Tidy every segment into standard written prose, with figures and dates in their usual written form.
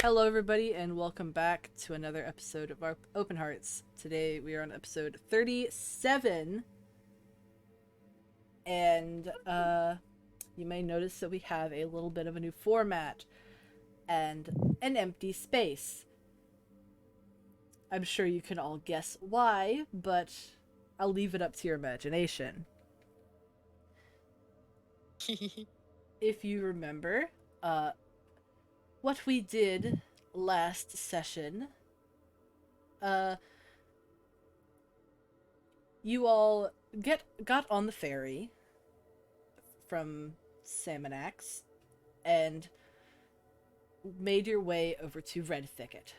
Hello, everybody, and welcome back to another episode of our Open Hearts. Today we are on episode 37, and you may notice that we have a little bit of a new format and an empty space. I'm sure you can all guess why, but I'll leave it up to your imagination. If you remember, what we did last session, uh, you all got on the ferry from Salmonax and made your way over to Red Thicket,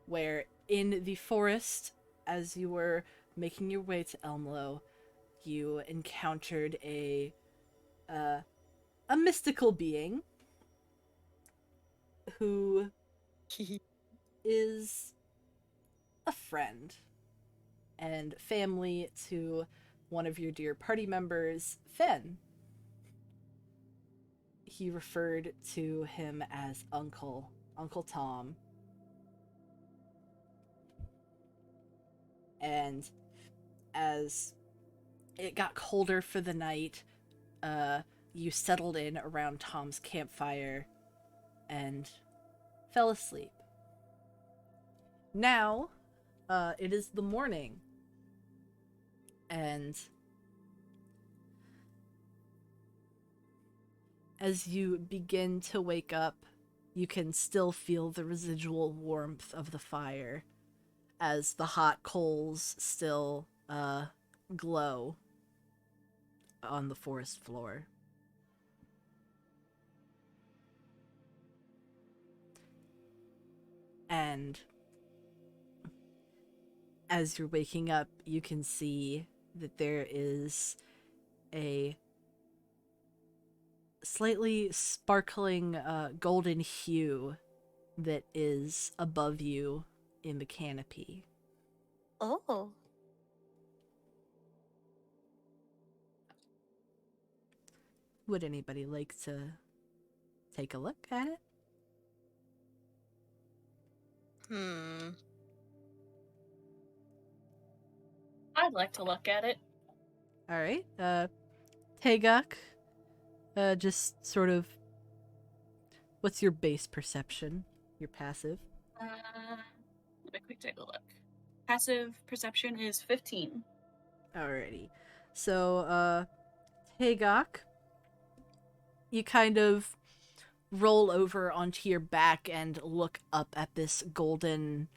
where in the forest, as you were making your way to Elmlow, you encountered a mystical being who is a friend and family to one of your dear party members, Fen. He referred to him as Uncle Tom. And as it got colder for the night, you settled in around Tom's campfire and fell asleep. Now, it is the morning, and as you begin to wake up, you can still feel the residual warmth of the fire as the hot coals still glow on the forest floor. And as you're waking up, you can see that there is a slightly sparkling golden hue that is above you in the canopy. Oh. Would anybody like to take a look at it? I'd like to look at it. All right. Tagok, just sort of, what's your base perception? Your passive? Let me quick take a look. Passive perception is 15. Alrighty. So, Tagok, you kind of roll over onto your back and look up at this golden,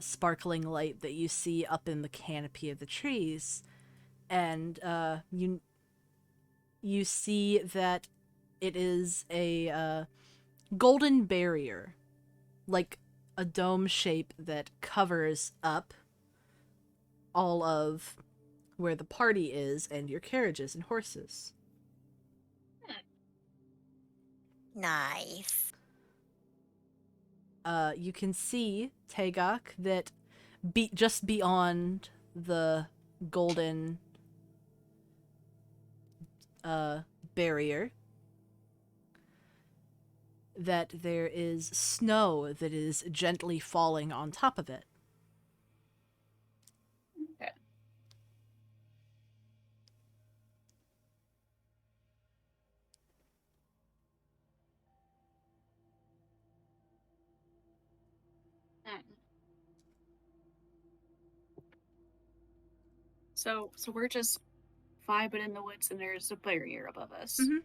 sparkling light that you see up in the canopy of the trees, and you see that it is a golden barrier, like a dome shape that covers up all of where the party is and your carriages and horses. Nice. You can see, Tagok, that just beyond the golden barrier, that there is snow that is gently falling on top of it. Okay. So we're just vibing in the woods, and there's a barrier above us. Mhm.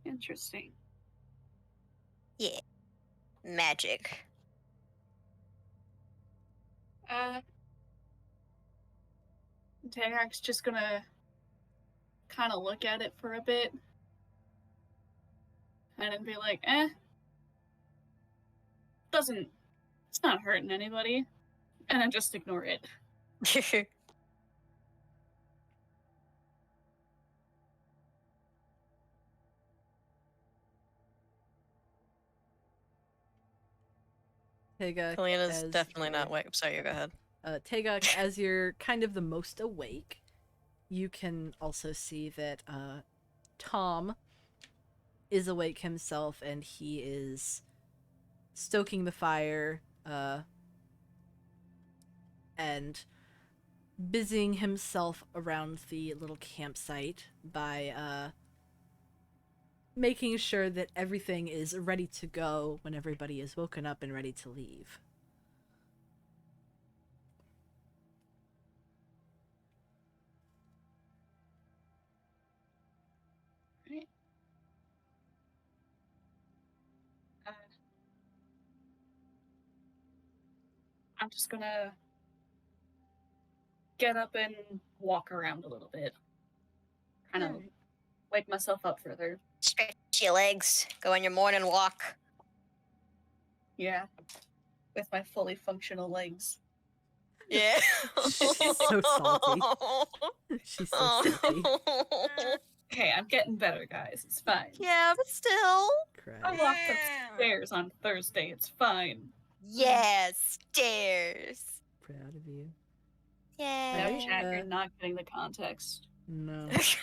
Interesting. Yeah. Magic. Tagok's just gonna kind of look at it for a bit, and then be like, it's not hurting anybody, and then just ignore it. Tagok, Kalena's definitely not awake. Sorry, you go ahead. Tagok, as you're kind of the most awake, you can also see that Tom is awake himself, and he is stoking the fire, and busying himself around the little campsite by making sure that everything is ready to go when everybody is woken up and ready to leave. Right. I'm just gonna get up and walk around a little bit. Kind of wake myself up further. Stretch your legs. Go on your morning walk. Yeah. With my fully functional legs. Yeah. She's so salty. She's so salty. Okay, I'm getting better, guys. It's fine. Yeah, but still. I Christ. walked upstairs on Thursday. It's fine. Yeah, stairs. Proud of you. Yeah. No, Right, chat, you're not getting the context. No. She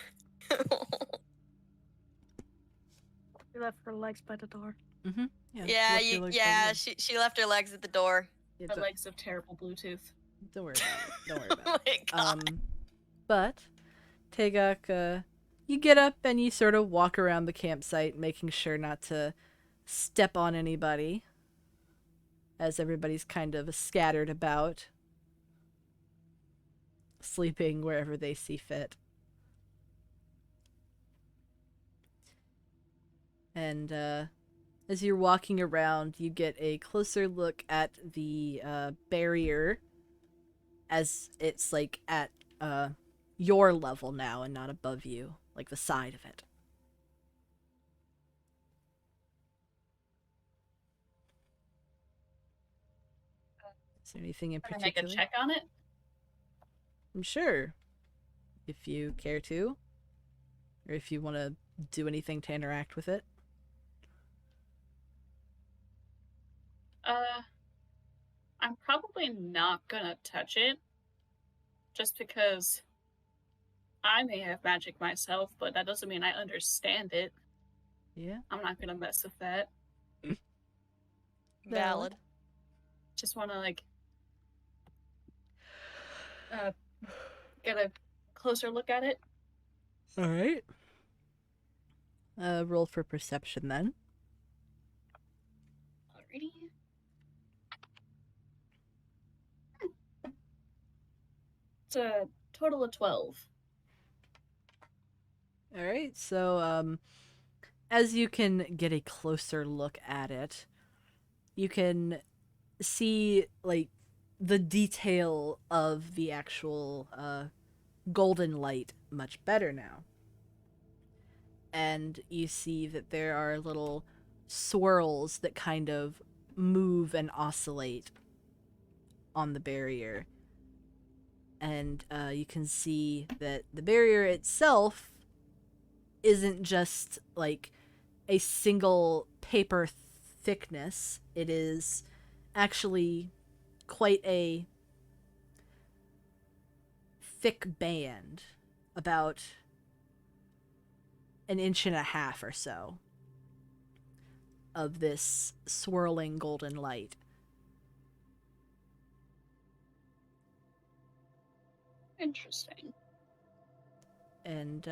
left her legs by the door. Mm-hmm. Yeah, left your legs by the door. she left her legs at the door. Yeah, My don't, legs have terrible Bluetooth. don't worry about it. Don't worry about Oh it. my god. But Tegak, you get up and you sort of walk around the campsite, making sure not to step on anybody, as everybody's kind of scattered about, sleeping wherever they see fit. And as you're walking around, you get a closer look at the barrier, as it's like at your level now and not above you, like the side of it. Is there anything in Can I make a particular? check on it? I'm sure, if you care to, or if you want to do anything to interact with it. I'm probably not gonna touch it. Just because I may have magic myself, but that doesn't mean I understand it. Yeah. I'm not gonna mess with that. Valid. Just wanna, like, get a closer look at it. All right. Roll for perception then. Alrighty. It's a total of 12. All right. So, as you can get a closer look at it, you can see like the detail of the actual golden light much better now. And you see that there are little swirls that kind of move and oscillate on the barrier. And you can see that the barrier itself isn't just like a single paper thickness. It is actually quite a thick band, about an inch and a half or so, of this swirling golden light. Interesting. And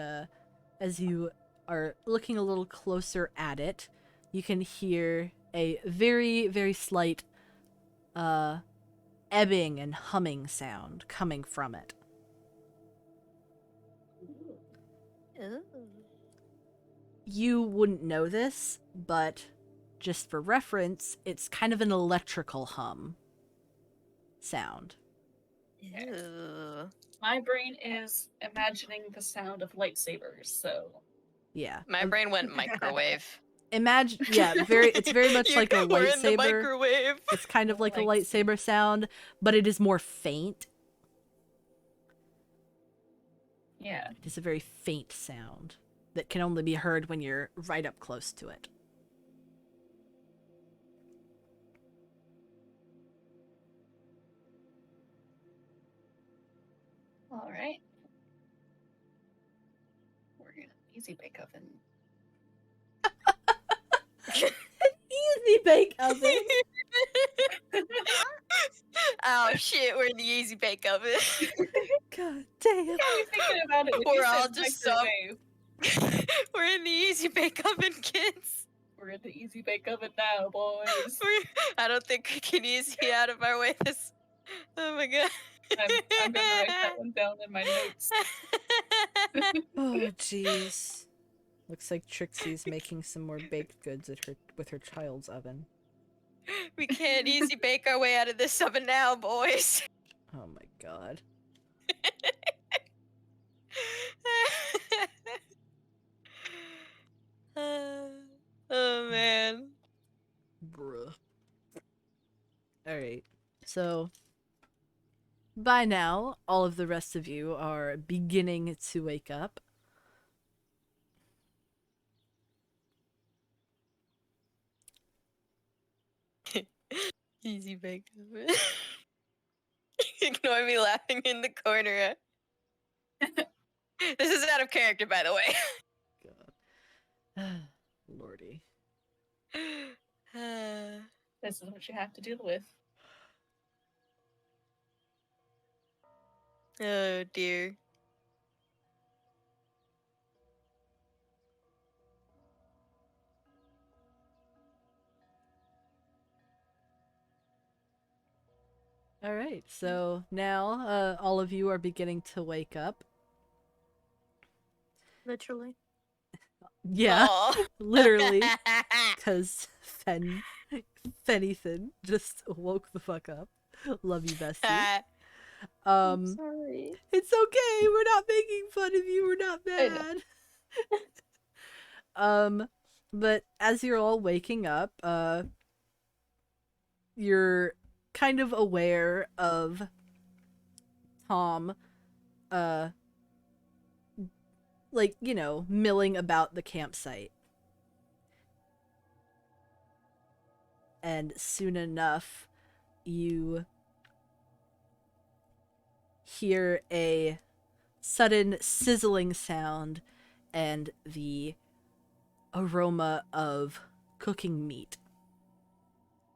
as you are looking a little closer at it, you can hear a very, very slight ebbing and humming sound coming from it. Ooh. You wouldn't know this, but just for reference, it's kind of an electrical hum sound. Ooh. My brain is imagining the sound of lightsabers, so Yeah. My brain went microwave. Imagine, yeah, it's very much like a We're in the lightsaber. microwave. It's kind of like a Lightsaber. lightsaber sound, but it is more faint. yeah. It is a very faint sound that can only be heard when you're right up close to it. All right. We're gonna easy bake oven. bake oven. Oh shit, we're in the easy bake oven. God damn. Yeah, you're thinking about it. If We're you all said just microwave, We're in the easy bake oven, kids. we're in the easy bake oven now, boys. I don't think we can easy out of our way this. Oh my god. I'm gonna write that one down in my notes. Oh, jeez. Looks like Trixie's making some more baked goods with her child's oven. We can't easy bake our way out of this oven now, boys. Oh my god. Oh man. Bruh. Alright. So, by now, all of the rest of you are beginning to wake up. Easy bake oven. Ignore me laughing in the corner. This is out of character, by the way. God. Lordy. This is what you have to deal with. Oh dear. Alright, so now all of you are beginning to wake up. Literally. Yeah, Aw. literally. Because Fennythin just woke the fuck up. Love you, bestie. Sorry. It's okay. We're not making fun of you. We're not I know. mad. But as you're all waking up, you're kind of aware of Tom, like, you know, milling about the campsite. And soon enough, you hear a sudden sizzling sound and the aroma of cooking meat.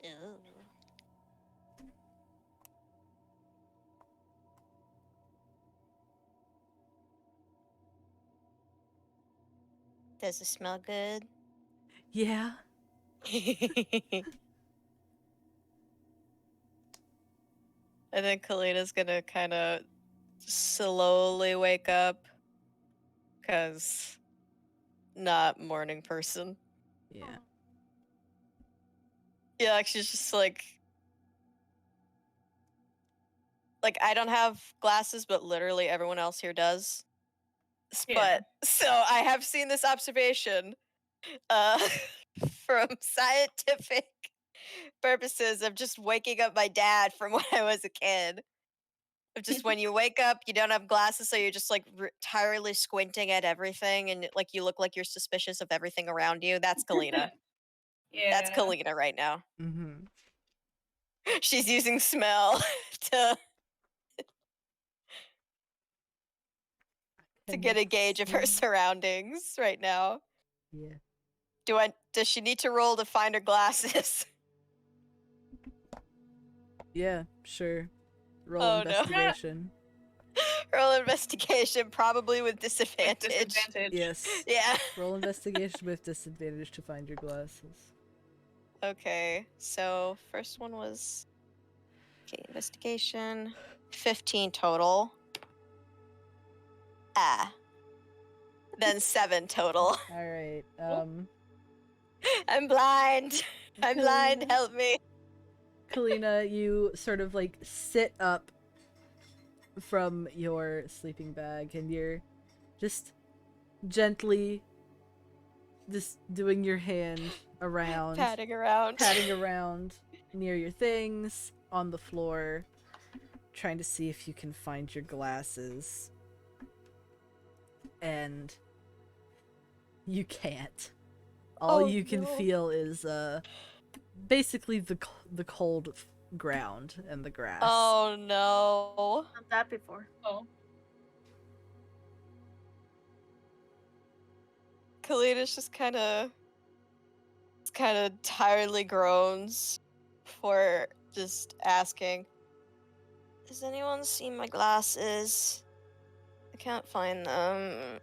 Ew. Does it smell good? Yeah. I think Kalina's gonna kind of slowly wake up, cause not morning person. Yeah. Yeah, like she's just like I don't have glasses, but literally everyone else here does. Yeah. But so I have seen this observation, uh, from scientific purposes of just waking up my dad from when I was a kid. Of just when you wake up, you don't have glasses, so you're just like entirely squinting at everything, and like you look like you're suspicious of everything around you. That's Kalina. Yeah. That's Kalina right now. Mm-hmm. She's using smell to get a gauge of her surroundings right now. Yeah. Does she need to roll to find her glasses? Yeah, sure. Roll Oh, no. investigation. Roll investigation, probably with disadvantage. Disadvantage. Yes. Yeah. Roll investigation with disadvantage to find your glasses. Okay, so first one was investigation. 15 total. Then 7 total. Alright, I'm blind. I'm blind. Help me. Kalina, you sort of like sit up from your sleeping bag and you're just gently just doing your hand around, Patting around. patting around near your things on the floor, trying to see if you can find your glasses. And you can't. All Oh, you can no. feel is basically the cold ground and the grass. Oh no. Not that before. Oh. Kalina's just kind of kind of tiredly groans before just asking, "Has anyone seen my glasses? I can't find them."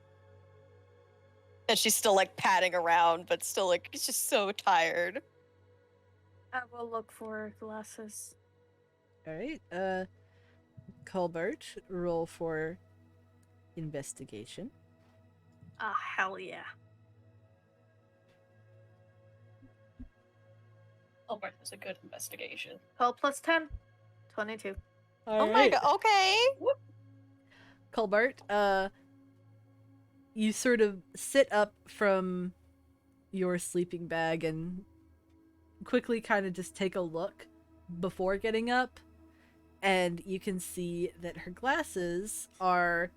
And she's still like patting around, but still like it's just so tired. I will look for glasses. Alright, Colbert, roll for investigation. Ah, hell yeah. Albert has a good investigation. 12 plus 10? 22. Oh my god, okay. Colbert, you sort of sit up from your sleeping bag and quickly kind of just take a look before getting up, and you can see that her glasses are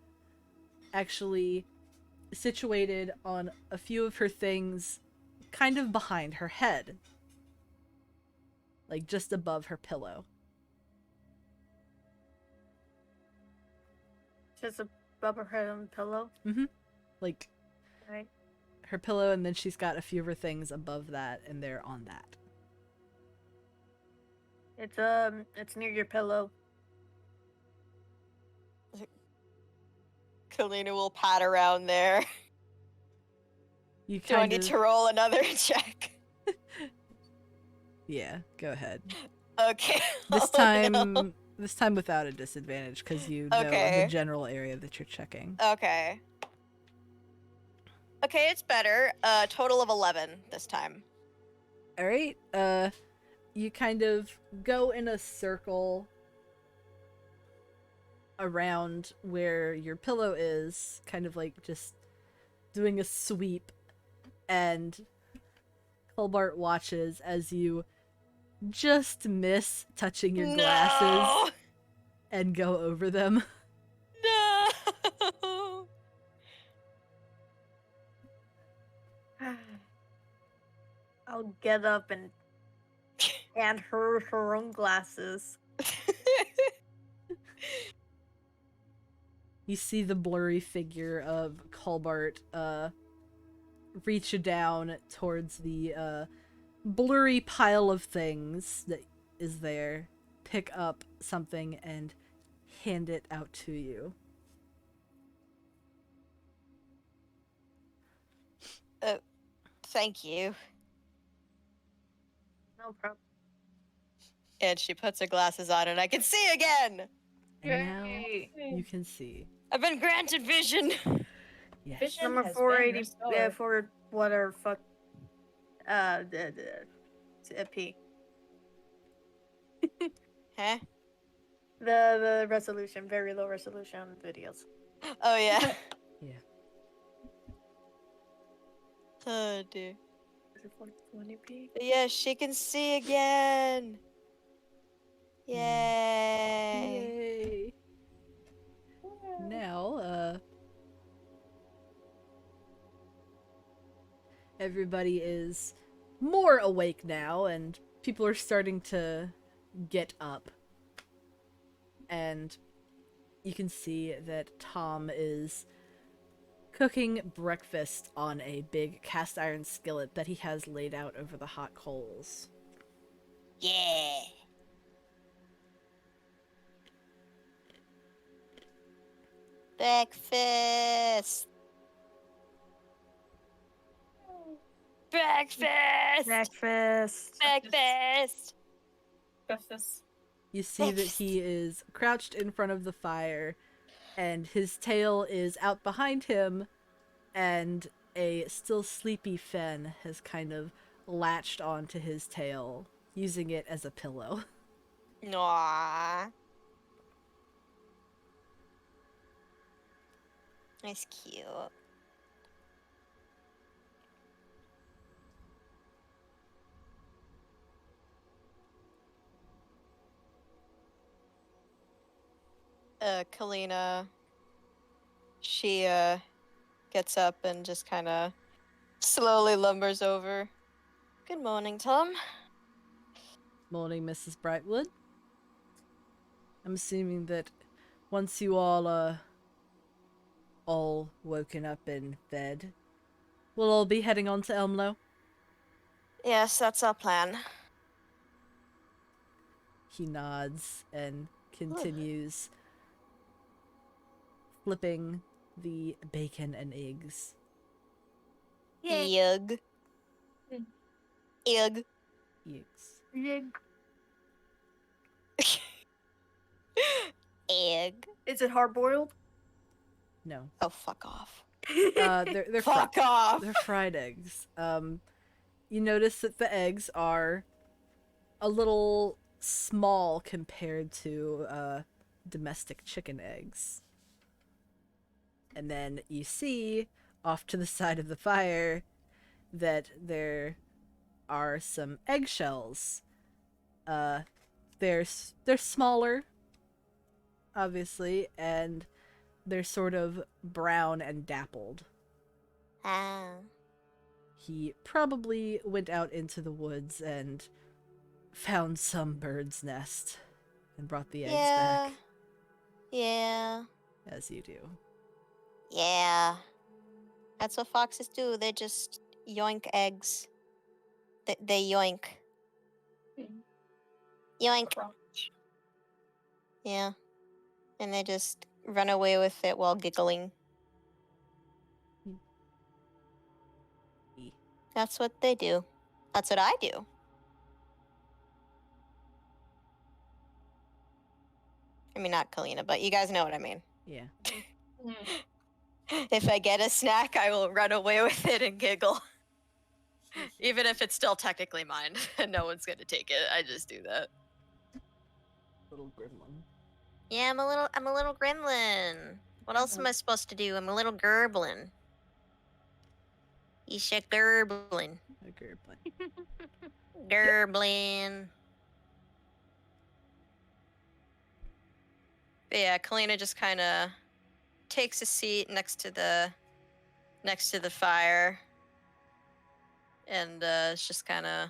actually situated on a few of her things kind of behind her head, like just above her pillow. Just above her head on the pillow. Like Right. her pillow, and then she's got a few of her things above that, and they're on that. It's near your pillow. Kalina will pat around there. You Do I kind need of, to roll another check? yeah, go ahead. Okay. This Oh, time, no. this time without a disadvantage, because you know Okay. the general area that you're checking. Okay. Okay, it's better. Total of 11 this time. All right. You kind of go in a circle around where your pillow is, kind of like just doing a sweep, and Colbert watches as you just miss touching your glasses No! and go over them. No! I'll get up and hand her own glasses. You see the blurry figure of Colbert reach down towards the blurry pile of things that is there, pick up something, and hand it out to you. Thank you. No problem. And she puts her glasses on and I can see again! And now Yay. you can see. I've been granted vision! Yes. Vision Number has been 480. restored. For whatever fuck. P. Huh? The resolution, very low resolution videos. Oh, yeah. Yeah. Oh, dear. Is it 420p? Yes, she can see again! Yay! Yay. Now, everybody is more awake now, and people are starting to get up. And you can see that Tom is cooking breakfast on a big cast iron skillet that he has laid out over the hot coals. Yeah! Breakfast! Breakfast! Breakfast. Breakfast! Breakfast. You see that he is crouched in front of the fire, and his tail is out behind him, and a still sleepy Fen has kind of latched onto his tail, using it as a pillow. Aww. That's cute. Kalina, she, gets up and just kind of slowly lumbers over. Good morning, Tom. Morning, Mrs. Brightwood. I'm assuming that once you all woken up in bed, we'll all be heading on to Elmlow. Yes, that's our plan. He nods and continues flipping the bacon and eggs. Yug. Hmm. Yug. Eggs. Egg. Is it hard boiled? No. Oh, fuck off. They're Fuck off. They're fried eggs. You notice that the eggs are a little small compared to domestic chicken eggs. And then you see off to the side of the fire that there are some eggshells. They're smaller, obviously, and they're sort of brown and dappled. Ah. He probably went out into the woods and found some bird's nest and brought the eggs back, Yeah. as you do. Yeah. That's what foxes do. They just yoink eggs. They yoink. Hmm. Yoink. Crunch. Yeah. And they just run away with it while giggling. E. That's what they do. That's what I do. I mean, not Kalina, but you guys know what I mean. Yeah. Hmm. If I get a snack, I will run away with it and giggle. Even if it's still technically mine and no one's gonna take it, I just do that. Little gremlin. Yeah, I'm a little gremlin. What else am I supposed to do? I'm a little gerblin. You said gerblin. A gerblin. Gerblin. But yeah, Kalina just kind of takes a seat next to the fire, and is just kind of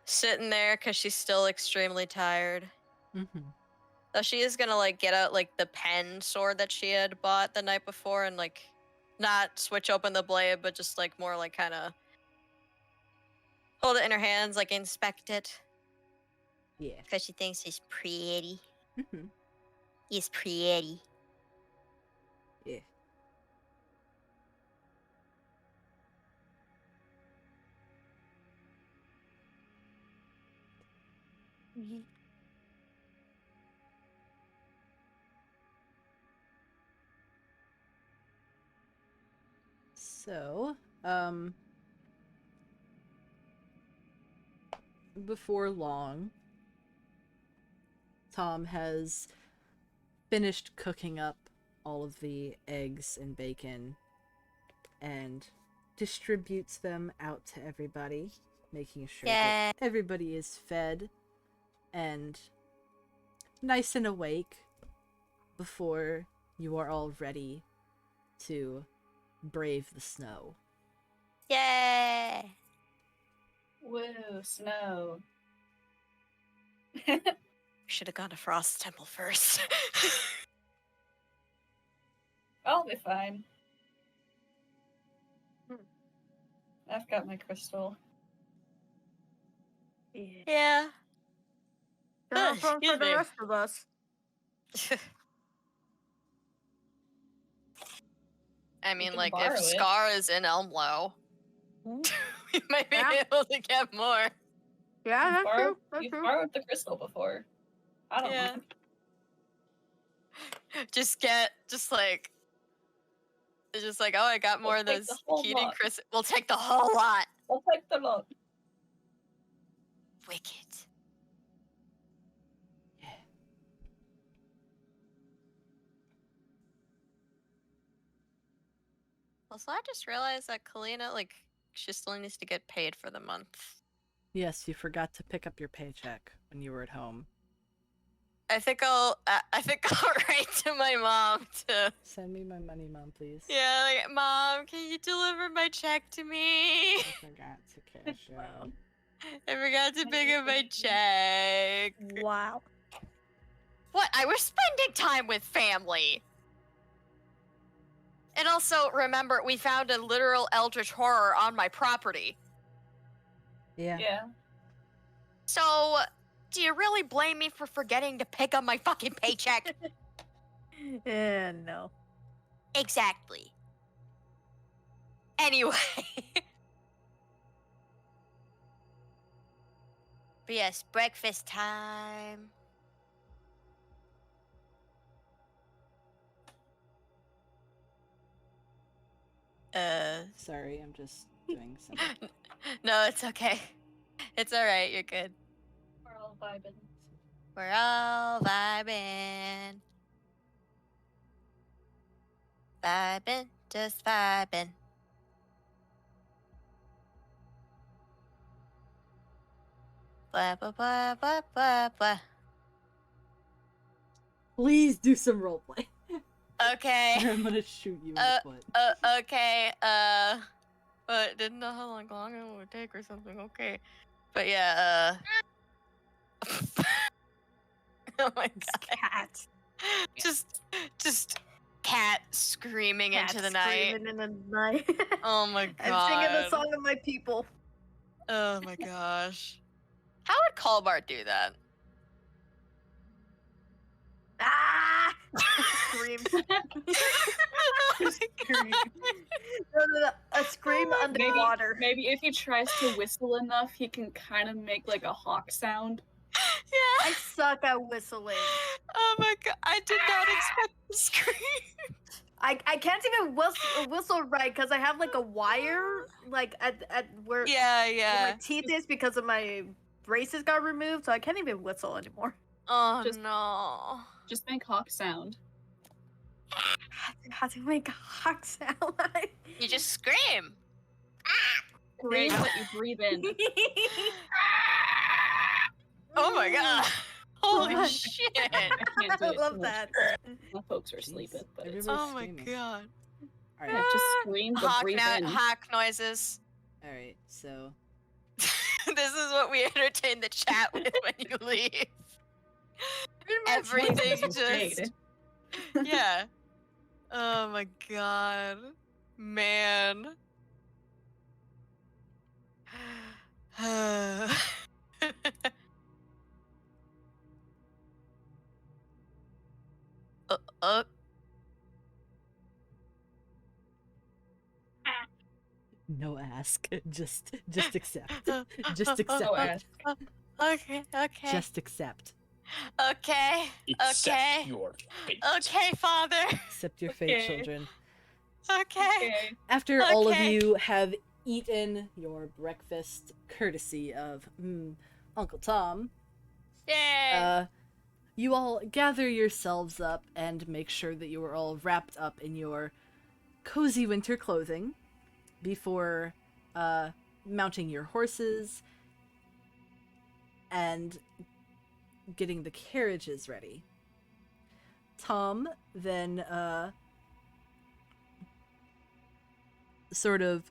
sitting there because she's still extremely tired. Mm-hmm. Though she is gonna like get out like the pen sword that she had bought the night before and like not switch open the blade, but just like more like kind of hold it in her hands, like inspect it, Yeah. because she thinks it's pretty. Mm-hmm. It's pretty. Yeah. So, before long, Tom has finished cooking up all of the eggs and bacon and distributes them out to everybody, making sure that everybody is fed and nice and awake before you are all ready to brave the snow. Yay! Woo, snow. Should have gone to Frost Temple first. I'll be fine. I've got my crystal. Yeah. Not fun for Excuse the me. rest of us. I mean, can like, borrow if it. Scar is in Elmlow, we might be Yeah. able to get more. Yeah, that's true. That's You've true. borrowed the crystal before. I don't Yeah. know. Just like, oh, I got more We'll of take those the whole heating lot. crystals. We'll take the whole lot. I'll take the lot. Wicked. Yeah. Also, I just realized that Kalina, like, she still needs to get paid for the month. Yes, you forgot to pick up your paycheck when you were at home. I think I'll write to my mom to. Send me my money, Mom, please. Yeah, like, Mom, can you deliver my check to me? I forgot to cash out. I forgot to pick up my check. Wow. What? I was spending time with family. And also, remember, we found a literal eldritch horror on my property. Yeah. Yeah. So, do you really blame me for forgetting to pick up my fucking paycheck? No. Exactly. Anyway. But yes, breakfast time. Sorry, I'm just doing something. No, it's okay. It's alright, you're good. We're all vibing. We're all vibing. Vibing, just vibing. Blah, blah, blah, blah, blah, blah. Please do some roleplay. Okay. Or I'm gonna shoot you in the foot. Okay, but didn't know how long it would take or something, okay. But yeah, oh my god. Cat. Just cat screaming Cat into the night. screaming in the night. Oh my god. I'm singing the song of my people. Oh my gosh. How would Colbart do that? Ah! Scream. Scream. No. A scream underwater. Maybe if he tries to whistle enough, he can kind of make like a hawk sound. Yeah. I suck at whistling. Oh my god. I did not expect to scream. I can't even whistle right because I have like a wire like at where Yeah. my teeth is because of my braces got removed, so I can't even whistle anymore. Oh Just- no. Just make hawk sound. How to make a hawk sound? You just scream. Scream that you breathe in. Oh my god. Holy God. shit. I can't do I it love too much. that. My folks are Jeez, sleeping, but it's, everybody- Oh my screaming. god. Alright, yeah, just scream but Hawk, breathe in. hawk noises. alright, so This is what we entertain the chat with when you leave. Everything Voices just fade. yeah. Oh my god. Man. uh, no ask. Just accept. Just accept. No it. ask. okay. Just accept. Okay. Accept Okay. your fate. Okay, father. Accept your fate, Okay. children. Okay. Okay. After all of Okay. you have eaten your breakfast, courtesy of Uncle Tom, Yay. you all gather yourselves up and make sure that you are all wrapped up in your cozy winter clothing before mounting your horses and getting the carriages ready. Tom then sort of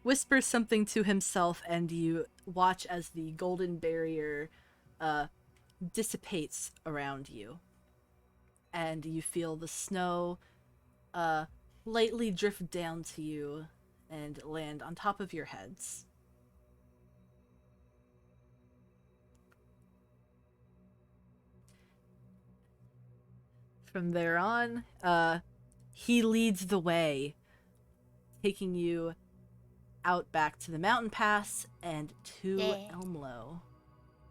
whispers something to himself, and you watch as the golden barrier dissipates around you, and you feel the snow lightly drift down to you and land on top of your heads. From there on, he leads the way, taking you out back to the mountain pass and to Yeah. Elmlow.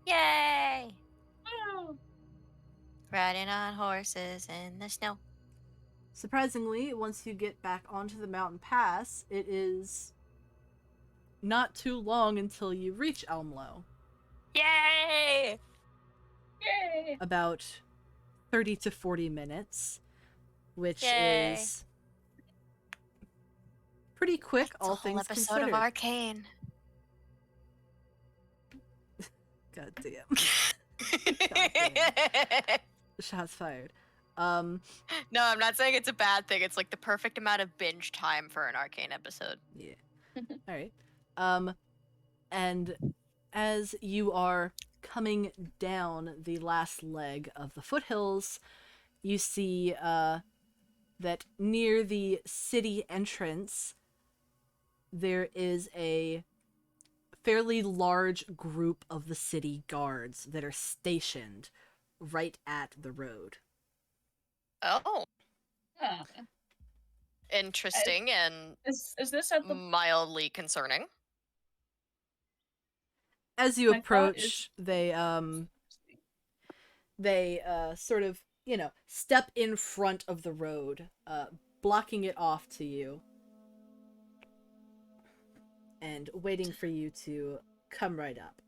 Yay. Oh, Riding on horses in the snow. Surprisingly, once you get back onto the mountain pass, it is not too long until you reach Elmlow. Yay. yay! About 30 to 40 minutes, which Yay. is pretty quick, It's all a whole things episode considered. of Arcane. God damn. Shots fired. No, I'm not saying it's a bad thing. It's like the perfect amount of binge time for an Arcane episode. Yeah. All right. And as you are coming down the last leg of the foothills, you see that near the city entrance there is a fairly large group of the city guards that are stationed right at the road. Oh, Huh. interesting and Is this at the mildly concerning. As you My thought is- approach, they sort of, step in front of the road, blocking it off to you and waiting for you to come right up.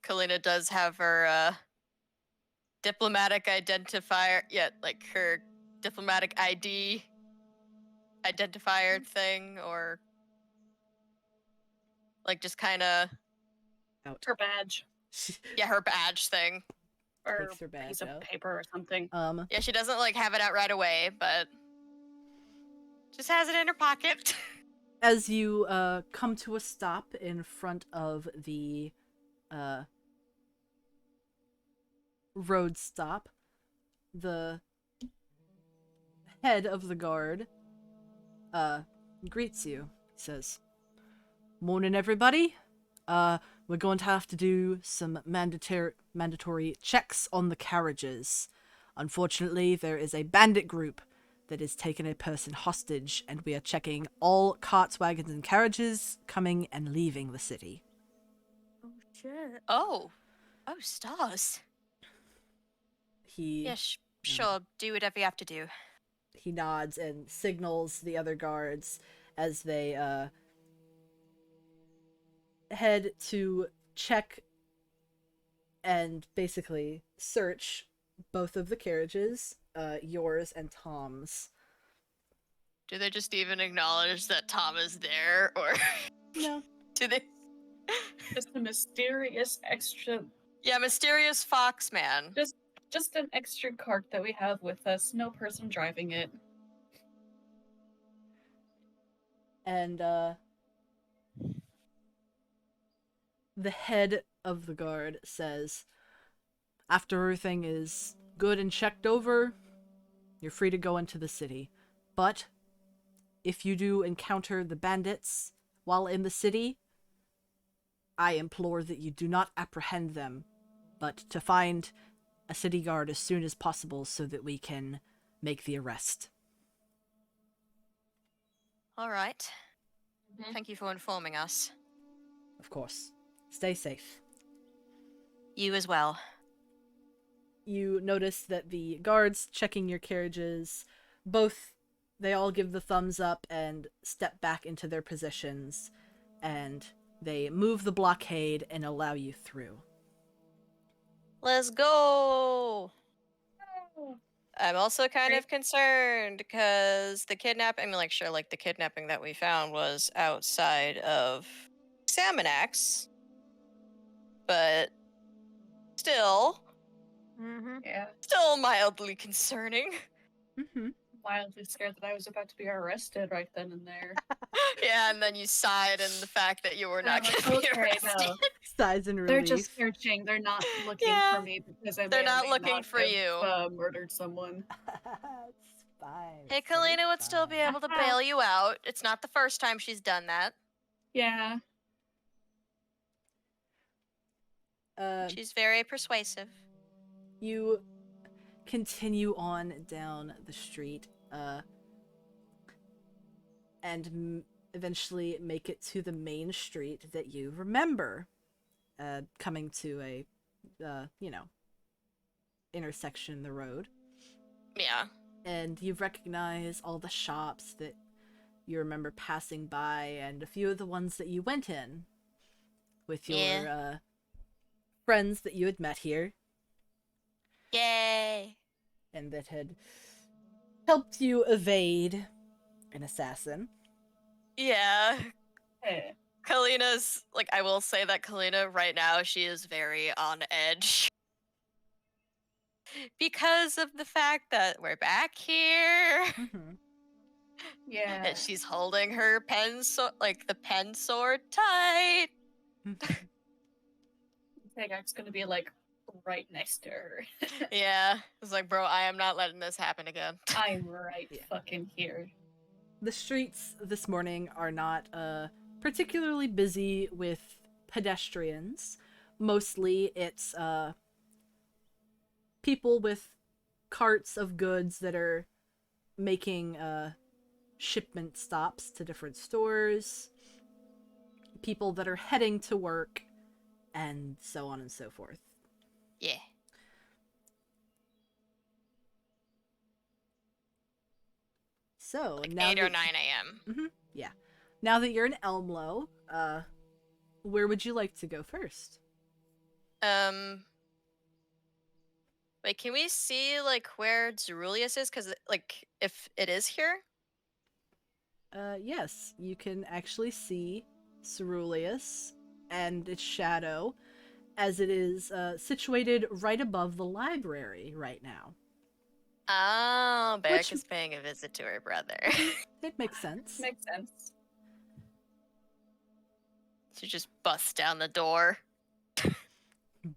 Kalina does have her diplomatic identifier, like her diplomatic ID identifier thing, or like just kind of Out. her badge her badge thing. or Takes her badge piece of out. paper or something? Yeah, she doesn't like have it out right away, but just has it in her pocket. As you come to a stop in front of the road stop, the head of the guard greets you. He says, "Morning, everybody. We're going to have to do some mandatory checks on the carriages. Unfortunately, there is a bandit group that has taken a person hostage, and we are checking all carts, wagons, and carriages coming and leaving the city." Oh shit. Oh stars. He Sure, do whatever you have to do. he nods and signals the other guards as they head to check and basically search both of the carriages, yours and Tom's. Do they just even acknowledge that Tom is there, or No. do they? Just a mysterious extra, Yeah, mysterious fox man. just an extra cart that we have with us. No person driving it. And the head of the guard says, "After everything is good and checked over, you're free to go into the city. But if you do encounter the bandits while in the city, I implore that you do not apprehend them, but to find a city guard as soon as possible so that we can make the arrest." All right. Mhm. Thank you for informing us. Of course. Stay safe. You as well. You notice that the guards checking your carriages, they all give the thumbs up and step back into their positions, and they move the blockade and allow you through. Let's go. Oh, I'm also kind Great. of concerned because the kidnapping, the kidnapping that we found was outside of Salmonax, but still Mm-hmm. yeah. still mildly concerning. Mm-hmm. Wildly scared that I was about to be arrested right then and there. Yeah, and then you sighed in the fact that you were not I'm going like, to be okay, arrested. no. Sighs in relief. They're just searching. They're not looking Yeah. for me because I They're may or not may looking not for have, you. Murdered someone. It's fine. Hey, It's so Kalina would still be fine. able to bail you out. It's not the first time she's done that. Yeah. She's very persuasive. You continue on down the street, and eventually make it to the main street that you remember, coming to a, intersection in the road. Yeah. And you recognize all the shops that you remember passing by, and a few of the ones that you went in with your friends that you had met here Yay. and that had helped you evade an assassin. Yeah. Hey. Kalina's, I will say that Kalina right now, she is very on edge. Because of the fact that we're back here. Mm-hmm. Yeah. And she's holding her the pen sword tight. Tagak's gonna be right next to her. Yeah. It's like, bro, I am not letting this happen again. I'm right Yeah. fucking here. the streets this morning are not particularly busy with pedestrians. Mostly it's people with carts of goods that are making shipment stops to different stores, people that are heading to work, and so on and so forth. Yeah. So Like now 8 or that- 9 a.m. Mhm, yeah. Now that you're in Elmlow, where would you like to go first? Wait, can we see like where Zerulius is? Because like if it is here, Yes, you can actually see Ceruleus and its shadow, as it is situated right above the library right now. oh, Beric Which- is paying a visit to her brother. It makes sense. Makes sense. She just busts down the door.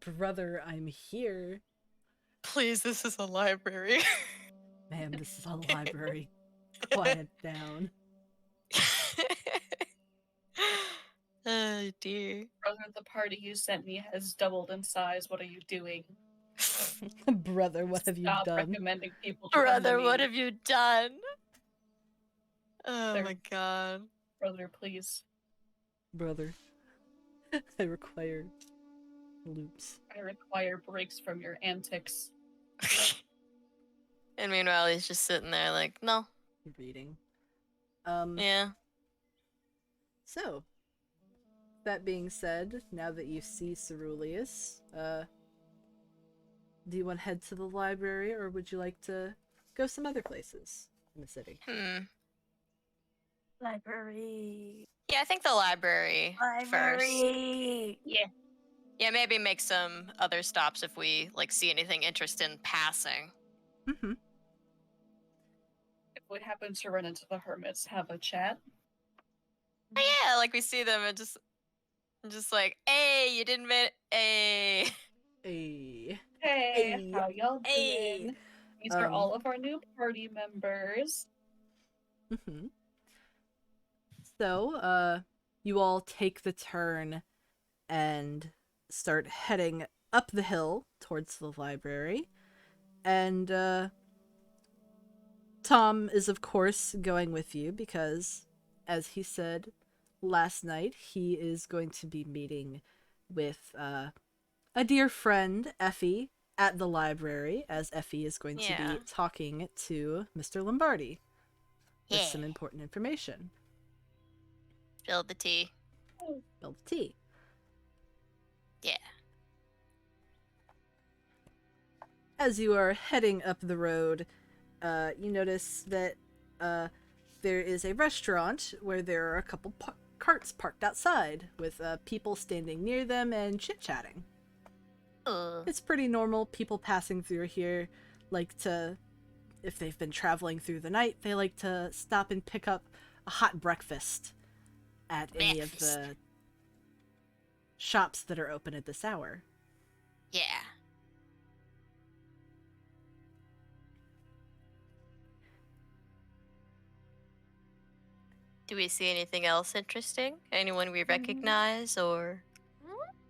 Brother, I'm here. Please, this is a library. Ma'am, this is a library. Quiet down. Oh dear. Brother, the party you sent me has doubled in size. What are you doing? Brother, what have you Stop done? recommending people to come to Brother, me. what have you done? Oh There- my god. Brother, please. Brother, I require loops. I require breaks from your antics. And meanwhile, he's just sitting there like, no. Reading. Yeah. So, that being said, now that you see Ceruleus, do you want to head to the library, or would you like to go some other places in the city? Library. Yeah, I think the library first. Yeah. Yeah, maybe make some other stops if we like see anything interesting passing. Mm-hmm. If we happen to run into the hermits, have a chat. Oh, yeah, like we see them and just like, hey, you didn't make hey. Hey. Hey, Hey. how y'all doing? Hey. These are Um, all of our new party members. Mm-hmm. So, you all take the turn and start heading up the hill towards the library. And, Tom is, of course, going with you because, as he said last night, he is going to be meeting with, a dear friend, Effie, at the library, as Effie is going to Yeah. be talking to Mr. Lombardi with Yeah. some important information. Spill the tea. Spill the tea. Yeah. As you are heading up the road, you notice that there is a restaurant where there are a couple carts parked outside with people standing near them and chit-chatting. It's pretty normal. People passing through here like to, if they've been traveling through the night, they like to stop and pick up a hot breakfast at any of Breakfast. the shops that are open at this hour. Yeah. Do we see anything else interesting? Anyone we recognize or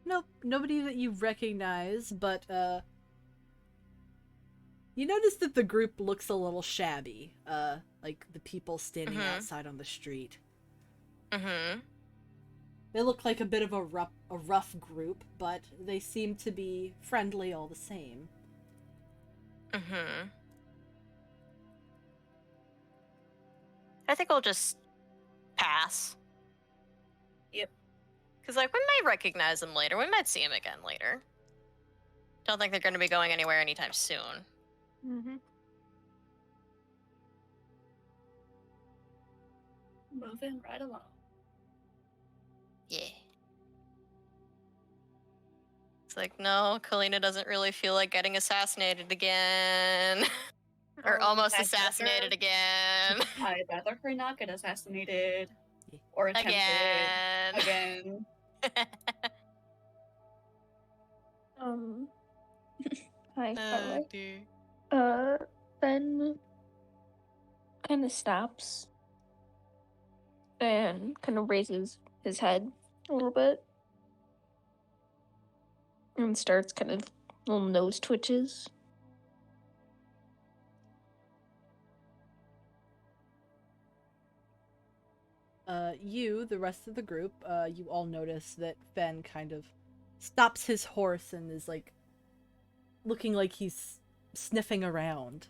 Nope, nobody that you recognize, but you notice that the group looks a little shabby. Like the people standing Mhm. outside on the street. Mm-hmm. They look like a bit of a rough group, but they seem to be friendly all the same. Mm-hmm. I think we'll just pass. Yep. Because, like, we might recognize them later. We might see them again later. Don't think they're going to be going anywhere anytime soon. Mm-hmm. Moving right along. Yeah. It's like, no, Kalina doesn't really feel like getting assassinated again. Or Oh, almost I'd assassinated again. I'd rather her not get assassinated Yeah. or attempted Again. again. Hi, Oh, Carla. dear. Ben kind of stops and kind of raises his head a little bit. And starts kind of little nose twitches. The rest of the group, you all notice that Fen kind of stops his horse and is like looking like he's sniffing around.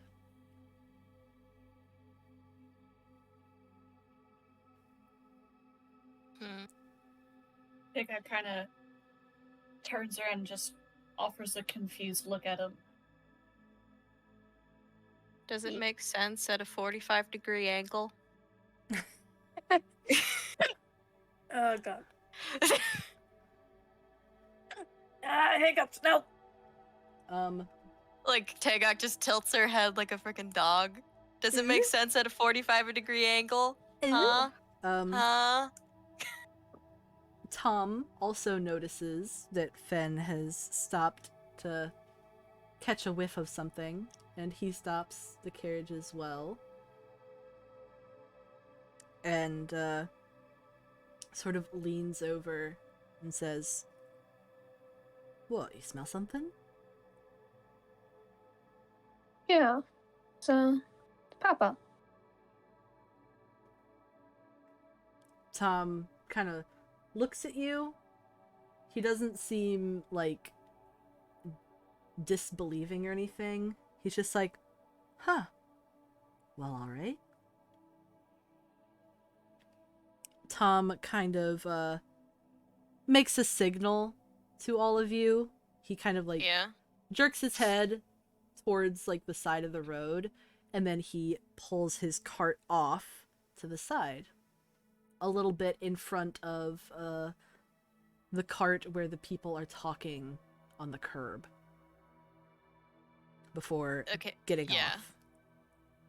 Pika kind of turns around and just offers a confused look at him. Does it make sense at a 45-degree angle? Oh god. Hiccups. No. Like, Tagok just tilts her head like a freaking dog. Does it make sense at a 45-degree angle? Huh? Huh? Tom also notices that Fen has stopped to catch a whiff of something, and he stops the carriage as well. And, sort of leans over and says, "What, you smell something?" Yeah. So, Papa. Tom kind of looks at you. He doesn't seem like disbelieving or anything. He's just like, "Huh. Well, alright." Tom kind of makes a signal to all of you. He kind of like jerks his head towards like the side of the road, and then he pulls his cart off to the side, a little bit in front of the cart where the people are talking on the curb before getting off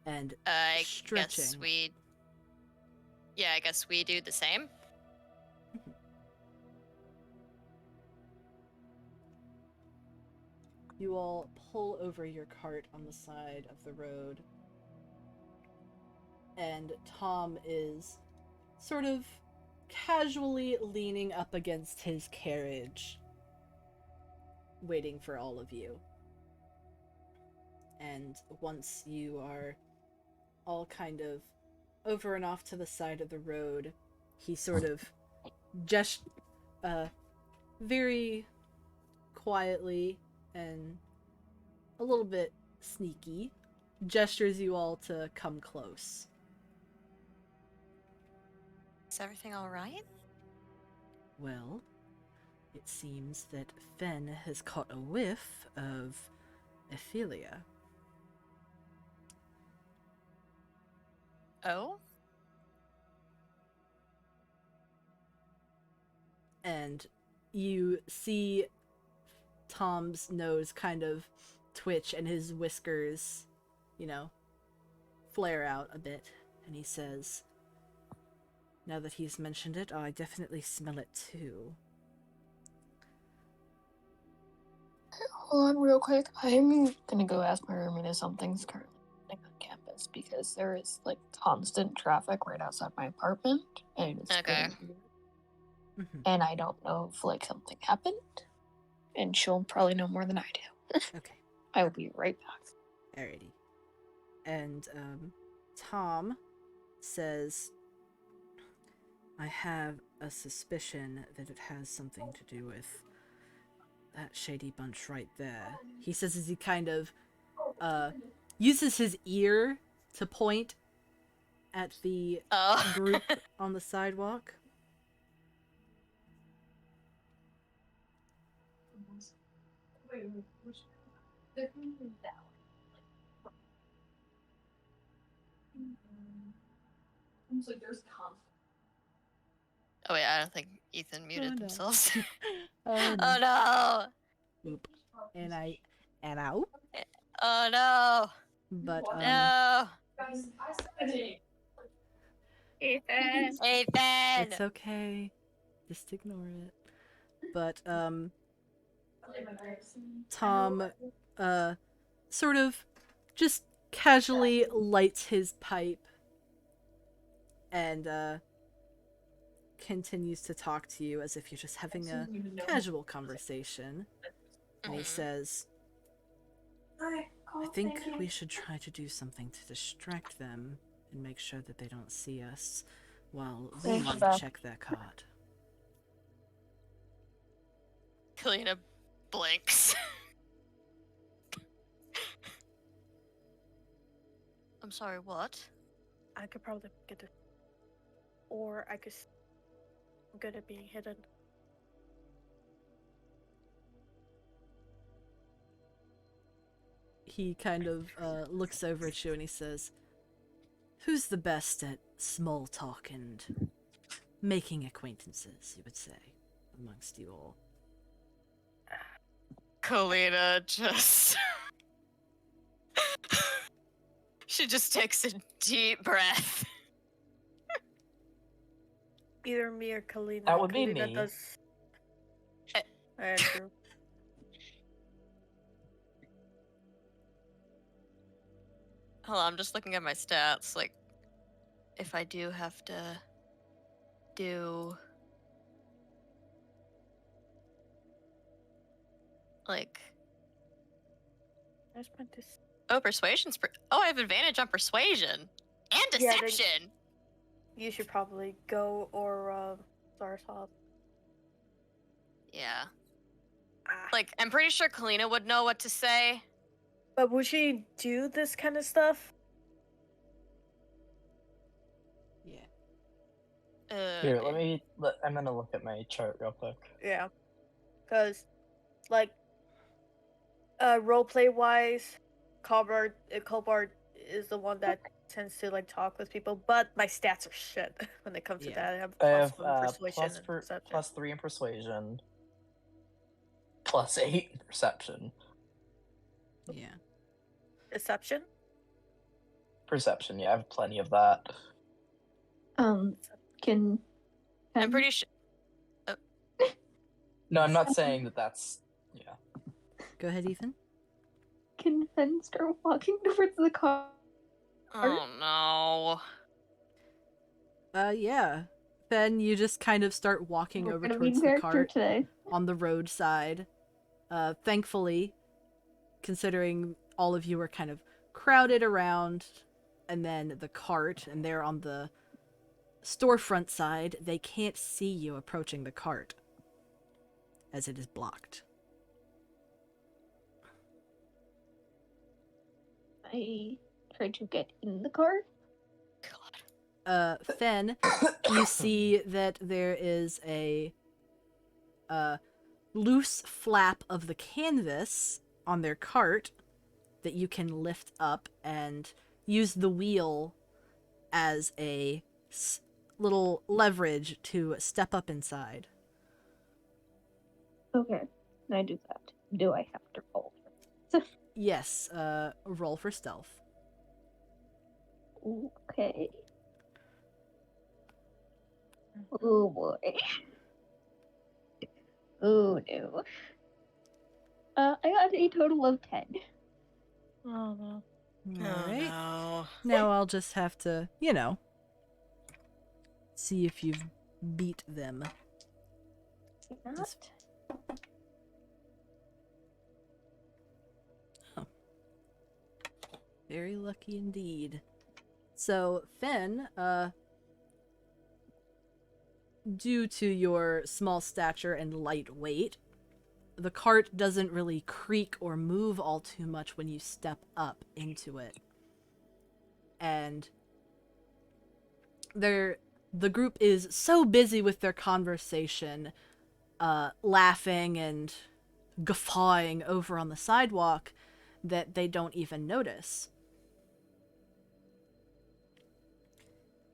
and I stretching. guess we do the same. You all pull over your cart on the side of the road, and Tom is sort of casually leaning up against his carriage, waiting for all of you. And once you are all kind of over and off to the side of the road, he sort of just very quietly and a little bit sneaky gestures you all to come close. Is everything all right? Well, it seems that Fen has caught a whiff of Ophelia. Oh? And you see Tom's nose kind of twitch and his whiskers, flare out a bit, and he says, "Now that he's mentioned it, I definitely smell it too." Hold on real quick. I'm gonna go ask my roommate if something's currently happening on campus because there is like constant traffic right outside my apartment and it's Okay. really weird. And I don't know if like something happened. And she'll probably know more than I do. Okay. I will be right back. Alrighty. And Tom says, "I have a suspicion that it has something to do with that shady bunch right there." He says as he kind of uses his ear to point at the group on the sidewalk. Oh wait, I don't think Ethan muted no. themselves. Oh no. Oh no! Oop. And out. Oh no! But No! Ethan! Ethan! it's okay. Just ignore it. But Tom sort of just casually lights his pipe and continues to talk to you as if you're just having a casual conversation. And he Mhm. says, I think we should try to do something to distract them and make sure that they don't see us while we Thanks, Beth. check their cart. Kalina blinks. I'm sorry, what? I could probably get it. Or I could. I'm good at being hidden. He kind of looks over at you and he says, who's the best at small talk and making acquaintances, you would say, amongst you all? Kalina just. She just takes a deep breath. Either me or Kalina. That would be Kalina me. Does... Eh. True. Hold on, I'm just looking at my stats. Like, if I do have to do. Like. I just meant to. Oh, persuasion's. Oh, I have advantage on persuasion and Yeah, then- deception. You should probably go or Zarsov. Yeah. Ah. Like, I'm pretty sure Kalina would know what to say. But would she do this kind of stuff? Yeah. Here, I'm gonna look at my chart real quick. Yeah. Because, like, roleplay wise, Colbert is the one that tends to like talk with people, but my stats are shit when it comes to Yeah. that. I have I have +1 persuasion and perception. +3 in persuasion, +8 in perception. Yeah. Deception? Perception, yeah, I have plenty of that. Can I'm pretty sure. No, I'm not saying that that's. Yeah. Go ahead, Ethan. Can Fen start walking towards the car? Oh no. Yeah. Then you just kind of start walking We're over gonna be towards the character cart today. on the roadside. Thankfully, considering all of you are kind of crowded around, and then the cart, and they're on the storefront side, they can't see you approaching the cart, as it is blocked. I try to get in the car. God. Fen, you see that there is a loose flap of the canvas on their cart that you can lift up and use the wheel as a little leverage to step up inside. Okay, I do that. Do I have to roll? Yes, roll for stealth. Okay. Oh boy. Oh no. I got a total of 10. Oh no. Alright. No. Now I'll just have to, see if you've beat them. Not. Very lucky indeed. So, Fen, due to your small stature and light weight, the cart doesn't really creak or move all too much when you step up into it. And the group is so busy with their conversation, laughing and guffawing over on the sidewalk, that they don't even notice.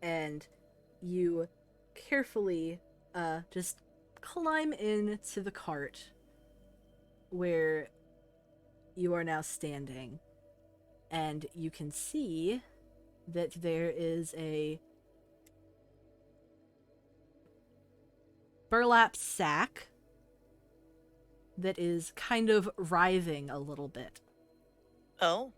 And you carefully just climb into the cart where you are now standing, and you can see that there is a burlap sack that is kind of writhing a little bit. Oh.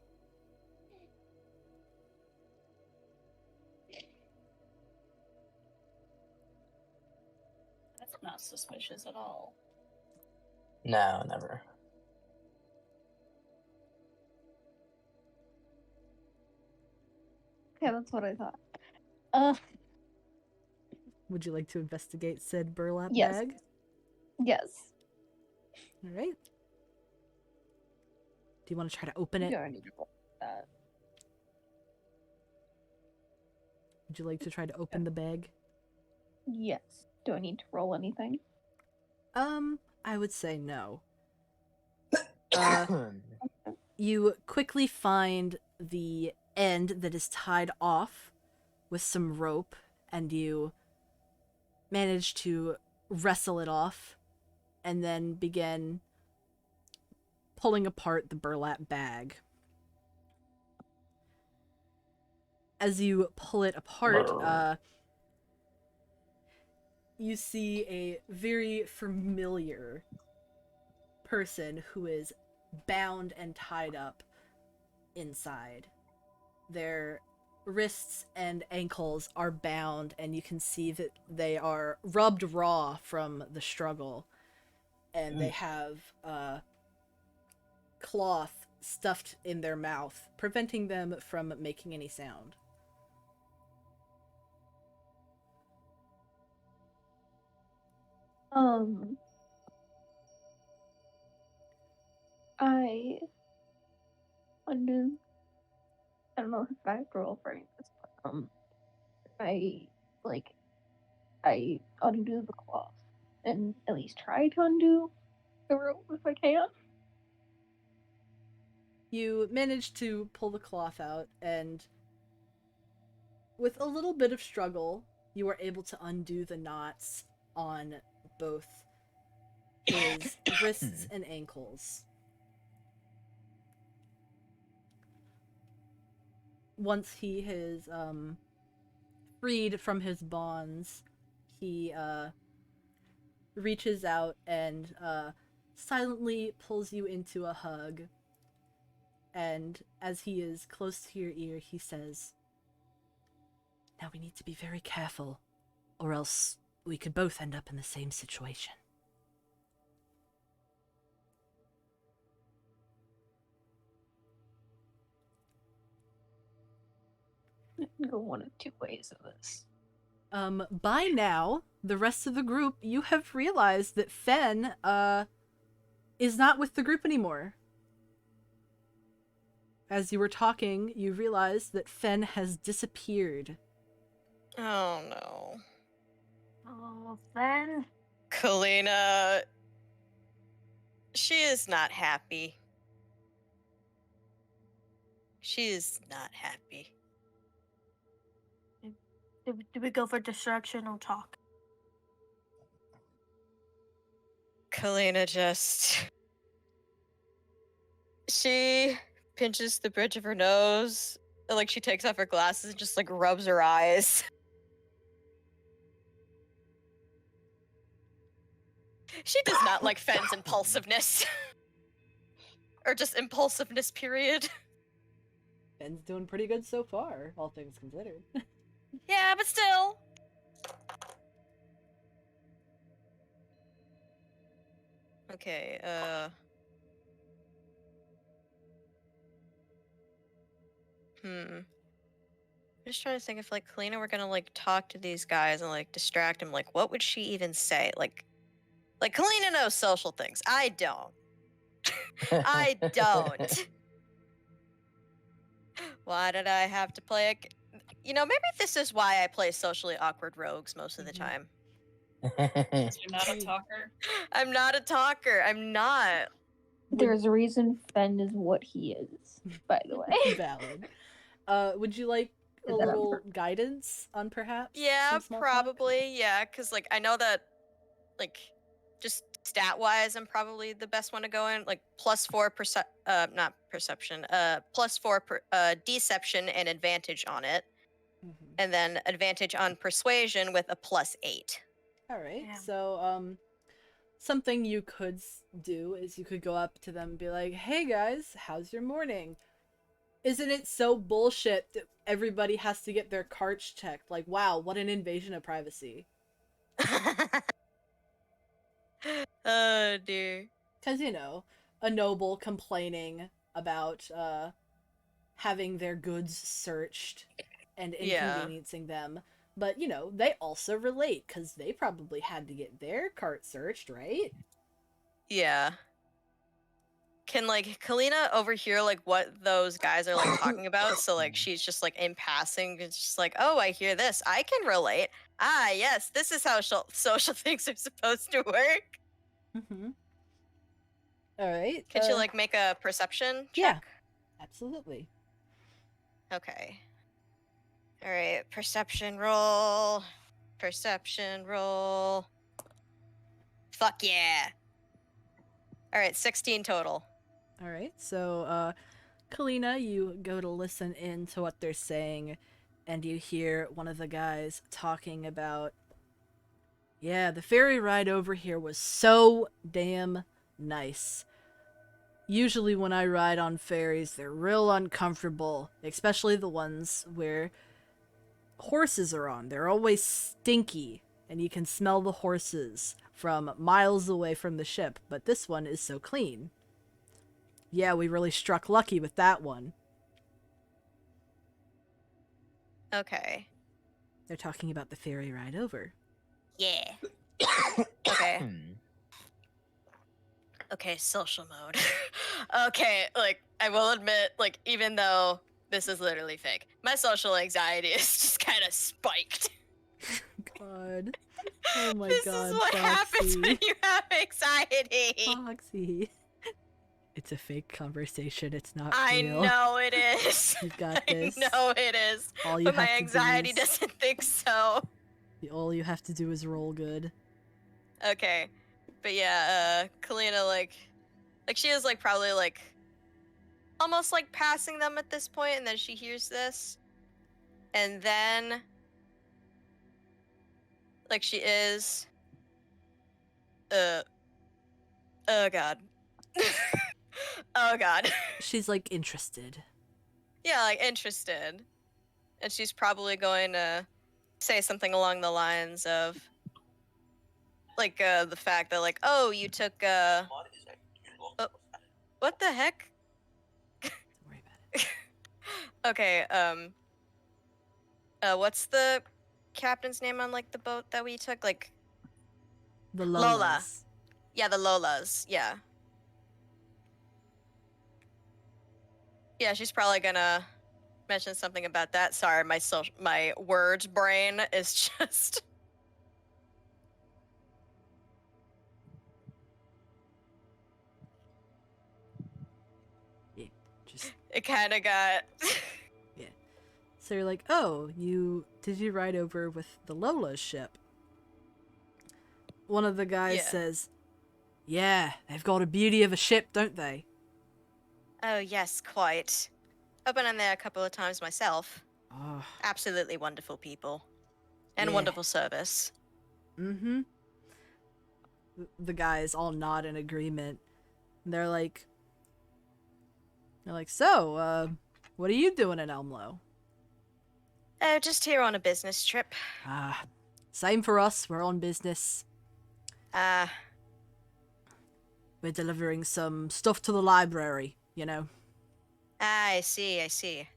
Not suspicious at all. No, never. Okay, that's what I thought. Would you like to investigate said burlap Yes. bag? Yes. All right. Do you want to try to open it? Yeah, I need to roll that. Would you like to try to open the bag? Yes. Do I need to roll anything? I would say no. You quickly find the end that is tied off with some rope, and you manage to wrestle it off, and then begin pulling apart the burlap bag. As you pull it apart, you see a very familiar person who is bound and tied up inside. Their wrists and ankles are bound, and you can see that they are rubbed raw from the struggle, and they have cloth stuffed in their mouth, preventing them from making any sound. I undo. I don't know if I have to roll for any of this, but I undo the cloth and at least try to undo the rope if I can. You manage to pull the cloth out, and with a little bit of struggle, you are able to undo the knots on both his wrists and ankles. Once he is freed from his bonds, he reaches out and silently pulls you into a hug. And as he is close to your ear, he says, "Now we need to be very careful, or else we could both end up in the same situation." I can go one of two ways of this. By now, the rest of the group, you have realized that Fen, is not with the group anymore. As you were talking, you realized that Fen has disappeared. Oh no. Oh, Fen. Kalina. She is not happy. She is not happy. Did we go for distraction or talk? Kalina just... She pinches the bridge of her nose. Like, she takes off her glasses and just, like, rubs her eyes. She does not like Fen's impulsiveness. Or just impulsiveness, period. Fen's doing pretty good so far, all things considered. Yeah, but still. Okay, I'm just trying to think if, like, Kalina were gonna, like, talk to these guys and, like, distract them. Like, what would she even say? Like Kalina knows social things. I don't. I don't. Why did I have to play a... You know, maybe this is why I play socially awkward rogues most of the time. You're not a talker. I'm not a talker. I'm not. There's a reason Fen is what he is, by the way. Valid. Would you like a Is that little guidance on perhaps? Yeah, some small talk? probably. Yeah, because, like, I know that, like, just stat-wise, I'm probably the best one to go in. Like, +4 not perception. +4 deception and advantage on it. Mhm. And then advantage on persuasion with a +8. All right. Damn. So, something you could do is you could go up to them and be like, "Hey guys, how's your morning? Isn't it so bullshit that everybody has to get their carts checked? Like, wow, what an invasion of privacy." Oh dear. Because, you know, a noble complaining about having their goods searched and Yeah. inconveniencing them. But, you know, they also relate, because they probably had to get their cart searched, right? Yeah. Can like Kalina overhear like what those guys are like talking about? So like she's just like in passing, it's just like, oh, I hear this. I can relate. Ah, yes, this is how social things are supposed to work. Mm-hmm. All right. Can she like make a perception Yeah, check? absolutely. Okay. All right, perception roll. Perception roll. Fuck yeah. All right, 16 total. All right. So, Kalina, you go to listen in to what they're saying, and you hear one of the guys talking about, yeah, the ferry ride over here was so damn nice. Usually when I ride on ferries, they're real uncomfortable, especially the ones where horses are on. They're always stinky, and you can smell the horses from miles away from the ship, but this one is so clean. Yeah, we really struck lucky with that one. Okay. They're talking about the ferry ride over. Yeah. Okay. Okay, social mode. Okay, like, I will admit, like, even though this is literally fake, my social anxiety is just kind of spiked. God. Oh my This god, is what happens when Foxy. you have anxiety. Foxy. It's a fake conversation, it's not I real. know it is. You got I this. know it is. All you But my have to do anxiety is- doesn't think so. All you have to do is roll good. Okay. But yeah, Kalina, like she is, like, probably, like, almost, like, passing them at this point, and then she hears this. And then, like, she is... oh, God. Oh, God. She's like interested. Yeah, like, interested. And she's probably going to say something along the lines of, like, the fact that, like, oh, you took, what the heck? Don't worry about it. Okay, what's the captain's name on, like, the boat that we took? Like, The Lola. Lolas. yeah, the Lolas, yeah. Yeah, she's probably gonna mention something about that. Sorry, my words brain is just... Yeah, just It kind of got... so you're like, oh, did you ride over with the Lola's ship? One of the guys Yeah. says, yeah, they've got a beauty of a ship, don't they? Oh, yes, quite. I've been in there a couple of times myself. Oh, Absolutely wonderful people. And Yeah. wonderful service. mm-hmm. The guys all nod in agreement. They're like, so, what are you doing in Elmlo? Just here on a business trip. Ah, same for us. We're on business. We're delivering some stuff to the library, you know. I see, I see.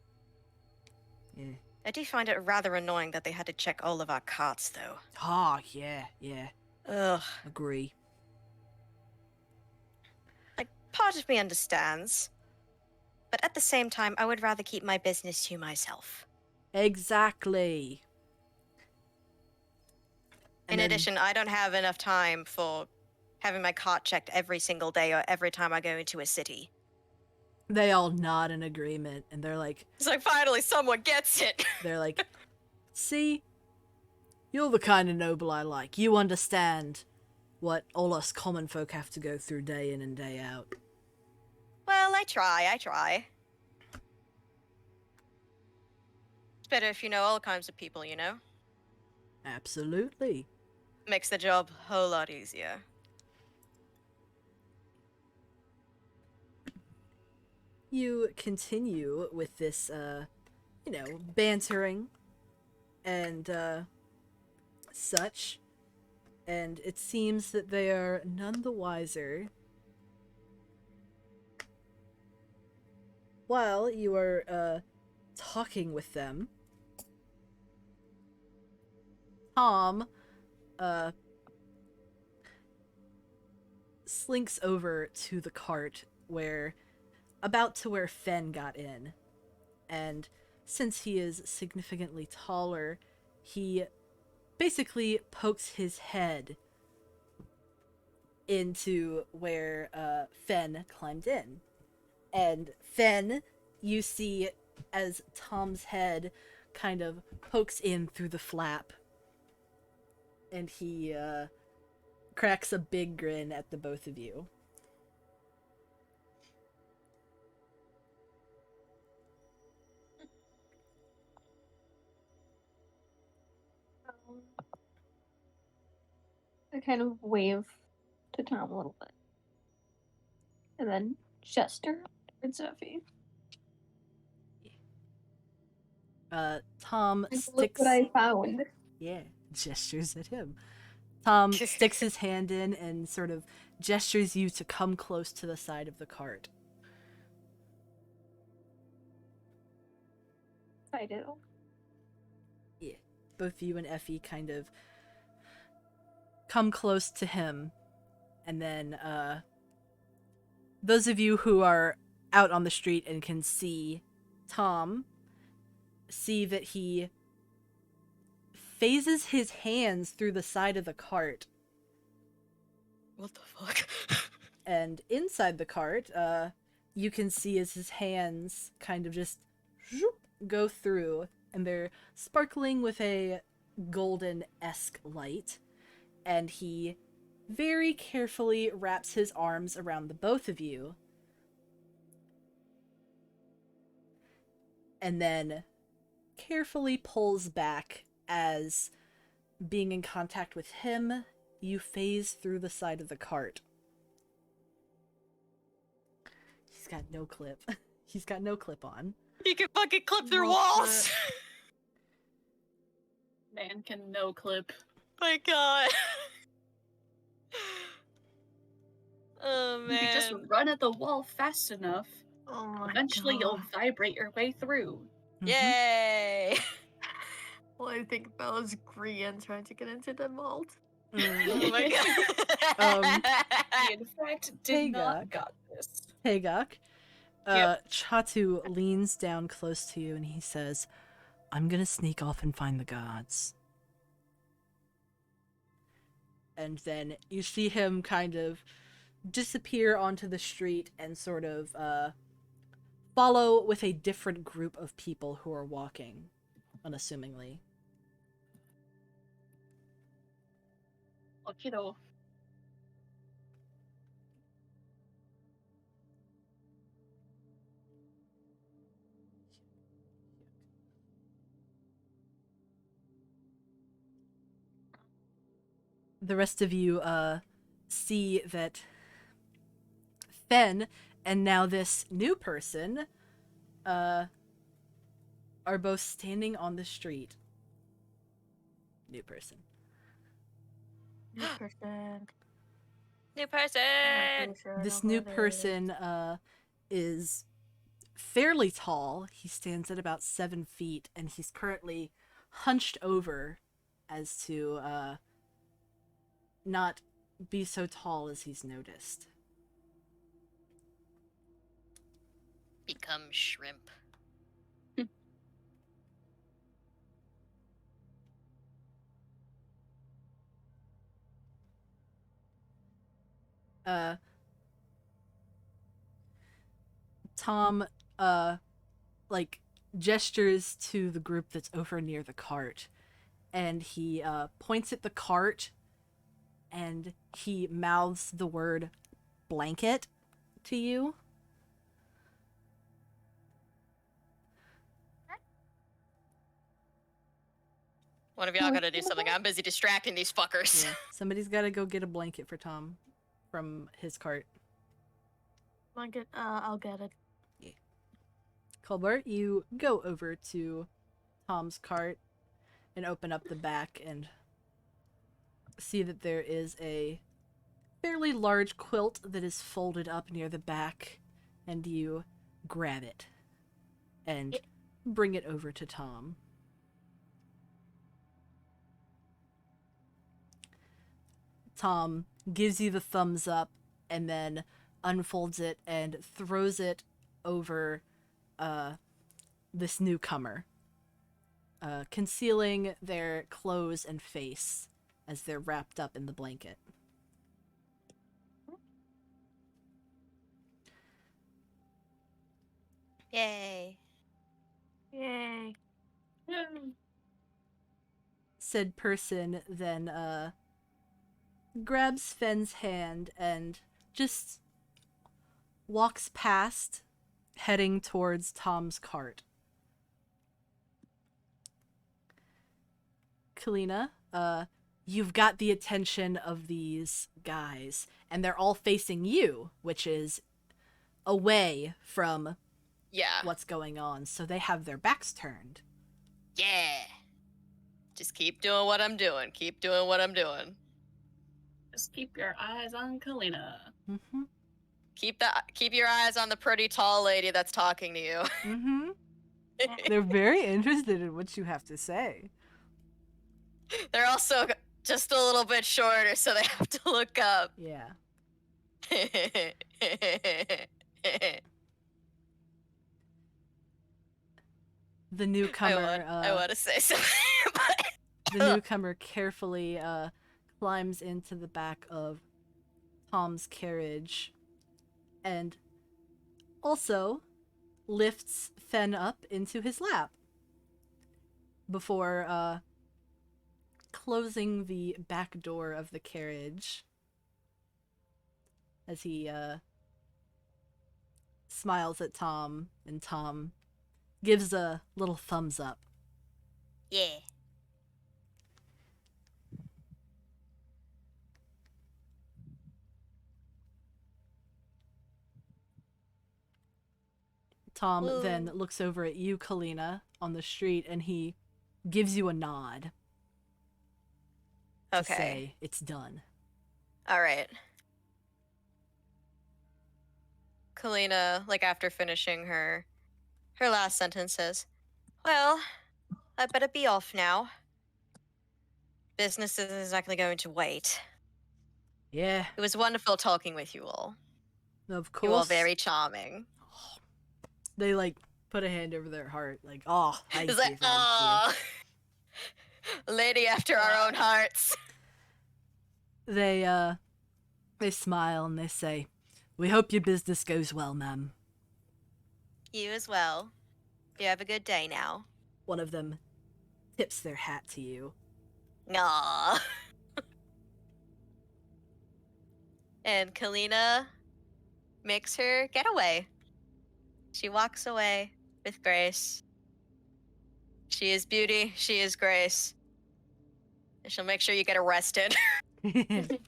Yeah. I do find it rather annoying that they had to check all of our carts, though. Ah, yeah. Ugh. Agree. Like, part of me understands. But at the same time, I would rather keep my business to myself. Exactly. In And then addition, I don't have enough time for having my cart checked every single day or every time I go into a city. they all nod in agreement, and they're like, It's like, finally someone gets it! see? You're the kind of noble I like. You understand what all us common folk have to go through day in and day out. Well, I try. It's better if you know all kinds of people, you know? Absolutely. Makes the job a whole lot easier. You continue with this, bantering and, such. and it seems that they are none the wiser. While you are talking with them, Tom slinks over to the cart where Fen got in, and since he is significantly taller, he basically pokes his head into where Fen climbed in. And Fen, you see as Tom's head kind of pokes in through the flap, and he cracks a big grin at the both of you. I kind of wave to Tom a little bit. And then gesture towards Effie. Tom Like, sticks... look what I found. Yeah, gestures at him. Tom sticks his hand in and sort of gestures you to come close to the side of the cart. I do. Yeah, both you and Effie kind of come close to him, and then those of you who are out on the street and can see Tom see that he phases his hands through the side of the cart. What the fuck? And inside the cart, you can see as his hands kind of just go through, and they're sparkling with a golden-esque light. And he very carefully wraps his arms around the both of you. And then carefully pulls back as, being in contact with him, you phase through the side of the cart. He's got no clip. He's got no clip on. You can fucking clip through No walls! Man can no clip. My god. Oh, You can just man. run at the wall fast enough. Oh my Eventually god. you'll vibrate your way through. Yay! Well, I think Bella's Grian trying to get into the vault. Oh my god. He, in fact, did not got this. Hagok. Yep. Chatu leans down close to you and he says, I'm gonna sneak off and find the gods. And then you see him kind of disappear onto the street and sort of follow with a different group of people who are walking, unassumingly. Okido. The rest of you see that Fen and now this new person are both standing on the street. New person. New person. New person! This new person is fairly tall. He stands at about 7 feet, and he's currently hunched over as to not be so tall as he's noticed. Become shrimp. Tom like gestures to the group that's over near the cart, and he points at the cart and he mouths the word blanket to you. One of y'all gotta do something. I'm busy distracting these fuckers. Yeah, somebody's got to go get a blanket for Tom from his cart. Blanket, I'll get it. Colbert, you go over to Tom's cart and open up the back and see that there is a fairly large quilt that is folded up near the back, and you grab it and bring it over to Tom. Tom gives you the thumbs up and then unfolds it and throws it over this newcomer, concealing their clothes and face as they're wrapped up in the blanket. Yay. Yay. Said person then grabs Fenn's hand and just walks past, heading towards Tom's cart. Kalina, you've got the attention of these guys, and they're all facing you, which is away from Yeah. what's going on, so they have their backs turned. Yeah. Just keep doing what I'm doing. Keep doing what I'm doing. Just keep your eyes on Kalina. Mm-hmm. Keep your eyes on the pretty tall lady that's talking to you. Mm-hmm. They're very interested in what you have to say. They're also just a little bit shorter, so they have to look up. Yeah. The newcomer, I want to say something, but the newcomer carefully climbs into the back of Tom's carriage and also lifts Fen up into his lap before closing the back door of the carriage as he smiles at Tom, and Tom gives a little thumbs up. yeah. Tom Woo. then looks over at you, Kalina, on the street, and he gives you a nod to Okay. say it's done. All right. Kalina, like after finishing her last sentence, says, "Well, I better be off now. Business isn't exactly going to wait. Yeah, It was wonderful talking with you all. of You all course. very charming." They, like, put a hand over their heart, like, oh, thank It's you, like, thank oh, a lady after our own hearts. you. They smile and they say, we hope your business goes well, ma'am. You as well. You have a good day now. One of them tips their hat to you. Aww. And Kalina makes her getaway. She walks away with grace. She is beauty, she is grace. And she'll make sure you get arrested. I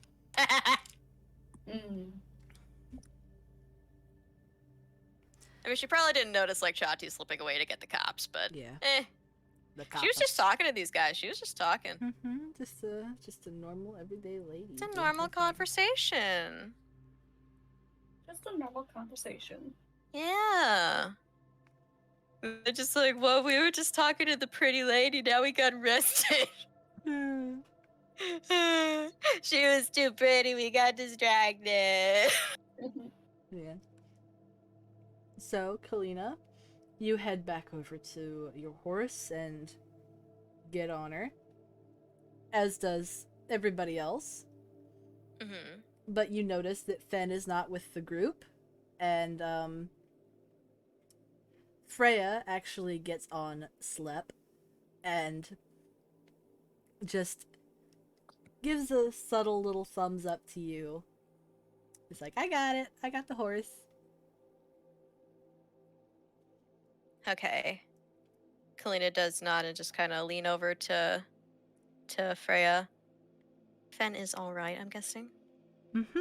mean, she probably didn't notice, like, Chati slipping away to get the cops, but Yeah. The She was just talking to these guys. She was just talking. Mm-hmm. Just a normal, everyday lady. It's a doing normal her thing. conversation. Just a normal conversation. Yeah. They're just like, well, we were just talking to the pretty lady, now we got arrested. She was too pretty, we got distracted. Yeah. So, Kalina, you head back over to your horse and get on her, as does everybody else. Mm-hmm. But you notice that Fen is not with the group, and Freya actually gets on Slep and just gives a subtle little thumbs up to you. It's like, I got it. I got the horse. Okay. Kalina does nod and just kind of lean over to Freya. Fen is all right, I'm guessing. Mm-hmm.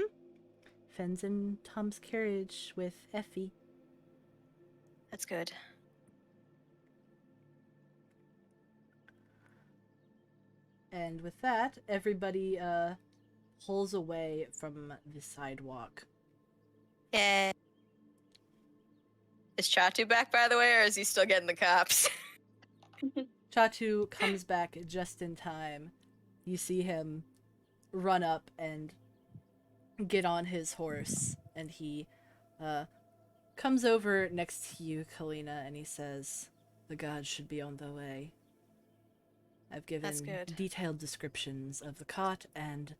Fen's in Tom's carriage with Effie. That's good. And with that, everybody pulls away from the sidewalk. Yeah. Is Chatu back, by the way, or is he still getting the cops? Chatu comes back just in time. You see him run up and get on his horse, and he comes over next to you, Kalina, and he says, "The gods should be on their way. I've given That's good. detailed descriptions of the cot and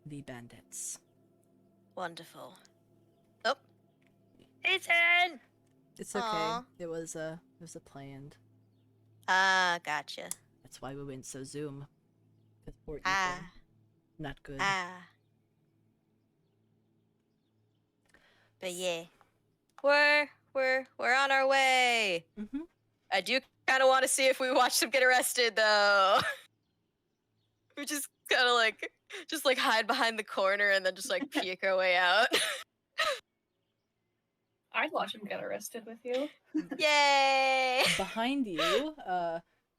the bandits." Wonderful. Oh. Ethan! It's okay. Aw. It was a planned. Ah, gotcha. That's why we went so Zoom. 'Cause poor Ah. Ethan. Not good. Ah. But yeah. We're on our way. Mm-hmm. I do kind of want to see if we watch them get arrested, though. We just kind of like, hide behind the corner and then just like peek our way out. I'd watch him get arrested with you. Yay! Behind you,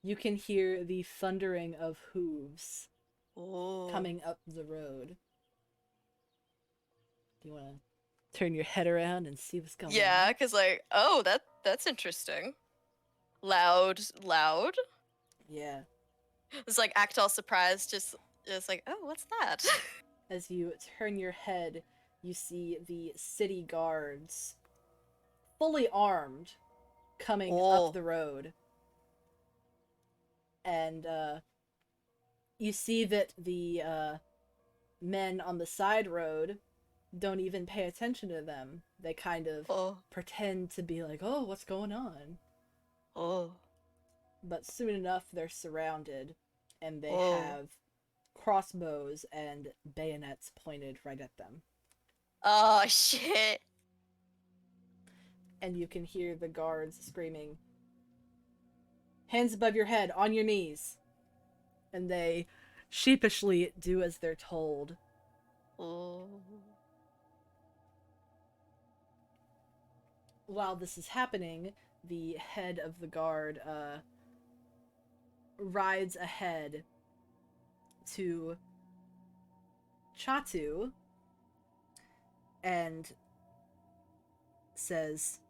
you can hear the thundering of hooves Ooh. coming up the road. Do you want to turn your head around and see what's going Yeah, on? because like, oh, that's interesting. Loud. Yeah. It's like act all surprised, just like, oh, what's that? As you turn your head, you see the city guards, fully armed, coming Oh. up the road. And you see that the men on the side road don't even pay attention to them. They kind of Oh, pretend to be like, "Oh, what's going on?" oh, But soon enough, they're surrounded, and they Oh. have crossbows and bayonets pointed right at them. oh shit! And you can hear the guards screaming, "Hands above your head, on your knees!" And they sheepishly do as they're told. Oh, While this is happening, the head of the guard rides ahead to Chatu and says,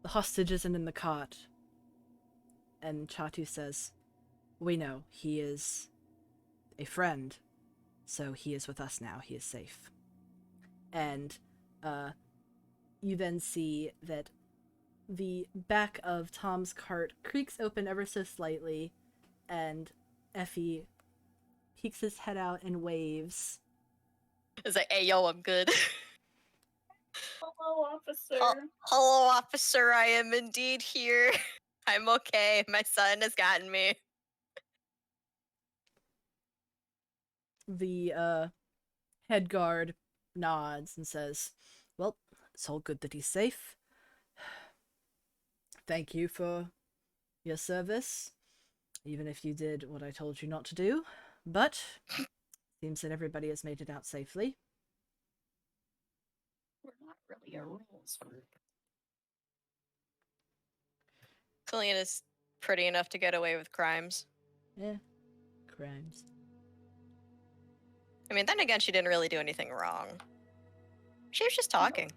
"The hostage isn't in the cot." And Chatu says, "We know. He is a friend. So he is with us now. He is safe." And you then see that the back of Tom's cart creaks open ever so slightly, and Effie peeks his head out and waves. it's like, hey, yo, I'm good. Hello, officer. Hello, officer. I am indeed here. I'm okay. My son has gotten me. The head guard nods and says, "Well, it's all good that he's safe. Thank you for your service, even if you did what I told you not to do. But seems that everybody has made it out safely." We're not really a rules group. Kalina's pretty enough to get away with crimes. Eh, crimes. I mean, then again, she didn't really do anything wrong. She was just talking.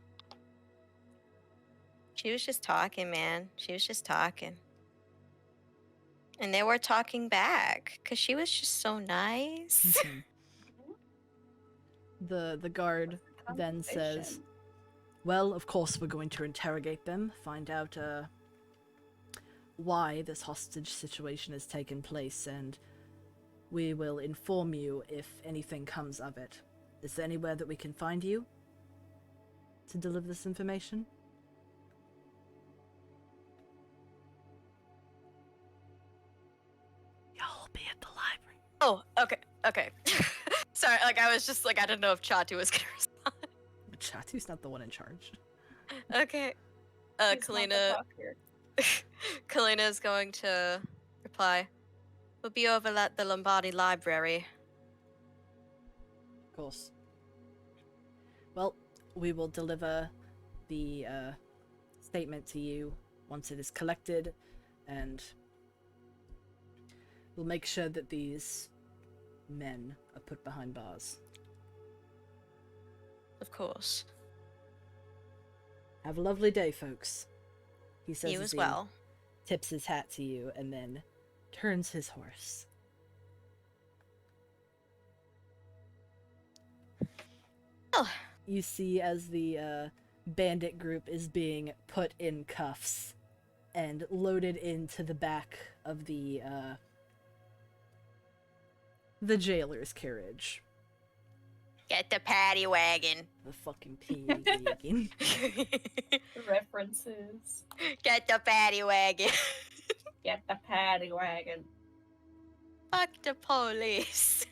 She was just talking, man. She was just talking. And they were talking back, because she was just so nice. The guard then says, "Well, of course we're going to interrogate them, find out why this hostage situation has taken place, and we will inform you if anything comes of it. Is there anywhere that we can find you to deliver this information?" "Y'all be at the library." Oh, okay. Sorry, like, I was just like, I didn't know if Chatu was gonna respond. But Chatu's not the one in charge. Okay. He's not the Kalina. talker. Kalina is going to reply. We'll be over at the Lombardi Library. Of course. Well, we will deliver the statement to you once it is collected, and we'll make sure that these men are put behind bars. Of course. Have a lovely day, folks. He says You as as he well. tips his hat to you and then turns his horse. Oh. You see as the bandit group is being put in cuffs and loaded into the back of the jailer's carriage. Get the paddy wagon. The fucking pig. References. Get the paddy wagon. Get the paddy wagon. Fuck the police.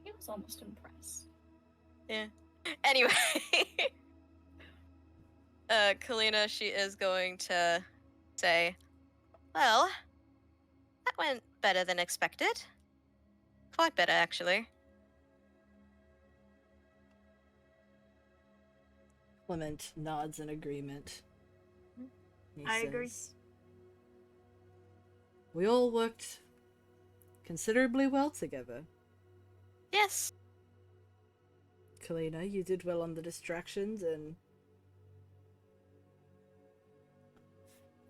He was almost impressed. Yeah. Anyway. Kalina, she is going to say, well, that went better than expected. Quite better, actually. Clement nods in agreement. He I agree. says, we all worked considerably well together. Yes. Kalina, you did well on the distractions, and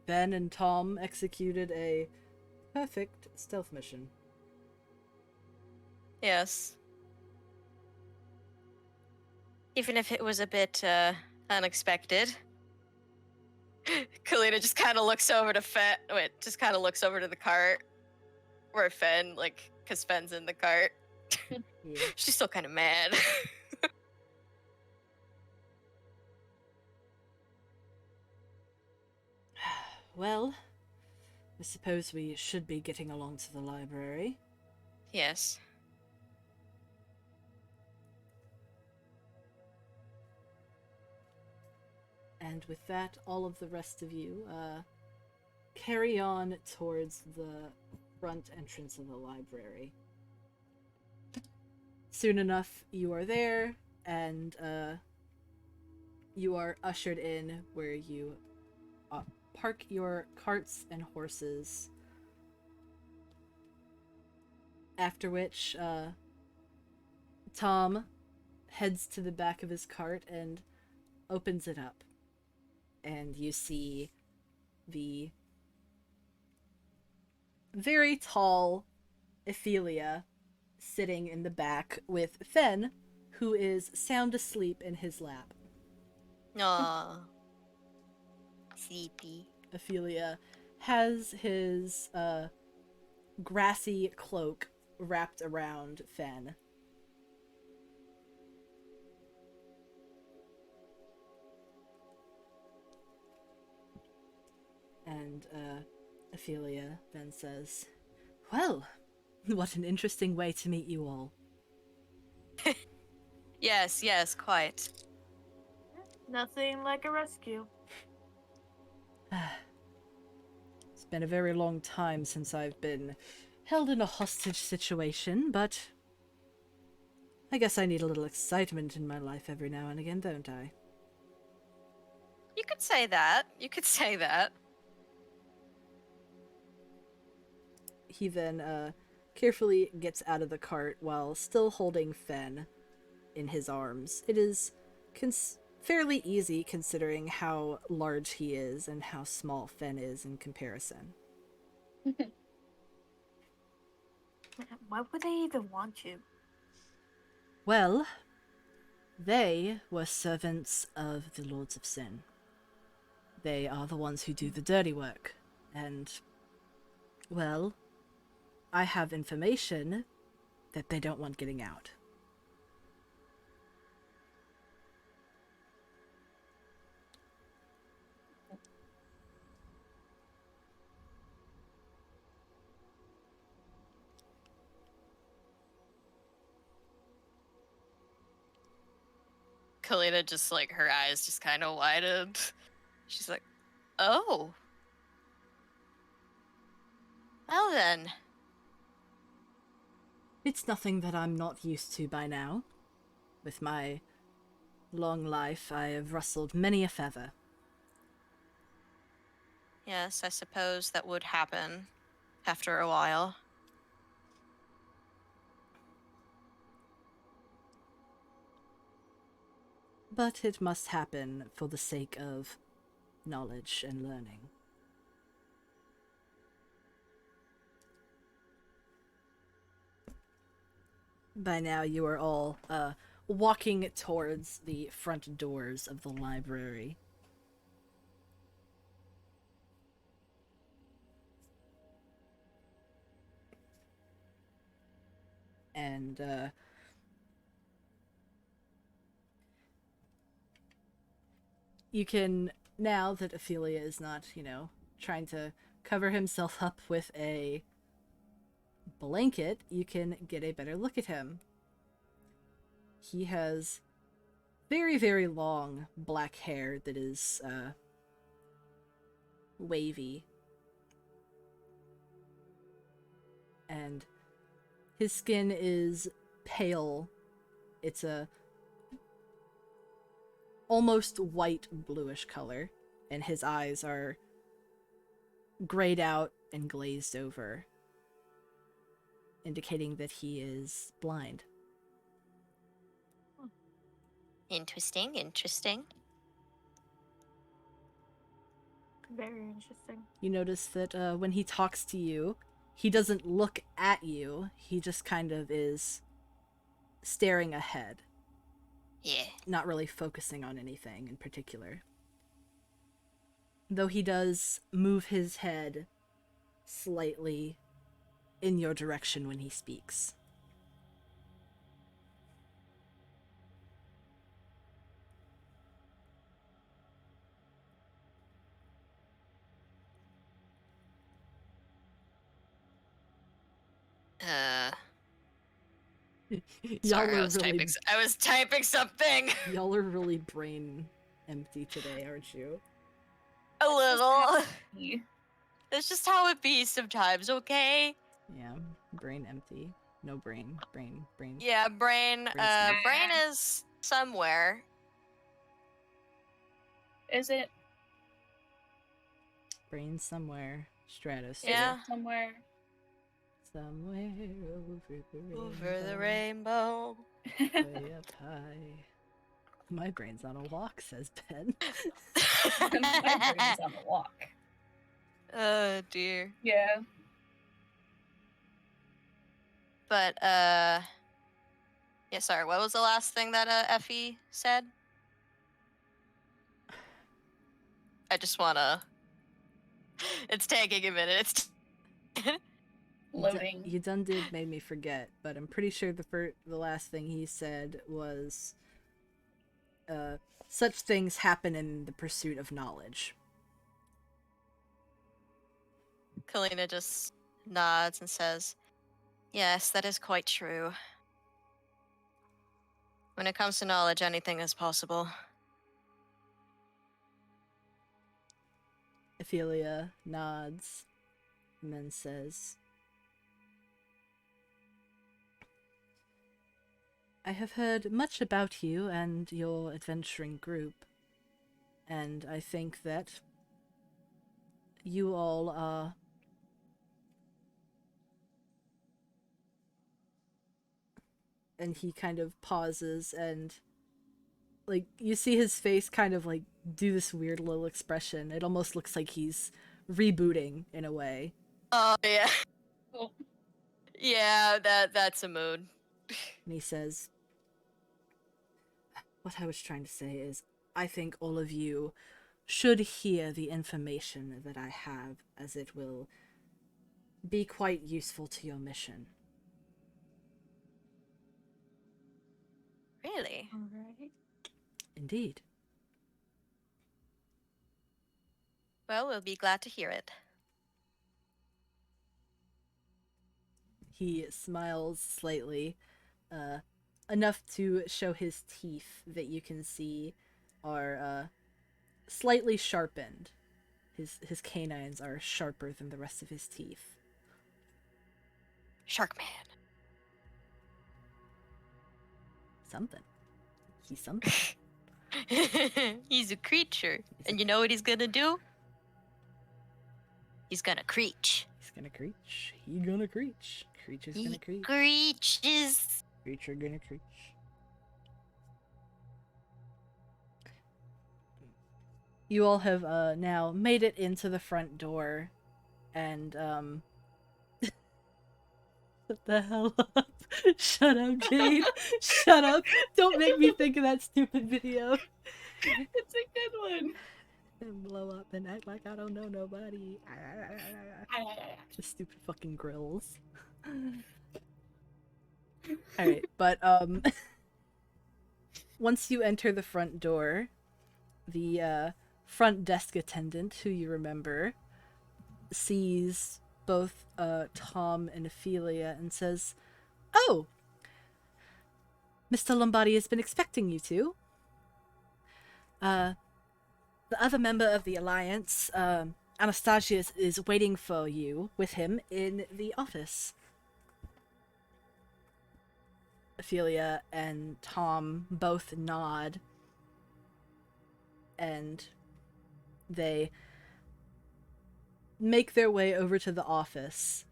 Ben and Tom executed a perfect stealth mission. Yes. Even if it was a bit, unexpected. Kalina just kind of looks over to looks over to the cart. Where Fen, because Fen's in the cart. Yeah. She's still kind of mad. Well, I suppose we should be getting along to the library. Yes. And with that, all of the rest of you carry on towards the front entrance of the library. Soon enough, you are there, and you are ushered in where you park your carts and horses. After which, Tom heads to the back of his cart and opens it up. And you see the very tall Ophelia sitting in the back with Fen, who is sound asleep in his lap. Aww. Sleepy. Ophelia has his grassy cloak wrapped around Fen. And Ophelia then says, well, what an interesting way to meet you all. Yes, quite. Nothing like a rescue. It's been a very long time since I've been held in a hostage situation, but I guess I need a little excitement in my life every now and again, don't I? You could say that. He then carefully gets out of the cart while still holding Fen in his arms. It is fairly easy considering how large he is and how small Fen is in comparison. Why would they even want you? Well, they were servants of the Lords of Sin. They are the ones who do the dirty work. And, well, I have information that they don't want getting out. Kalina just her eyes just kind of widened. She's like, oh. Well then. It's nothing that I'm not used to by now. With my long life, I have rustled many a feather. Yes, I suppose that would happen after a while. But it must happen for the sake of knowledge and learning. By now you are all walking towards the front doors of the library. And you can, now that Ophelia is not, trying to cover himself up with a blanket, you can get a better look at him. He has very, very long black hair that is wavy. And his skin is pale. It's a almost white bluish color, and his eyes are grayed out and glazed over, indicating that he is blind. Interesting, interesting. Very interesting. You notice that when he talks to you, he doesn't look at you, he just kind of is staring ahead. Yeah. Not really focusing on anything in particular. Though he does move his head slightly in your direction when he speaks. Sorry, I Y'all was typing something. Y'all are really brain empty today, aren't you? A little. Yeah. That's just how it be sometimes, okay? Yeah, brain empty. No brain. Brain. Yeah, brain Brain's brain is somewhere. Is it Brain somewhere. Stratos. Yeah. somewhere? Somewhere over the rainbow. Over the rainbow. Way up high. My brain's on a walk, says Ben. My brain is on the walk. Oh dear. Yeah. But yeah, sorry, what was the last thing that Effie said? I just wanna it's taking a minute. It's Loading. You done did made me forget, but I'm pretty sure the last thing he said was such things happen in the pursuit of knowledge. Kalina just nods and says, "Yes, that is quite true. When it comes to knowledge, anything is possible." Ophelia nods and then says, I have heard much about you and your adventuring group, and I think that you all are and he kind of pauses and like you see his face kind of like do this weird little expression. It almost looks like he's rebooting in a way. Oh yeah. Oh. Yeah, that's a mood. And he says, what I was trying to say is, I think all of you should hear the information that I have, as it will be quite useful to your mission. Really? Alright. Indeed. Well, we'll be glad to hear it. He smiles slightly, enough to show his teeth that you can see are slightly sharpened. His canines are sharper than the rest of his teeth. Sharkman. Something. He's something. He's a creature. And you know what he's gonna do? He's gonna creech. He's gonna creech. He gonna creech. Creature's He gonna creech. creeches. Creature gonna creech. You all have now made it into the front door, and what the hell up? Shut up, Jade. Shut up. Don't make me think of that stupid video. It's a good one. And blow up and act like I don't know nobody. The stupid fucking grills. Alright, but once you enter the front door, the front desk attendant, who you remember, sees both Tom and Ophelia and says, "Oh, Mr. Lombardi has been expecting you two. The other member of the Alliance, Anastasia, is waiting for you with him in the office." Ophelia and Tom both nod, and they make their way over to the office,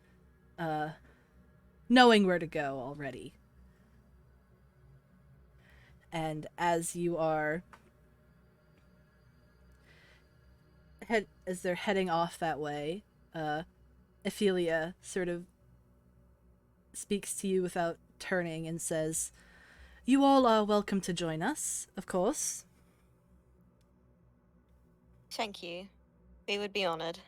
knowing where to go already. And as you are as they're heading off that way, Ophelia sort of speaks to you without turning and says, "You all are welcome to join us, of course." Thank you. We would be honored.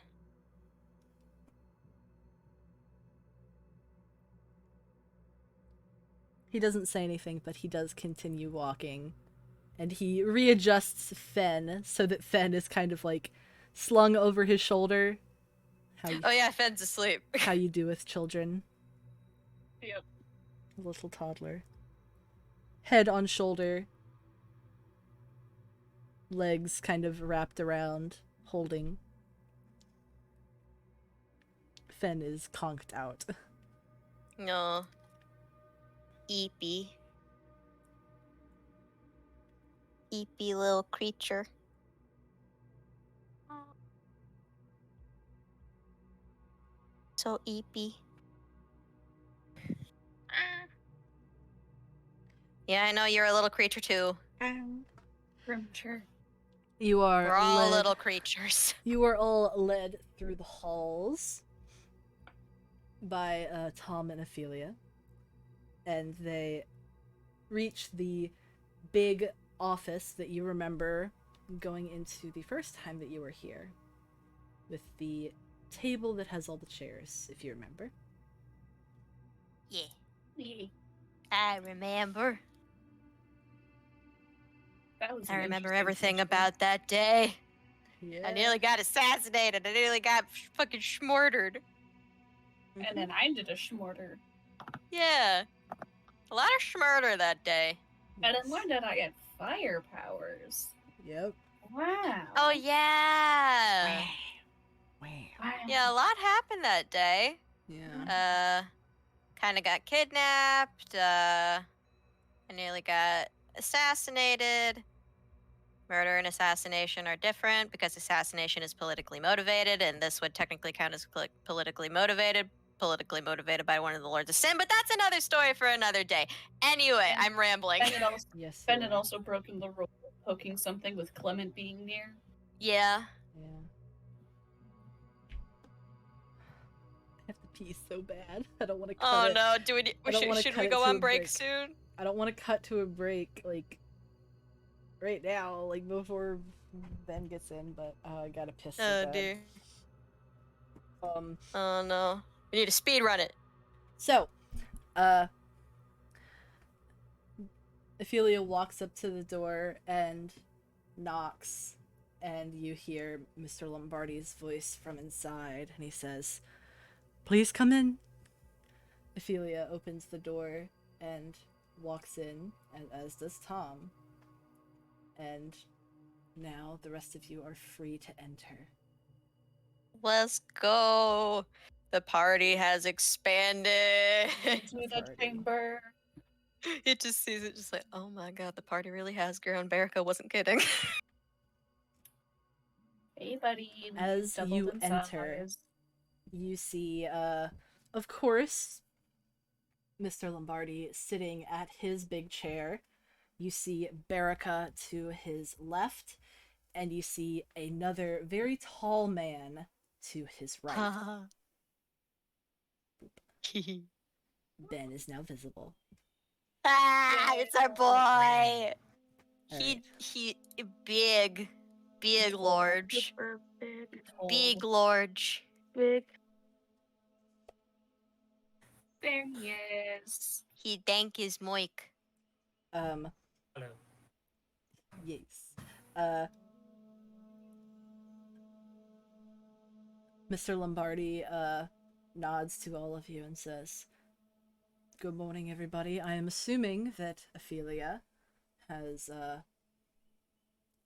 He doesn't say anything, but he does continue walking. And he readjusts Fen so that Fen is kind of like slung over his shoulder. Oh yeah, Fen's asleep. How you do with children. Yep. Little toddler. Head on shoulder. Legs kind of wrapped around, holding. Fen is conked out. No. Eepy. Eepy little creature. So eepy. Yeah, I know you're a little creature too. Premature. You are We're all led, little creatures. You are all led through the halls by Tom and Ophelia, and they reach the big office that you remember going into the first time that you were here, with the table that has all the chairs, if you remember. Yeah, Yeah. I remember. That was I an remember interesting everything situation. about that day. Yeah. I nearly got assassinated. I nearly got fucking schmordered. And then I did a schmorter. Yeah. A lot of schmurder that day. And then learned that I had fire powers. Yep. Wow. Oh, yeah. Wow. Yeah, a lot happened that day. Yeah. Kind of got kidnapped. I nearly got assassinated. Murder and assassination are different because assassination is politically motivated, and this would technically count as politically motivated by one of the Lords of Sin, but that's another story for another day. Anyway, I'm rambling. Yes. Ben had also broken the rule of poking something with Clement being near. Yeah. Yeah. I have to pee so bad. I don't want to cut Oh it. no, cut should we it go to on a break break. soon? I don't want to cut to a break, like, right now, like, before Ben gets in, but I gotta piss so Oh bad. dear. Oh no. We need to speed run it. So, Ophelia walks up to the door and knocks, and you hear Mr. Lombardi's voice from inside, and he says, "Please come in." Ophelia opens the door and walks in, as does Tom. And now the rest of you are free to enter. Let's go. The party has expanded. Into the Party. chamber. It just sees it just like, oh my god, the party really has grown. Berica wasn't kidding. Hey, buddy. As doubled you in enter, size. you see, of course, Mr. Lombardi sitting at his big chair. You see Baraka to his left, and you see another very tall man to his right. Ben is now visible. It's our boy. Alright. He big large. Super big. Big large. Big. There he is. He dank his moik. Hello. Yes. Mr. Lombardi nods to all of you and says, "Good morning, everybody. I am assuming that Ophelia has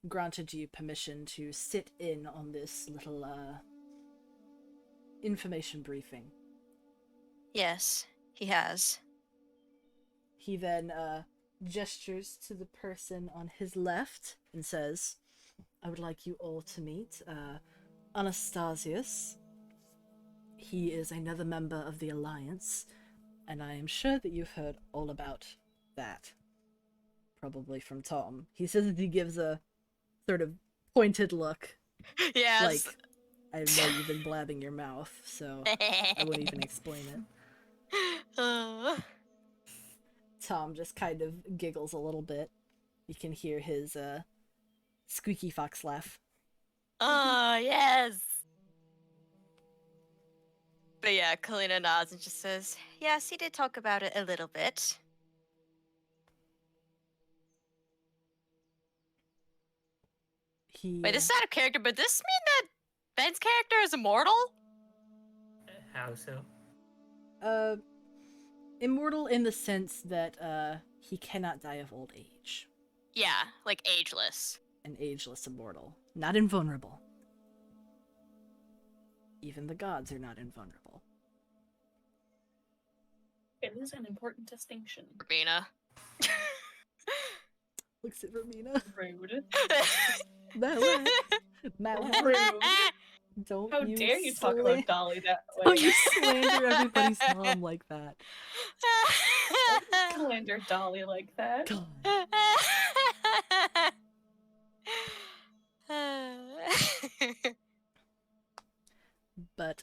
granted you permission to sit in on this little information briefing." Yes, he has. He then gestures to the person on his left and says, "I would like you all to meet Anastasius. He is another member of the Alliance, and I am sure that you've heard all about that. Probably from Tom." He says that he gives a sort of pointed look. Yes. Like, I know you've been blabbing your mouth, so I wouldn't even explain it. Tom just kind of giggles a little bit. You can hear his squeaky fox laugh. Oh, yes. But yeah, Kalina nods and just says, "Yes, he did talk about it a little bit." Wait, this is out of character, but does this mean that Ben's character is immortal? How so? Immortal in the sense that he cannot die of old age. Yeah, like ageless. An ageless immortal, not invulnerable. Even the gods are not invulnerable. It is an important distinction. Rabina. Looks at Romina. Rude. Malak. Don't How you dare you talk about Dolly that Don't way? you slander everybody's mom like that. Slander Dolly like that. God. But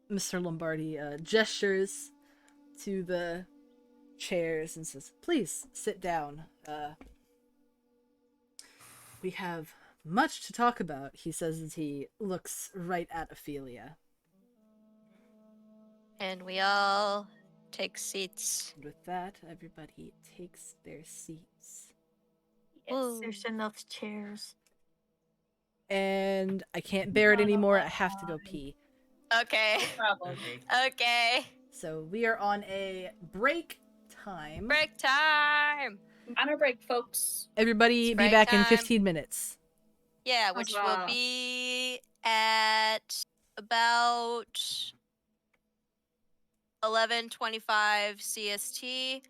Mr. Lombardi gestures to the chairs and says, "Please sit down. We have much to talk about," he says as he looks right at Ophelia. And we all take seats. And with that, everybody takes their seats. Yes, There's enough chairs. And I can't bear it anymore. I have to go pee. Okay. No problem. Okay. So we are on a break time. Break time. On our break, folks. Everybody It's be break back in time. 15 minutes. Yeah, which will Huzzah. be at about 11:25 CST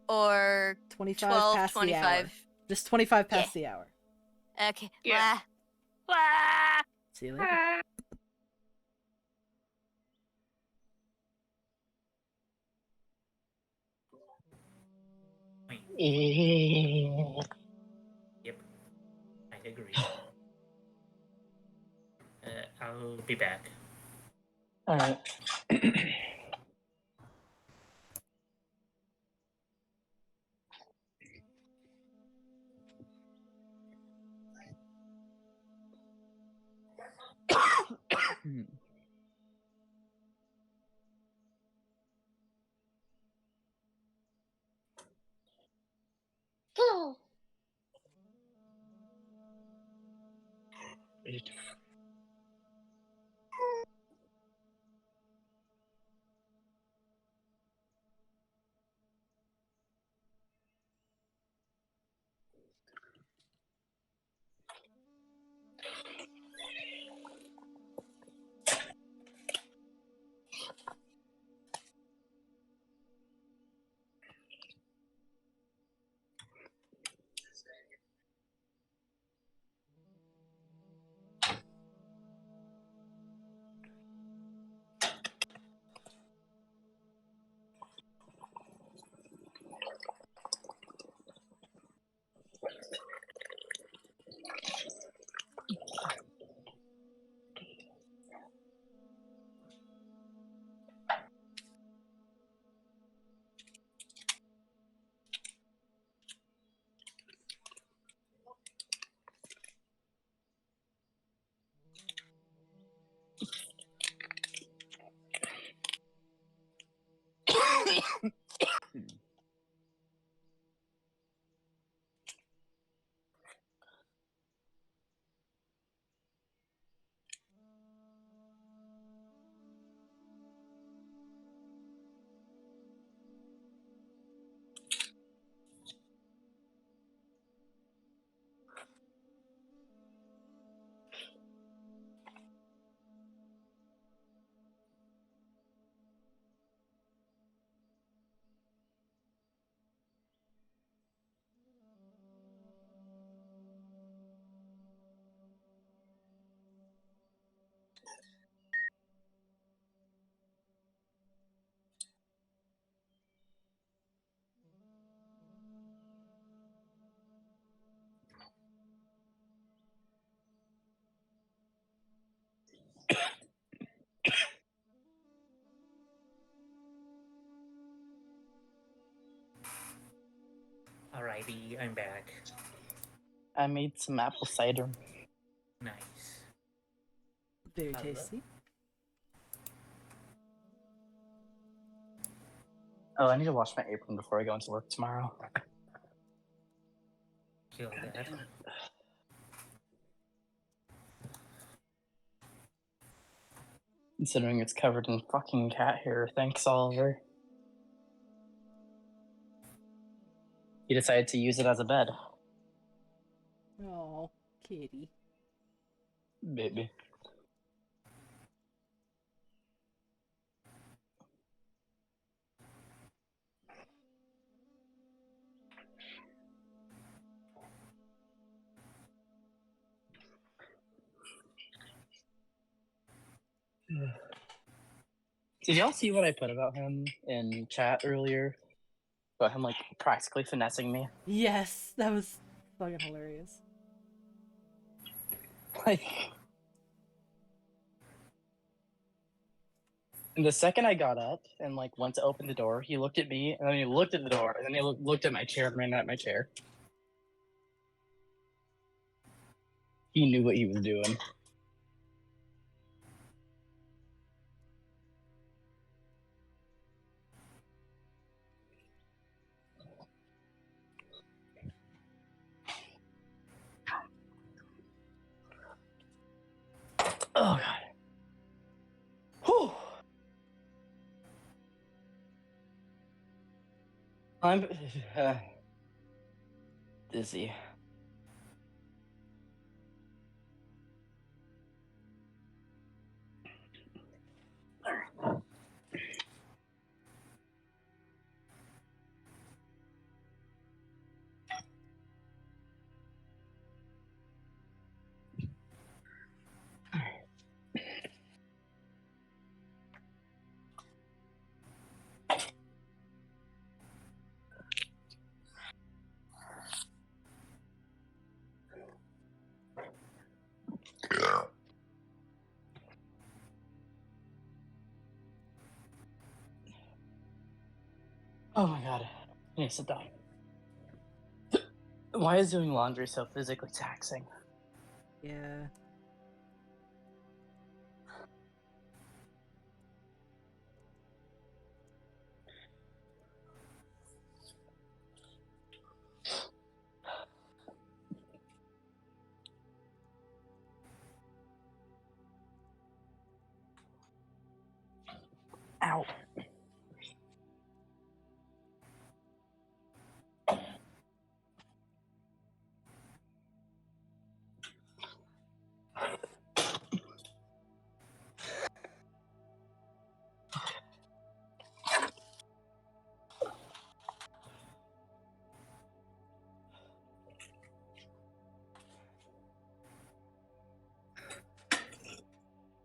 or 25 past the hour. 12:25. Just 25 past Yeah. the hour. Okay. Yeah. Wah. Wah. See you later. Yep, I agree. I'll be back. Alright. Alrighty, I'm back. I made some apple cider. Nice. Very Hello. tasty. Oh, I need to wash my apron before I go into work tomorrow. Kill that. Considering it's covered in fucking cat hair. Thanks, Oliver. He decided to use it as a bed. Oh, kitty. Baby. Did y'all see what I put about him in chat earlier? About him, like, practically finessing me? Yes, that was fucking hilarious. Like... And the second I got up and, like, went to open the door, he looked at me, and then he looked at the door, and then he looked at my chair and ran at my chair. He knew what he was doing. Oh, God. Whew. I'm dizzy. Oh my God. I need to sit down. Why is doing laundry so physically taxing? Yeah. Ow.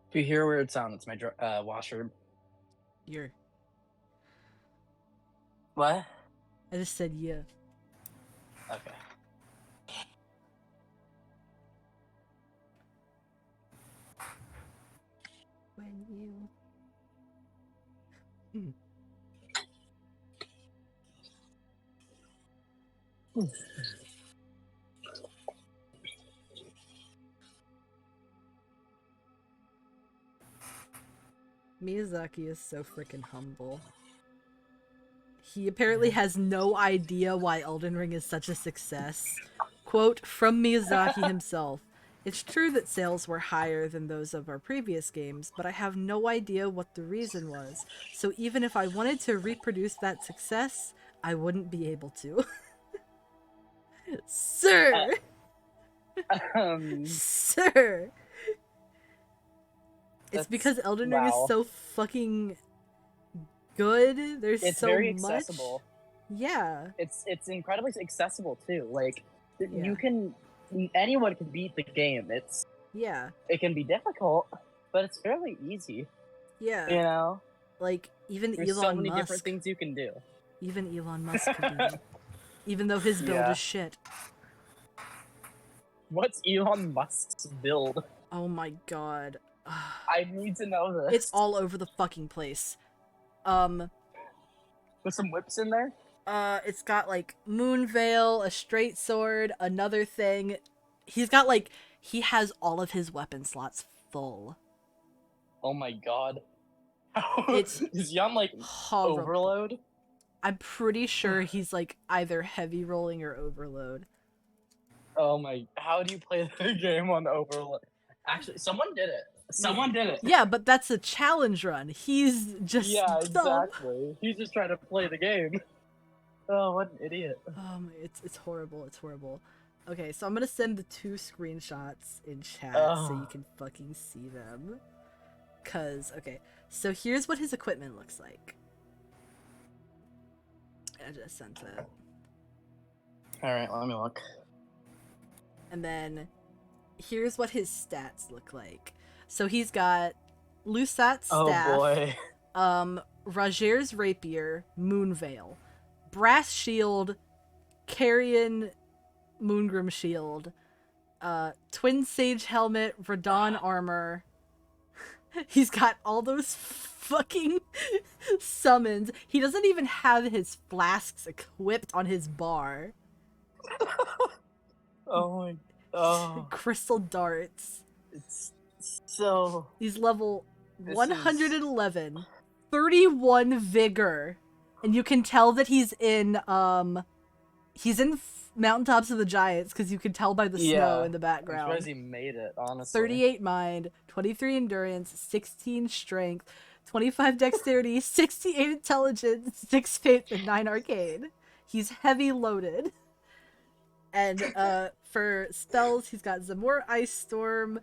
If you hear a weird sound, it's my washer. You're. What? I just said yeah. Okay. When you. Miyazaki is so freaking humble. He apparently has no idea why Elden Ring is such a success. Quote from Miyazaki himself, "It's true that sales were higher than those of our previous games, but I have no idea what the reason was. So even if I wanted to reproduce that success, I wouldn't be able to." Sir! Sir! It's because Elden Ring is so fucking good. There's it's so very much. accessible. Yeah. It's incredibly accessible too. Like Yeah. you can, anyone can beat the game. Yeah. It can be difficult, but it's fairly easy. Yeah. You know, like even there's Elon so many Musk. different things you can do. Even Elon Musk could do it. Even though his build Yeah. is shit. What's Elon Musk's build? Oh my god. I need to know this. It's all over the fucking place. With some whips in there? It's got like Moonveil, a straight sword, another thing. He's got like he has all of his weapon slots full. Oh my god. It's Is Jan like horrible. overload? I'm pretty sure he's like either heavy rolling or overload. Oh my, how do you play the game on overload? Actually, someone did it. Someone did it. Yeah, but that's a challenge run. He's just Yeah, dumb. exactly. He's just trying to play the game. Oh, what an idiot. It's horrible. It's horrible. Okay, so I'm gonna send the 2 screenshots in chat so you can fucking see them. Cause okay, so here's what his equipment looks like. I just sent it. Alright, let me look. And then here's what his stats look like. So he's got Lusat's staff, Oh boy. Rajer's rapier, Moonveil, Brass shield, Carrion Moongrim shield, Twin Sage helmet, Radon armor. He's got all those fucking summons. He doesn't even have his flasks equipped on his bar. Oh my. Oh. Crystal darts. It's so. He's level This 111, 31 vigor, and you can tell that he's in Mountaintops of the Giants because you can tell by the snow in the I'm background. surprised he made it, honestly. 38 mind, 23 endurance, 16 strength, 25 dexterity, 68 intelligence, 6 faith, and 9 arcane. He's heavy loaded. And for spells, he's got Zamor Ice Storm,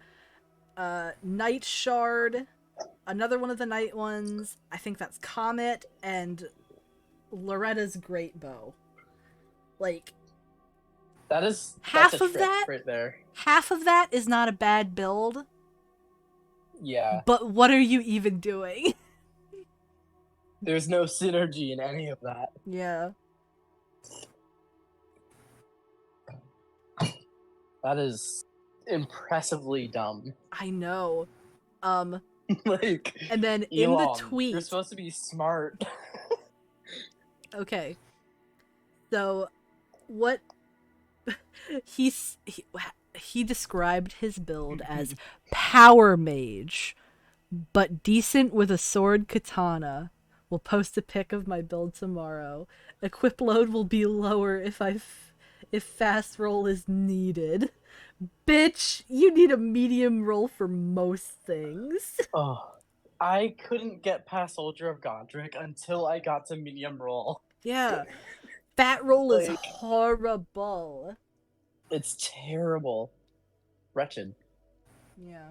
Night Shard, another one of the night ones. I think that's Comet, and Loretta's Great Bow. Like, That's half a of trick that? right there. Half of that is not a bad build, Yeah. but what are you even doing? There's no synergy in any of that. Yeah. That is impressively dumb. I know. Like, And then in the Elon, tweet, you're supposed to be smart. okay. So, what he described his build as power mage, but decent with a sword katana. We'll post a pic of my build tomorrow. Equip load will be lower if fast roll is needed. Bitch, you need a medium roll for most things. Oh, I couldn't get past Soldier of Godric until I got to medium roll. Yeah. Fat roll is Like- horrible. It's terrible. Wretched. Yeah.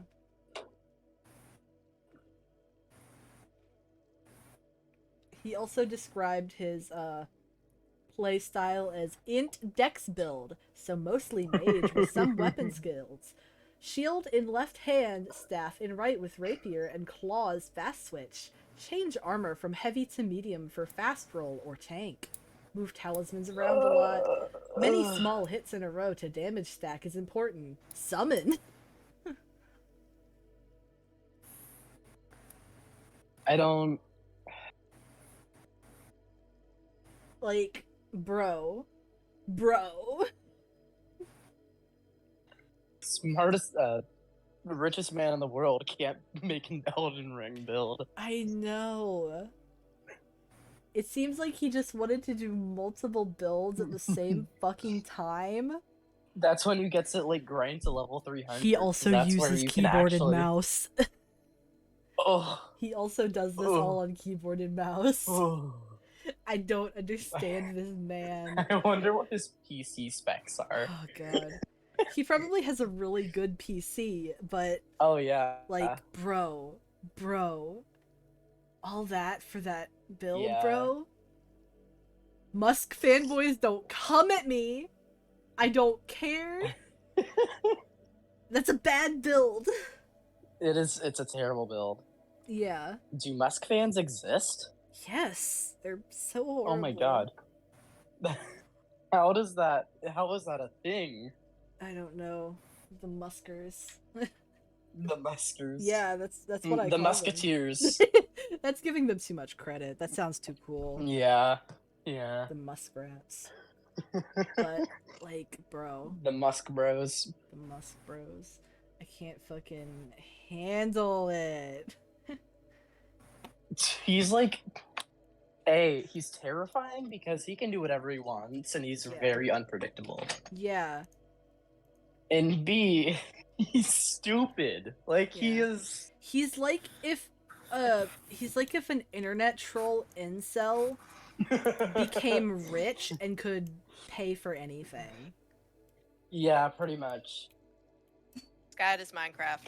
He also described his play style as int dex build, so mostly mage with some weapon skills. Shield in left hand, staff in right with rapier, and claws fast switch. Change armor from heavy to medium for fast roll or tank. Move talismans around a lot. Many small hits in a row to damage stack is important. Summon. I don't. Like, bro. Smartest, richest man in the world can't make an Elden Ring build. I know. It seems like he just wanted to do multiple builds at the same fucking time. That's when he gets it like grind to level 300. He also That's where uses you can keyboard actually... and mouse. Oh. He also does this Oh. all on keyboard and mouse. Oh. I don't understand this man. I wonder what his PC specs are. Oh god. He probably has a really good PC, but Oh yeah. like, bro. All that for that build, Yeah. bro? Musk fanboys, don't come at me. I don't care. That's a bad build. It's a terrible build. Yeah. Do Musk fans exist? Yes. They're so horrible. Oh my god. How is that a thing? I don't know. The Muskers. The Muskers. Yeah, that's what I The call them. Musketeers. That's giving them too much credit. That sounds too cool. Yeah. Yeah. The muskrats. But like, bro, The Musk Bros. the musk bros. I can't fucking handle it. He's like, A, he's terrifying because he can do whatever he wants and he's Yeah. very unpredictable. Yeah. And B, he's stupid. Like he Yeah. is He's like if an internet troll incel became rich and could pay for anything. Yeah, pretty much. Sky does Minecraft.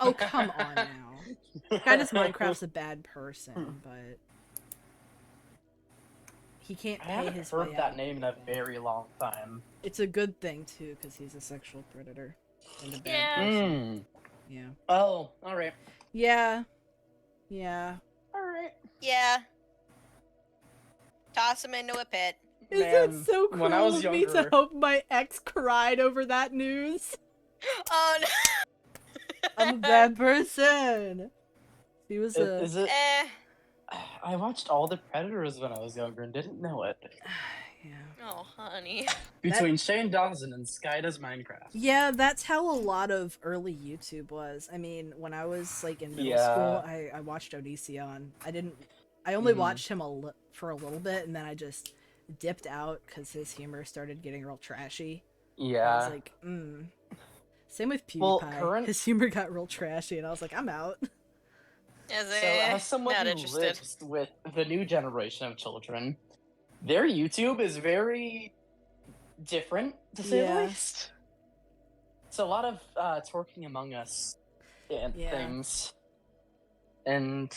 Oh, come on now. Guy does Minecraft's a bad person, but he can't I pay haven't his heard way that out. name in a very long time. It's a good thing too, because he's a sexual predator and a bad Yeah. person. Mm. Yeah. Oh, alright. Yeah. Yeah. Alright. Yeah. Toss him into a pit. Is Man, it so when I cruel was of me to younger- hope my ex cried over that news? Oh no. I'm a bad person. He was a. Is it? Eh. I watched all the Predators when I was younger and didn't know it. Yeah. Oh, honey. Between Shane Dawson and Sky Does Minecraft. Yeah, that's how a lot of early YouTube was. I mean, when I was like in middle Yeah. school, I watched Onision. I only Mhm. watched him for a little bit, and then I just dipped out because his humor started getting real trashy. I Yeah. was like, Same with PewDiePie. Well, current- His humor got real trashy, and I was like, I'm out. Is So, it? as someone Not who interested. lives with the new generation of children, their YouTube is very different, to say Yeah. the least. It's a lot of twerking Among Us and Yeah. things, and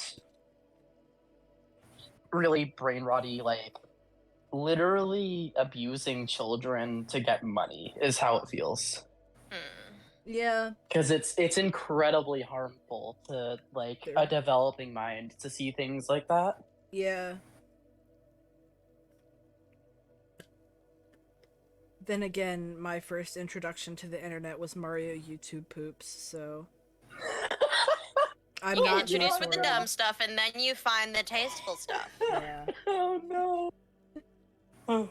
really brain rotty, like literally abusing children to get money is how it feels. Hmm. Yeah. Because it's incredibly harmful to like Sure. a developing mind to see things like that. Yeah. Then again, my first introduction to the internet was Mario YouTube poops, so I'm You get not introduced with the sorry. dumb stuff, and then you find the tasteful stuff. Yeah. Oh no. Oh.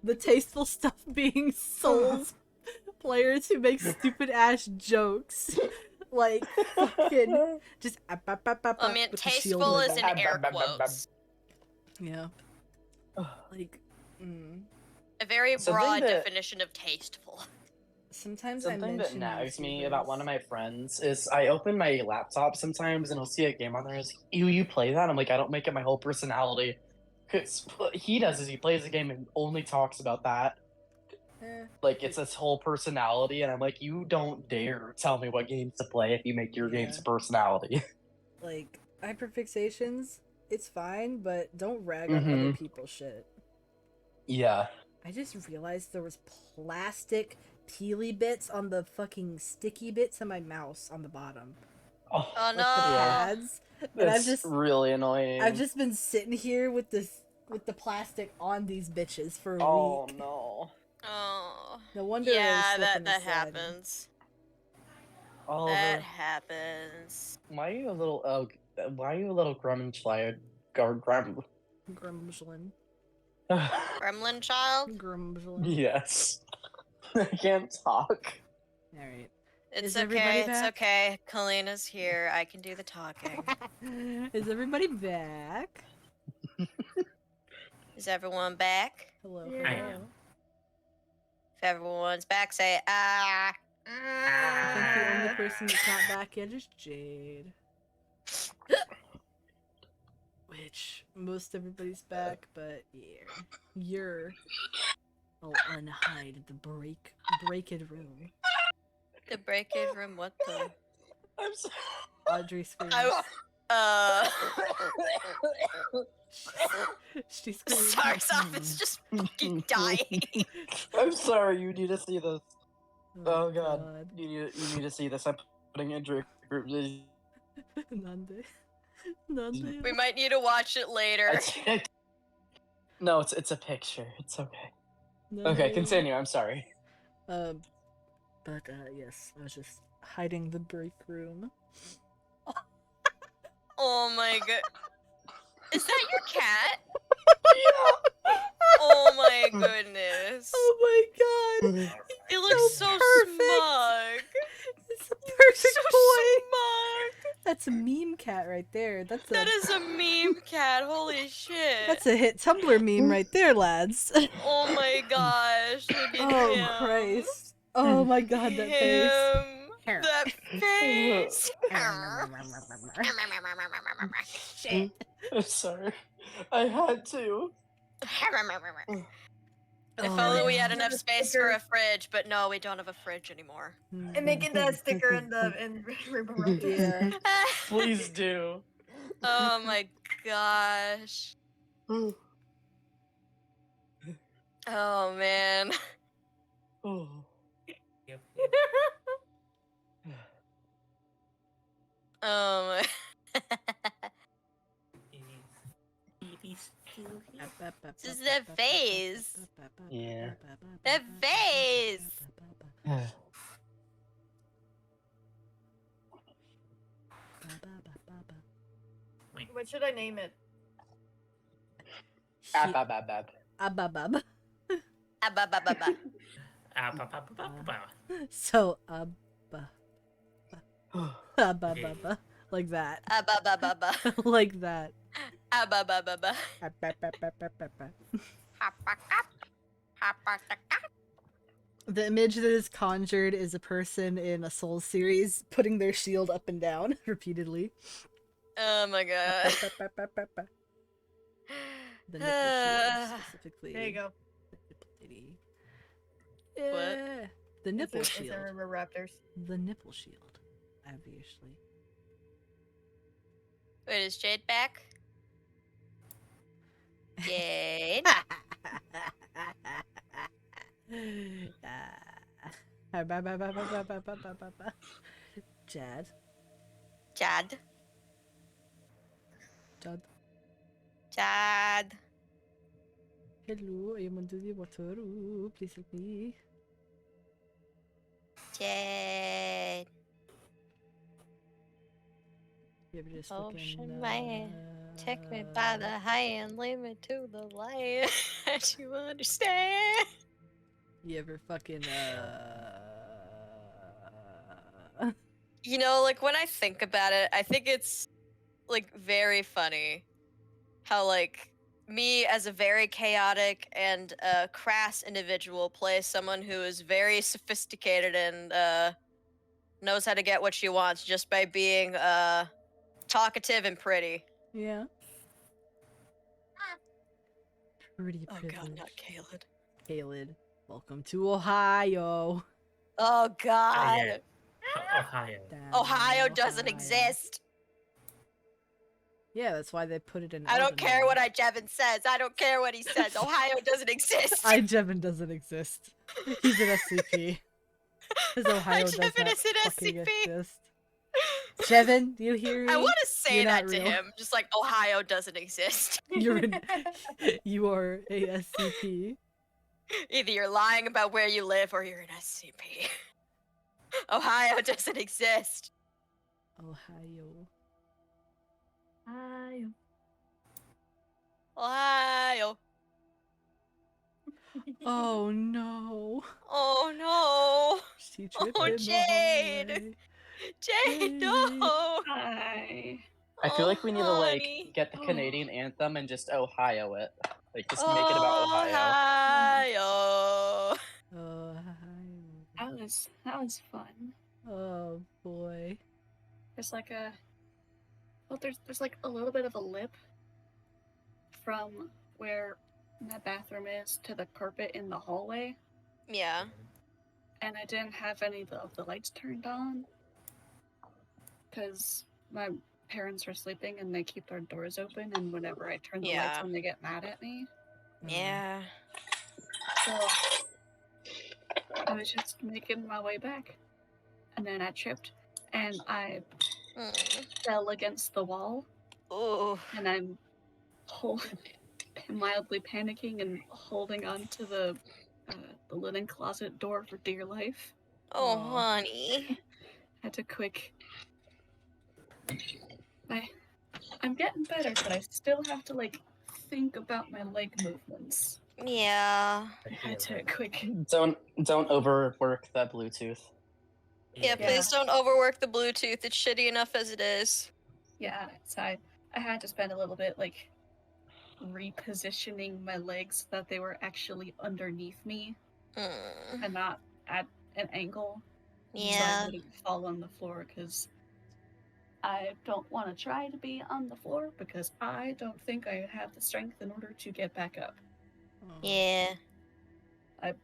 The tasteful stuff being Souls players who make stupid ass jokes. Like fucking just I mean, with the shield tasteful and is in the- air quotes. Yeah. Like A very Something broad that- definition of tasteful. sometimes I Something mention that nags me YouTubers. about one of my friends is I open my laptop sometimes and I'll see a game on there and it's like, you play that? I'm like, I don't make it my whole personality. Cause what he does is he plays the game and only talks about that. Eh, Like it's his whole personality, and I'm like, you don't dare tell me what games to play if you make your game's Yeah. personality. like hyperfixations, it's fine, but don't rag on other Mhm. people's shit. Yeah. I just realized there was plastic peely bits on the fucking sticky bits of my mouse on the bottom. Oh, Oh Like no. the pads. And I've that's just really annoying. I've just been sitting here with the plastic on these bitches for a Oh week. no. Oh. No wonder I was Yeah, slipping that and sliding. happens. Oliver, That happens. why are you a little grumslied? Grum. Grumslin. Gremlin child? Grumslin. Yes. I can't talk. Alright. It's Is everybody okay, it's back? okay. Kalina's here. I can do the talking. Is everybody back? Is everyone back? Hello. I hello. am. If everyone's back, say ah. I think the only person that's not back yet is Jade. Which most everybody's back, but yeah, you're. I'll unhide the breaked room. The break-in room. What the? I'm sorry. Audrey screams. Uh. She screams. Starsoft is just fucking dying. I'm sorry. You need to see this. Oh god. You need to see this. I'm putting it in Drake group. Nande. Nande. We might need to watch it later. No, it's a picture. It's okay. Nande. Okay, continue. I'm sorry. But yes, I was just hiding the break room. Oh my god. Is that your cat? Oh my goodness. Oh my god. He looks so perfect. smug. It's a perfect So boy. smug. That's a meme cat right there. That's That a is a meme cat. Holy shit. that's a hit Tumblr meme right there, lads. Oh my gosh. Look at Oh him. Christ. Oh my god, that face. Him. That face. Shit. Sorry. I had to. If Oh, only we man. had enough The space for sticker. a fridge, but no, we don't have a fridge anymore. And making that sticker in Rainbow Raptors. Yeah. Please do. Oh my gosh. Oh man. Oh. Yep. Oh my. It is still here. This is the face. Yeah. The face. What should I name it? Abababab. Ababab. Ababababa. So abababa. Like that. Ababababa. Like that. Ababababa. The image that is conjured is a person in a Souls series putting their shield up and down repeatedly. Oh my god. The nipple shield specifically. There you go. The nipple lady. What? Yeah. The nipple It's in shield. Rainbow Raptors. The nipple shield. Obviously. Wait, is Jade back? Jade? Jad. Jad? Jad. Jad? Hello, I am under the water. Ooh, please help me. Jade? You ever just Ocean fucking, man, take me by the hand, lead me to the light. Don't you understand? You ever fucking You know, like when I think about it, I think it's like very funny how like me as a very chaotic and crass individual plays someone who is very sophisticated and knows how to get what she wants just by being talkative and pretty. Yeah. Pretty Oh privileged. god, not Caleb. Caleb, welcome to Ohio. Oh god. yeah. Ohio. Down Ohio in doesn't Ohio. exist. Yeah, that's why they put it in. I don't care Elvenland. what Jevin says. I don't care what he says. Ohio doesn't exist. Jevin doesn't exist. He's an SCP. Because Ohio does Jevin not is an fucking SCP. exist. Jevin, do you hear me? I want to say You're that not to real. him, just like Ohio doesn't exist. You are a SCP. Either you're lying about where you live or you're an SCP. Ohio doesn't exist. Ohio. Ohio. Oh no. Oh no. She tripped Oh, in the Jade. hallway. Jade, no. Hi. I feel like we need to like honey. get the Oh. Canadian anthem and just Ohio it. Like just make it about Ohio. Ohio. Ohio. That was fun. Oh boy. There's like a there's like a little bit of a lip from where that bathroom is to the carpet in the hallway, Yeah. and I didn't have any of the lights turned on because my parents are sleeping and they keep their doors open, and whenever I turn the lights Yeah. on, they get mad at me. Yeah. So I was just making my way back, and then I tripped, and I fell against the wall, Ooh. and I'm mildly panicking and holding on to the linen closet door for dear life. Oh, Aw. honey. Had to quick. I'm getting better, but I still have to like think about my leg movements? Yeah. I I feel had to that. quick. Don't overwork that Bluetooth. Yeah, please don't overwork the Bluetooth. It's shitty enough as it is. Yeah, so I had to spend a little bit like repositioning my legs so that they were actually underneath me Mm. and not at an angle. So I Yeah. wouldn't fall on the floor because I don't want to try to be on the floor because I don't think I have the strength in order to get back up. Yeah.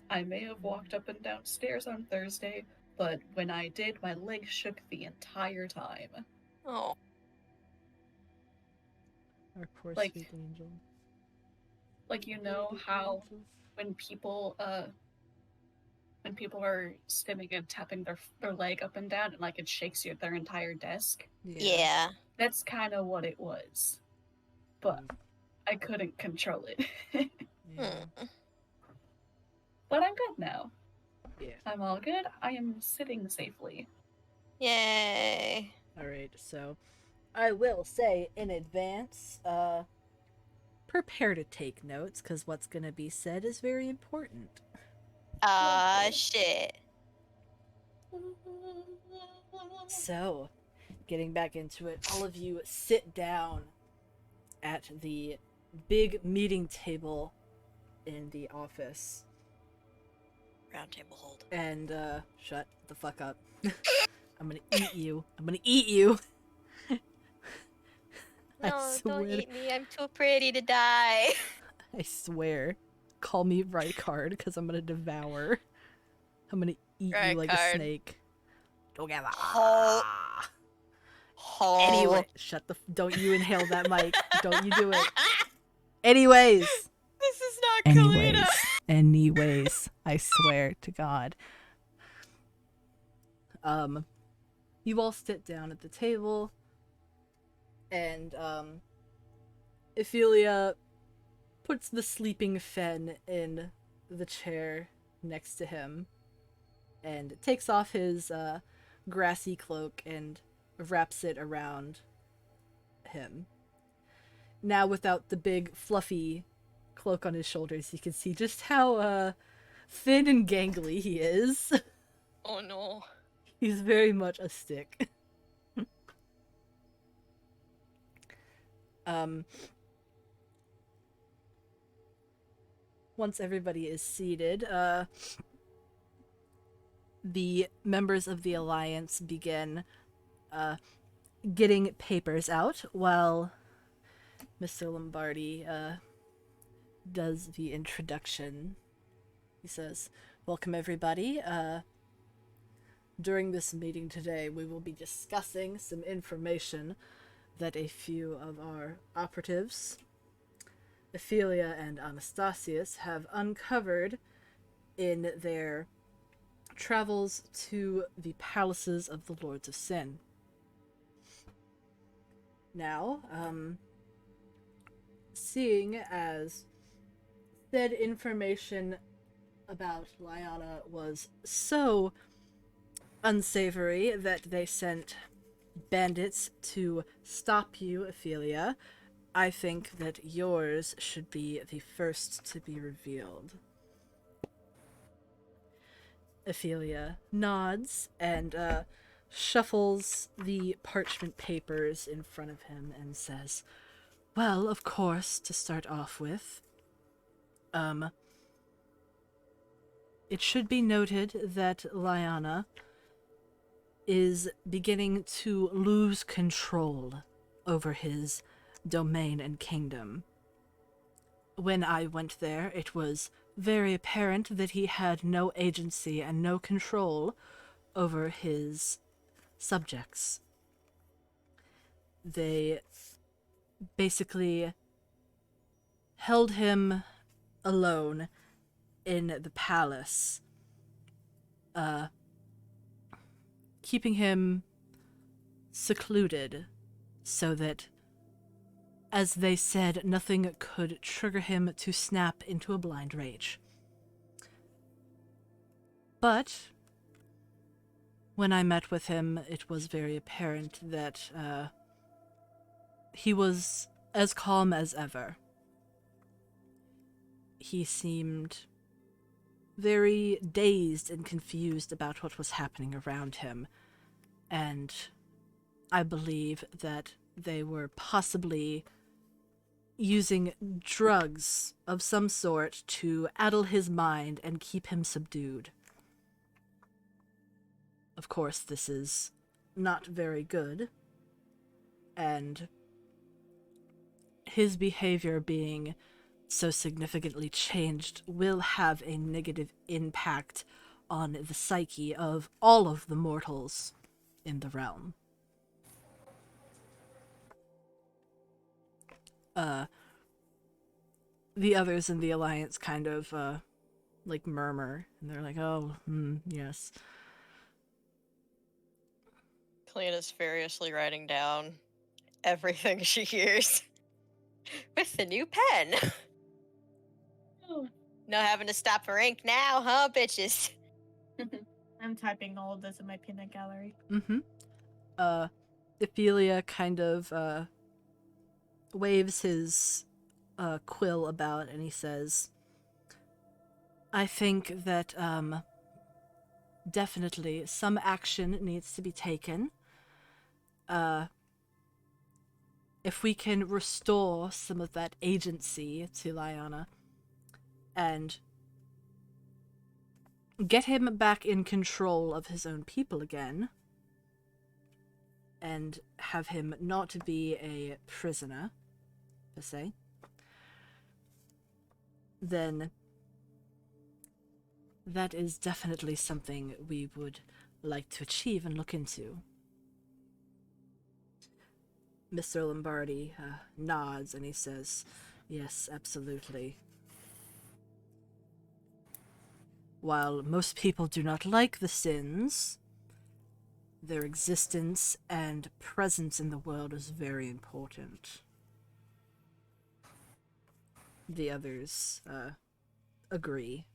I may have walked up and down stairs on Thursday, but when I did, my legs shook the entire time. Oh. Our poor Like- sweet angel. Like, you know how when people are stimming and tapping their leg up and down and like it shakes their entire desk? Yeah. That's kind of what it was. But I couldn't control it. Yeah. Mm. But I'm good now. Yeah. I'm all good. I am sitting safely. Yay. Alright, so I will say in advance, prepare to take notes, because what's gonna be said is very important. Shit. So, getting back into it, all of you sit down at the big meeting table in the office. Round table hold. And, shut the fuck up. I'm gonna eat you. I'm gonna eat you. I No, swear. don't eat me. I'm too pretty to die. I swear. Call me Rykard, because I'm gonna devour. I'm gonna eat you like a Rykard. snake. Don't get Ho- Ho- Anyway, shut the. Don't you inhale that mic. Don't you do it. Anyways. This is not Kalina. Anyways. I swear to God. You all sit down at the table. And, Ophelia puts the sleeping Fen in the chair next to him and takes off his grassy cloak and wraps it around him. Now without the big fluffy cloak on his shoulders, you can see just how thin and gangly he is. Oh no. He's very much a stick. Once everybody is seated, the members of the Alliance begin getting papers out while Mr. Lombardi does the introduction. He says, "Welcome everybody. During this meeting today, we will be discussing some information that a few of our operatives, Ophelia and Anastasius, have uncovered in their travels to the palaces of the Lords of Sin. Now, seeing as said information about Lyanna was so unsavory that they sent bandits to stop you, Ophelia, I think that yours should be the first to be revealed." Ophelia nods and shuffles the parchment papers in front of him and says, "Well, of course, to start off with, it should be noted that Lyanna is beginning to lose control over his domain and kingdom. When I went there, it was very apparent that he had no agency and no control over his subjects. They basically held him alone in the palace, keeping him secluded so that, as they said, nothing could trigger him to snap into a blind rage. But when I met with him, it was very apparent that he was as calm as ever. he seemed very dazed and confused about what was happening around him, and I believe that they were possibly using drugs of some sort to addle his mind and keep him subdued. Of course, this is not very good, and his behavior being so significantly changed will have a negative impact on the psyche of all of the mortals in the realm. The others in the Alliance kind of, like, murmur, and they're like, oh, yes. Kalena's furiously writing down everything she hears with the new pen. Oh. No having to stop for ink now, huh, bitches? I'm typing all of this in my peanut gallery. Ophelia kind of, waves his, quill about, and he says, I think that, definitely some action needs to be taken. If we can restore some of that agency to Lyanna and get him back in control of his own people again, and have him not be a prisoner, per se, then that is definitely something we would like to achieve and look into. Mr. Lombardi nods and he says, yes, absolutely. While most people do not like the Sins, their existence and presence in the world is very important. The others agree.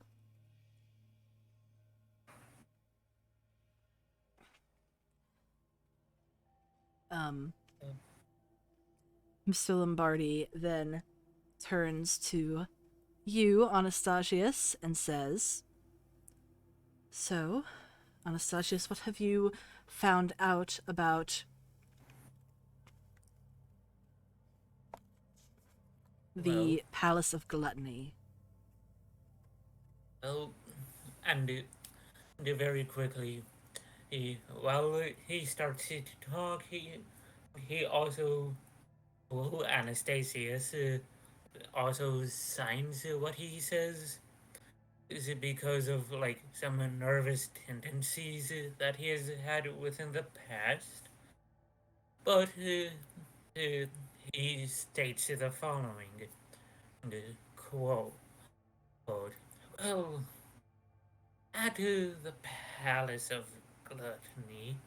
Mr. Lombardi then turns to you, Anastasius, and says, so, Anastasius, what have you found out about the Palace of Gluttony? Well, and very quickly, while he starts to talk, he also, well, Anastasius also signs what he says. Is it because of, like, some nervous tendencies that he has had within the past? But he states the following, quote, well, at the Palace of Gluttony,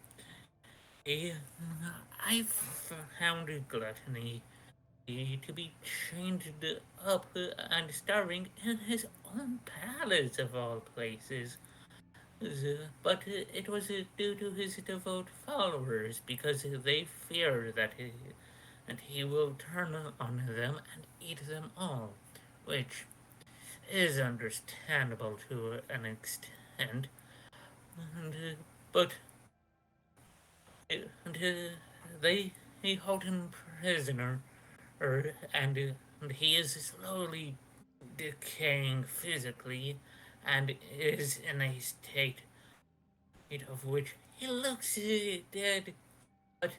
I found gluttony to be chained up and starving in his own palace of all places. But it was due to his devout followers, because they fear that he will turn on them and eat them all, which is understandable to an extent. But they hold him prisoner, and he is slowly decaying physically, and is in a state of which he looks dead, but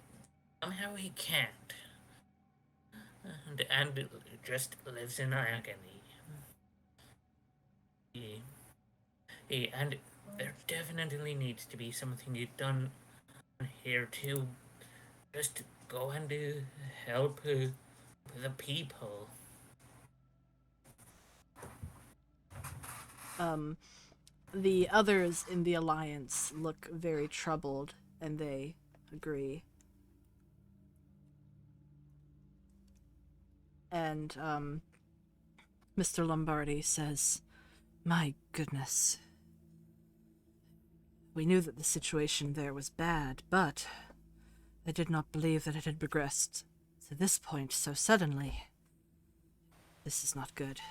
somehow he can't, and just lives in agony. And there definitely needs to be something done here to just go and help the people. The others in the Alliance look very troubled, and they agree. And, Mr. Lombardi says, my goodness. We knew that the situation there was bad, but I did not believe that it had progressed to this point so suddenly. This is not good.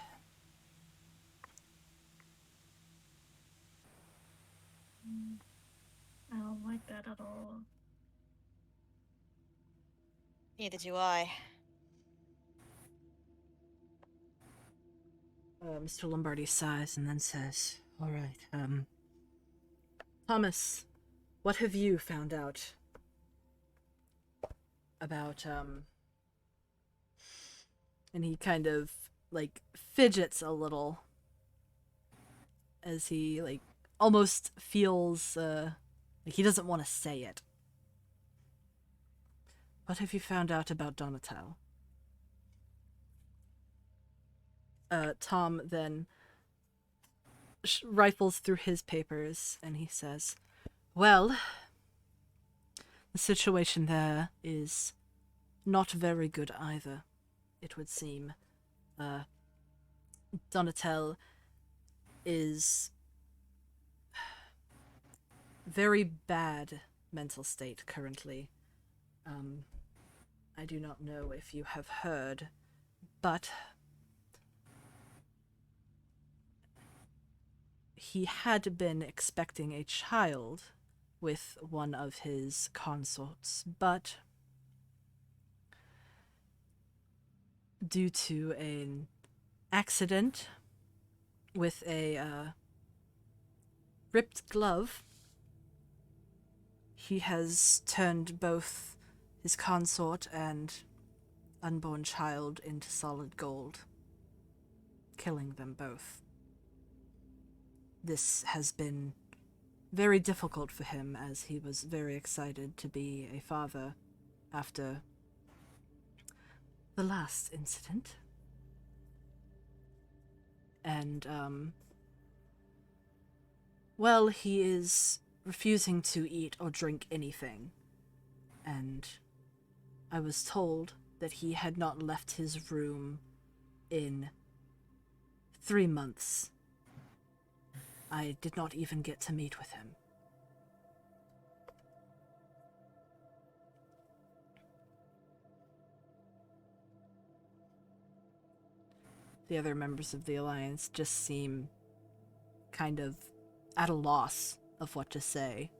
I don't like that at all. Neither do I. Mr. Lombardi sighs and then says, "All right, Thomas, what have you found out about, And he kind of, like, fidgets a little as he, like, almost feels, like he doesn't want to say it. What have you found out about Donatel? Tom then rifles through his papers and he says, "Well, the situation there is not very good either, it would seem. Donatel is very bad mental state currently. I do not know if you have heard, but he had been expecting a child with one of his consorts, but due to an accident with a ripped glove, he has turned both his consort and unborn child into solid gold, killing them both. This has been very difficult for him, as he was very excited to be a father after the last incident. And, well, he is refusing to eat or drink anything. And I was told that he had not left his room in 3 months. I did not even get to meet with him. The other members of the Alliance just seem kind of at a loss of what to say.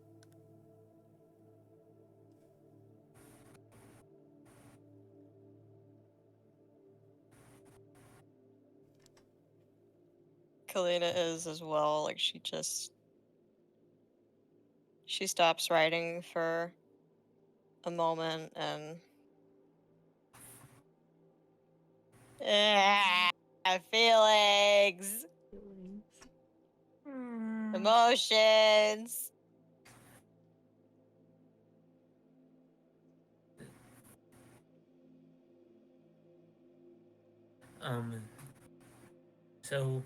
Kalina is as well. Like, she stops writing for a moment and feelings, emotions. So,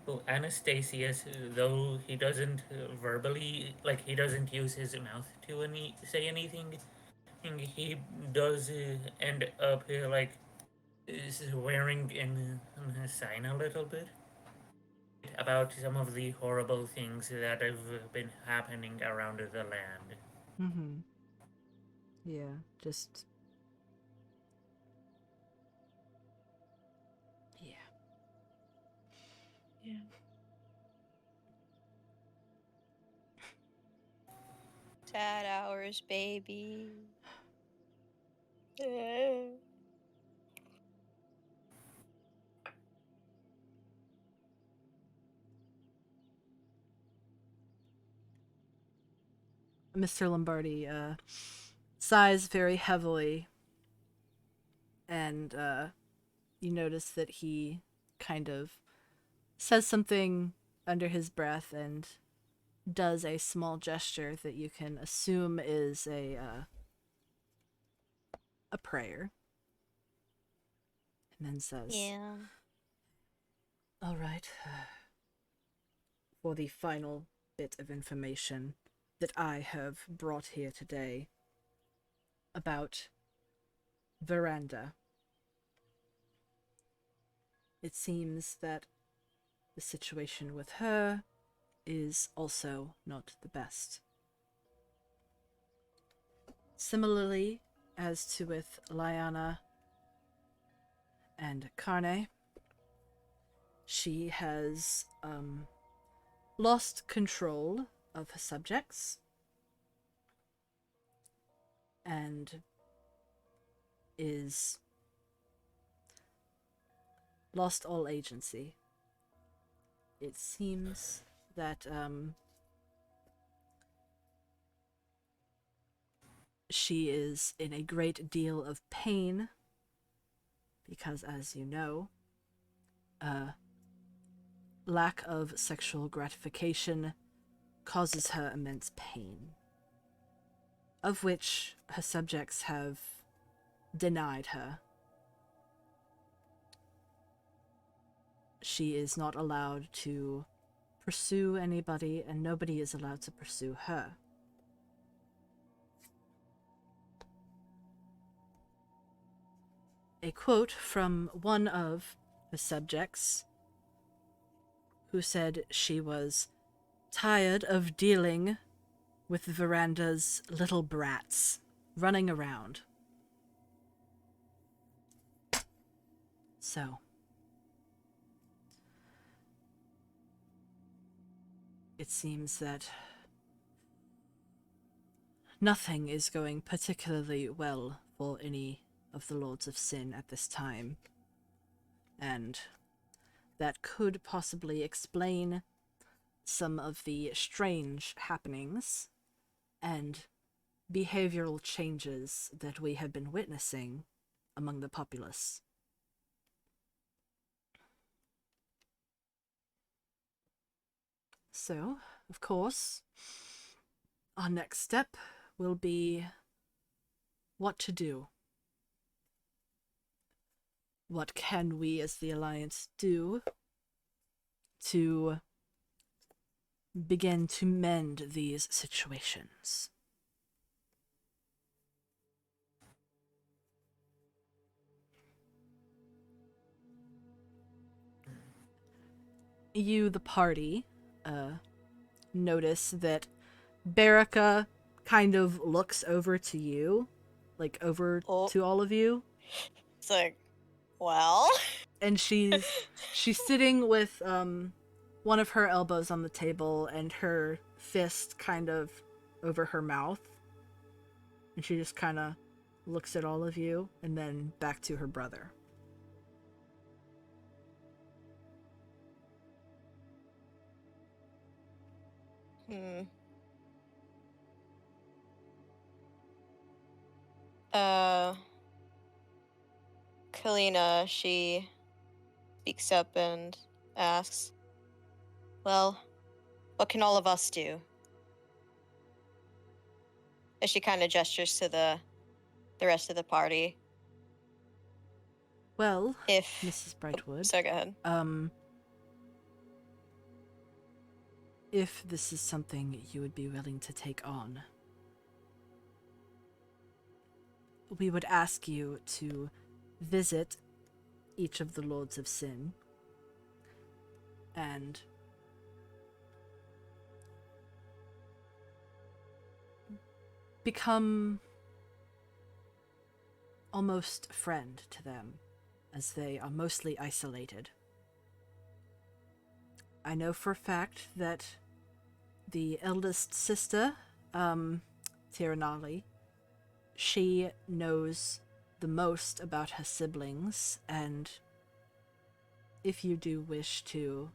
well, Anastasius, though he doesn't verbally, like, he doesn't use his mouth to say anything, he does end up, like, swearing in a sign a little bit about some of the horrible things that have been happening around the land. Mm-hmm. Yeah, just... Yeah. Yeah. Sad hours, baby. Mr. Lombardi sighs very heavily, and you notice that he kind of says something under his breath and does a small gesture that you can assume is a prayer, and then says, Yeah. "All right, for the final bit of information that I have brought here today about Veranda. It seems that the situation with her is also not the best. Similarly, as to with Lyanna and Carne, she has lost control of her subjects and is lost all agency. It seems that she is in a great deal of pain because, as you know, lack of sexual gratification causes her immense pain, of which her subjects have denied her. She is not allowed to pursue anybody, and nobody is allowed to pursue her. A quote from one of the subjects, who said she was tired of dealing with Veranda's little brats running around. So, it seems that nothing is going particularly well for any of the Lords of Sin at this time, and that could possibly explain some of the strange happenings and behavioral changes that we have been witnessing among the populace. So, of course, our next step will be what to do. What can we as the Alliance do to begin to mend these situations? You, the party, notice that Baraka kind of looks over to you, like over to all of you. It's like, well, and she's sitting with one of her elbows on the table and her fist kind of over her mouth, and she just kind of looks at all of you and then back to her brother. Kalina, she speaks up and asks, well, what can all of us do? As she kind of gestures to the rest of the party. Well, if Mrs. Brightwood. So go ahead. If this is something you would be willing to take on, we would ask you to visit each of the Lords of Sin and become almost a friend to them, as they are mostly isolated. I know for a fact that the eldest sister, Tiranali, she knows the most about her siblings, and if you do wish to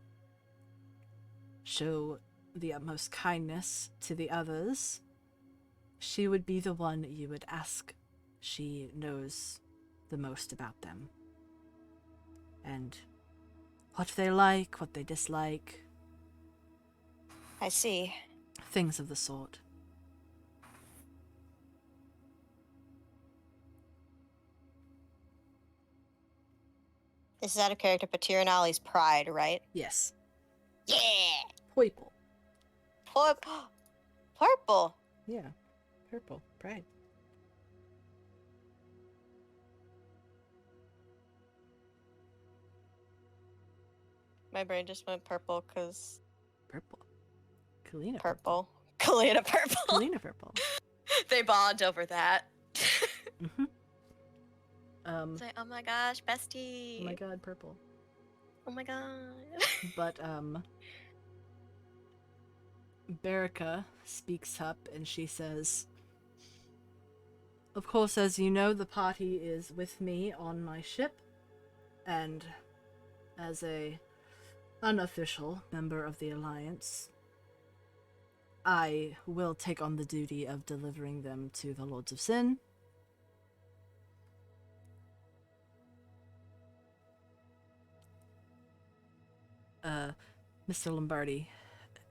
show the utmost kindness to the others, she would be the one you would ask. She knows the most about them, and what they like, what they dislike. I see. Things of the sort. This is out of character, but Tiranali's pride, right? Yes. Yeah! Purple. Purple! Yeah. Purple. Pride. My brain just went purple because... Purple. Kalina purple. Kalina purple. Kalina purple. They bond over that. Mm-hmm. It's like, oh my gosh, bestie. Oh my god, purple. Oh my god. But, Berica speaks up and she says, of course, as you know, the party is with me on my ship, and as a unofficial member of the Alliance, I will take on the duty of delivering them to the Lords of Sin. Mr. Lombardi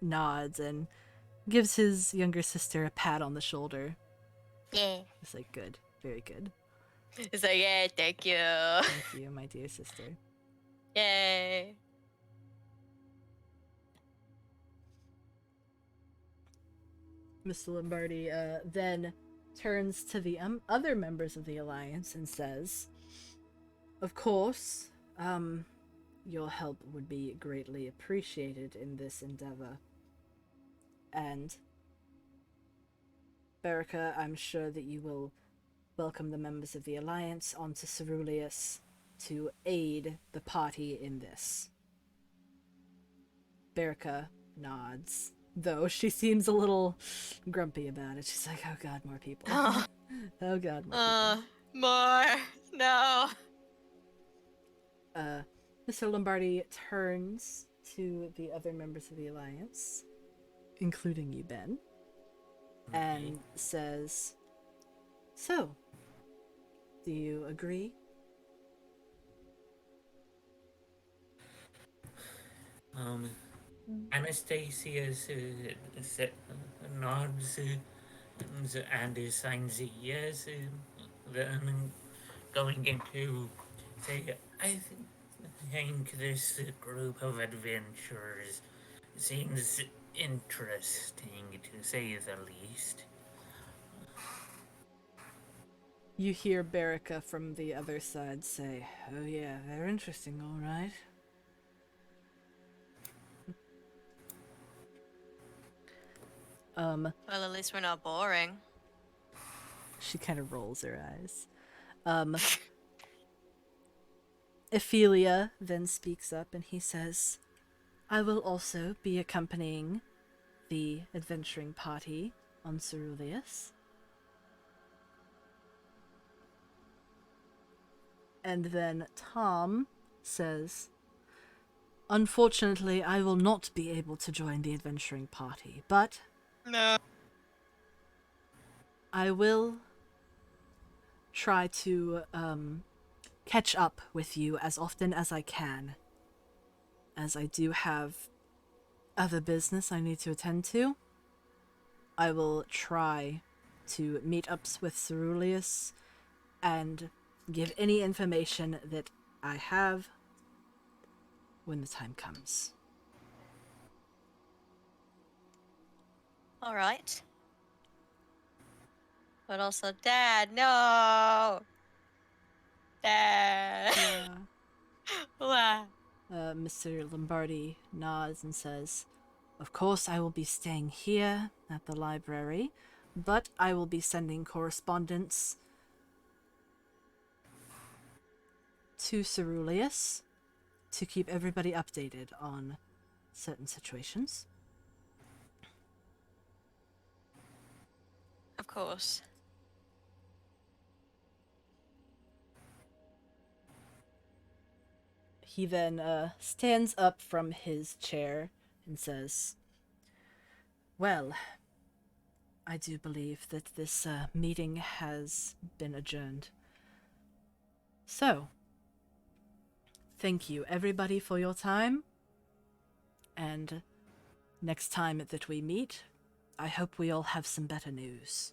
nods and gives his younger sister a pat on the shoulder. Yeah. It's like, good, very good. It's like, yeah, thank you. Thank you, my dear sister. Yay. Mr. Lombardi then turns to the other members of the Alliance and says, of course, your help would be greatly appreciated in this endeavor. And Berica, I'm sure that you will welcome the members of the Alliance onto Ceruleus to aid the party in this. Berica nods, though she seems a little grumpy about it. She's like, oh god, more people. Oh, Oh god, more people. more. No. Mr. Lombardi turns to the other members of the Alliance, including you, Ben, and says, so, do you agree? Anastasia nods and signs a yes. Then going into say, I think this group of adventurers seems interesting, to say the least. You hear Berica from the other side say, oh yeah, they're interesting, all right. Well, at least we're not boring. She kind of rolls her eyes. Ophelia then speaks up and he says, I will also be accompanying the adventuring party on Ceruleus. And then Tom says, unfortunately, I will not be able to join the adventuring party, but No. I will try to catch up with you as often as I can, as I do have other business I need to attend to. I will try to meet up with Ceruleus and give any information that I have when the time comes. All right. But also, Dad, no. Dad. Why? Mr. Lombardi nods and says, of course I will be staying here at the library, but I will be sending correspondence to Ceruleus to keep everybody updated on certain situations. Of course. He then stands up from his chair and says, well, I do believe that this meeting has been adjourned. So, thank you everybody for your time, and next time that we meet, I hope we all have some better news.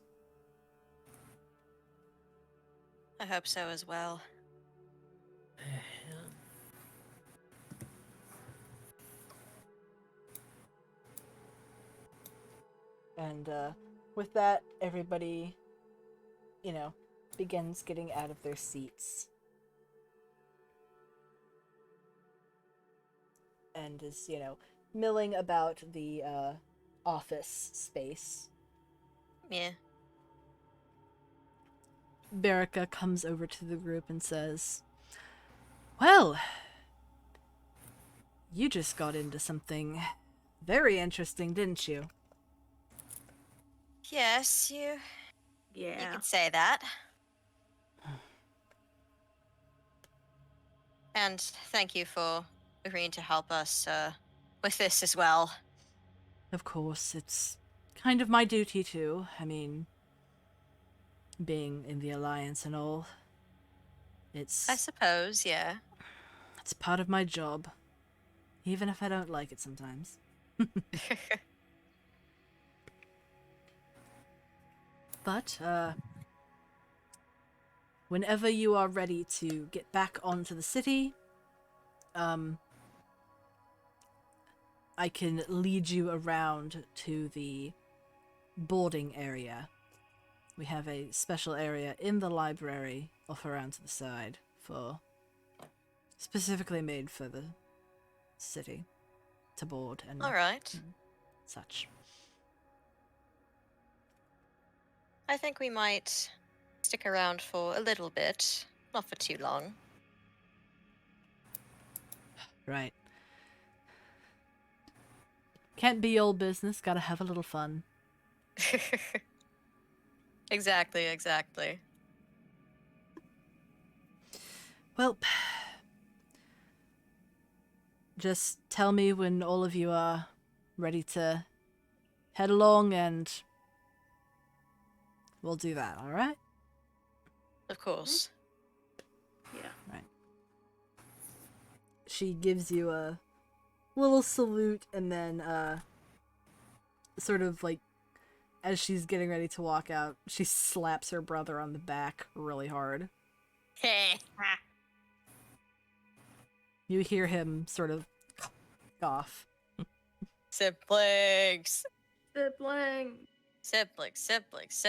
I hope so as well. And with that, everybody, begins getting out of their seats. And is, milling about the office space. Yeah. Berica comes over to the group and says, well, you just got into something very interesting, didn't you? Yes, you Yeah. could say that. And thank you for agreeing to help us with this as well. Of course, it's kind of my duty too. I mean, being in the Alliance and all. I It's suppose, yeah. part of my job. Even if I don't like it sometimes. But, whenever you are ready to get back onto the city, I can lead you around to the boarding area. We have a special area in the library off around to the side specifically made for the city to board and All right. such. I think we might stick around for a little bit, not for too long. Right. Can't be old business, gotta have a little fun. Exactly. Well, just tell me when all of you are ready to head along and we'll do that, alright? Of course. Yeah. Right. She gives you a little salute and then, sort of like, as she's getting ready to walk out, she slaps her brother on the back really hard. Hey. You hear him sort of scoff. Siblings. Sibling. Siblings.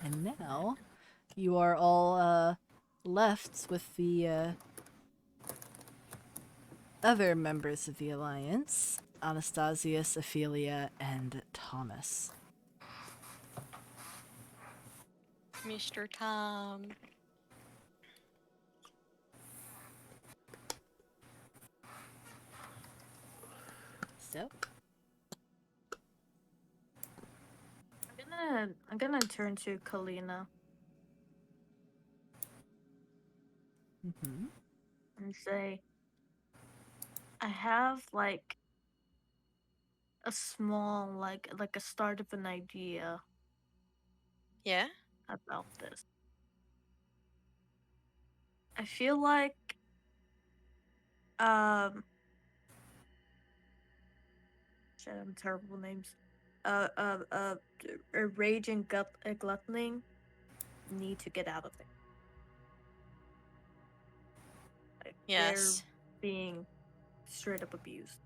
And now, you are all, left with the, other members of the Alliance. Anastasius, Ophelia, and Thomas. Mr. Tom. So, I'm gonna turn to Kalina mm-hmm. and say, I have like a small like a start of an idea Yeah? about this. I feel like shit, I'm terrible with names. Rage and Gluttony need to get out of it. Like, Yes. they're being straight up abused.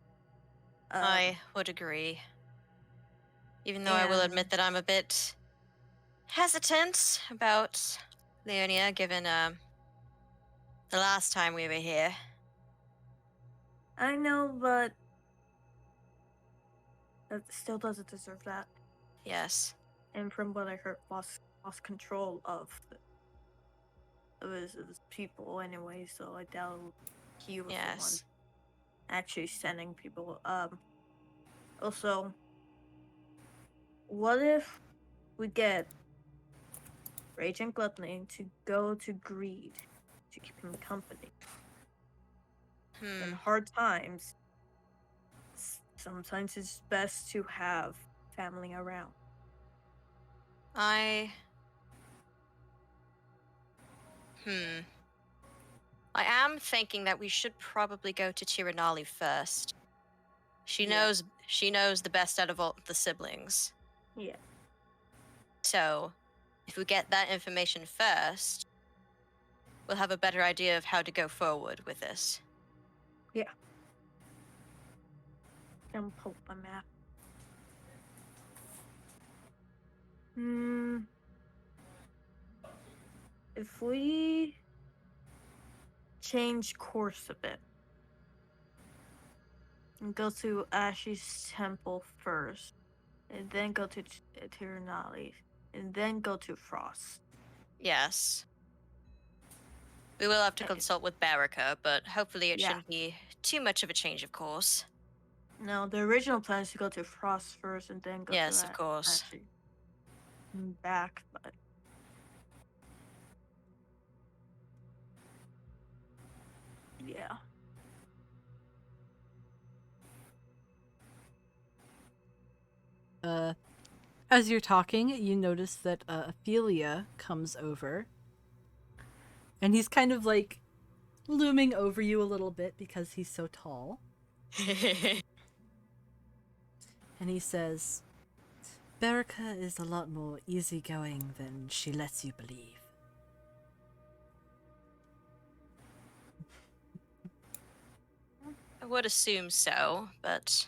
I would agree. Even though I will admit that I'm a bit hesitant about Leonia, given the last time we were here. I know, but it still doesn't deserve that. Yes. And from what I heard, lost control of his people anyway. So I doubt he was the one Yes. actually sending people. Also, what if we get Rage and Gluttony to go to Greed to keep him company? In hard times, sometimes it's best to have family around. I am thinking that we should probably go to Tiranali first. She knows the best out of all the siblings. Yeah. So, if we get that information first, we'll have a better idea of how to go forward with this. Yeah. And pull up my map. If we change course a bit and go to Ashi's temple first, and then go to Tiranali, and then go to Frost. Yes. We will have to Eh, consult with Baraka, but hopefully it Yeah. shouldn't be too much of a change of course. No, the original plan is to go to Frost first and then go Yes, to of course. actually back, but yeah. As you're talking, you notice that Ophelia comes over, and he's kind of like looming over you a little bit because he's so tall. And he says, Baraka is a lot more easygoing than she lets you believe. I would assume so, but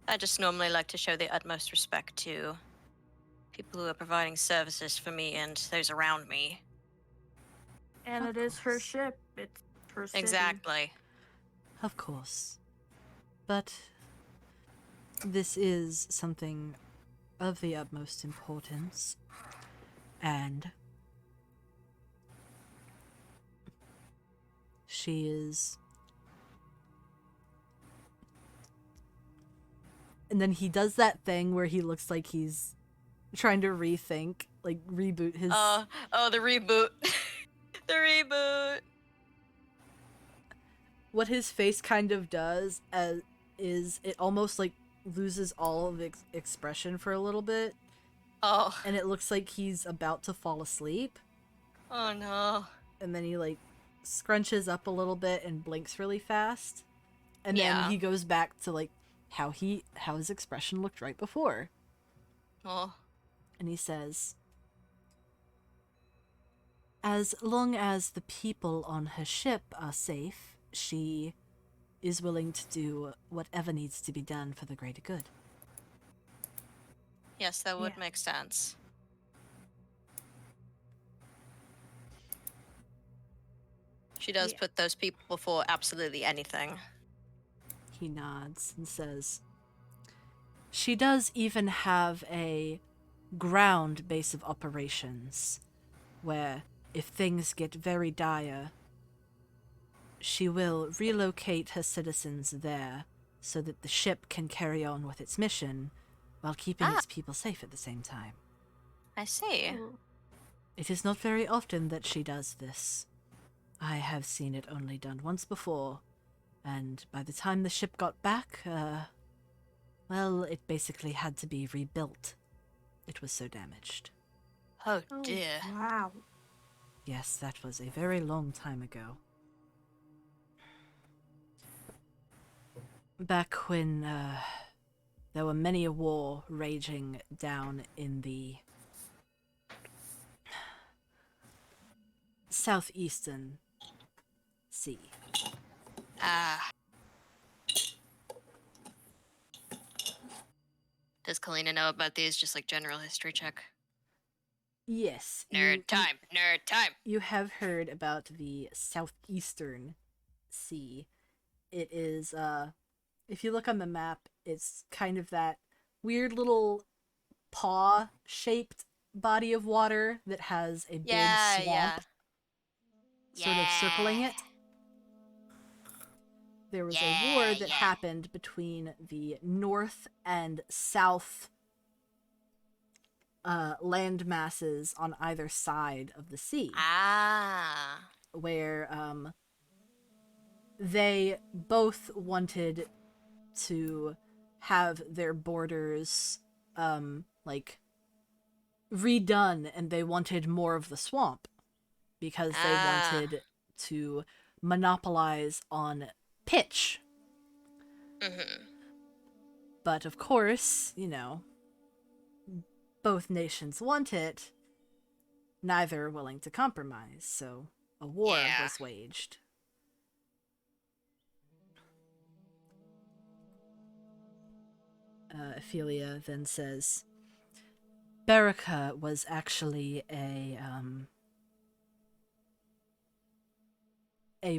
I just normally like to show the utmost respect to people who are providing services for me and those around me. And Of it is her course. ship. It's her city. Exactly. Of course. But this is something of the utmost importance, and she is... And then he does that thing where he looks like he's trying to rethink, like reboot his... Oh, the reboot. The reboot. What his face kind of does is it almost like loses all of its expression for a little bit, Oh. and it looks like he's about to fall asleep, Oh no. and then he like scrunches up a little bit and blinks really fast, and Yeah. then he goes back to like how his expression looked right before, Oh. and he says, as long as the people on her ship are safe, she is willing to do whatever needs to be done for the greater good. Yes, that would Yeah. make sense. She does Yeah. put those people before absolutely anything. He nods and says, she does even have a ground base of operations, where if things get very dire, she will relocate her citizens there so that the ship can carry on with its mission while keeping its people safe at the same time. I see. Oh, It is not very often that she does this. I have seen it only done once before, and by the time the ship got back, well, it basically had to be rebuilt. It was so damaged. Oh oh, dear. wow. Yes, that was a very long time ago. Back when, there were many a war raging down in the southeastern sea. Ah. Does Kalina know about these? Just like general history check. Yes, Nerd time. Nerd time. You have heard about the southeastern sea. It is, if you look on the map, it's kind of that weird little paw-shaped body of water that has a big Yeah, swamp sort of circling Yeah. it. There was a war that Yeah. happened between the north and south land masses on either side of the sea, Ah. where they both wanted to have their borders like redone, and they wanted more of the swamp because they Ah. wanted to monopolize on pitch. Mm-hmm. But of course, you know, both nations want it, neither willing to compromise, so a war Yeah. was waged. Ophelia then says, Baraka was actually a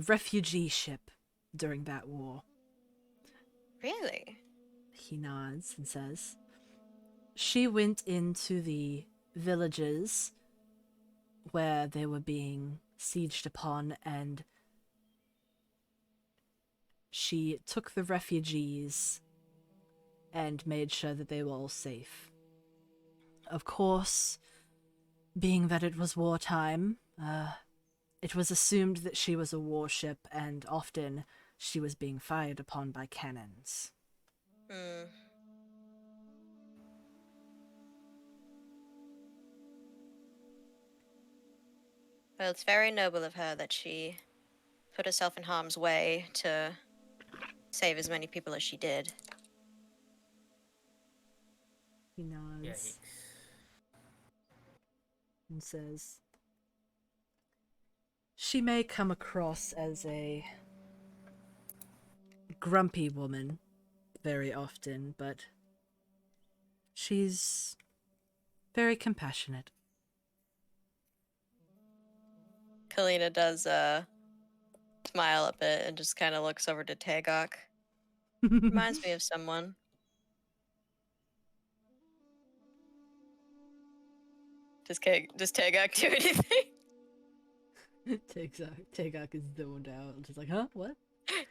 refugee ship during that war. Really? He nods and says, she went into the villages where they were being sieged upon, and she took the refugees and made sure that they were all safe. Of course, being that it was wartime, it was assumed that she was a warship, and often she was being fired upon by cannons. Hmm. Well, it's very noble of her that she put herself in harm's way to save as many people as she did. He nods Yikes. and says, "She may come across as a grumpy woman very often, but she's very compassionate." Kalina does smile a bit and just kind of looks over to Tagok. Reminds me of someone. Does Tagok do anything? Tagok is zoned out, just like, huh? What?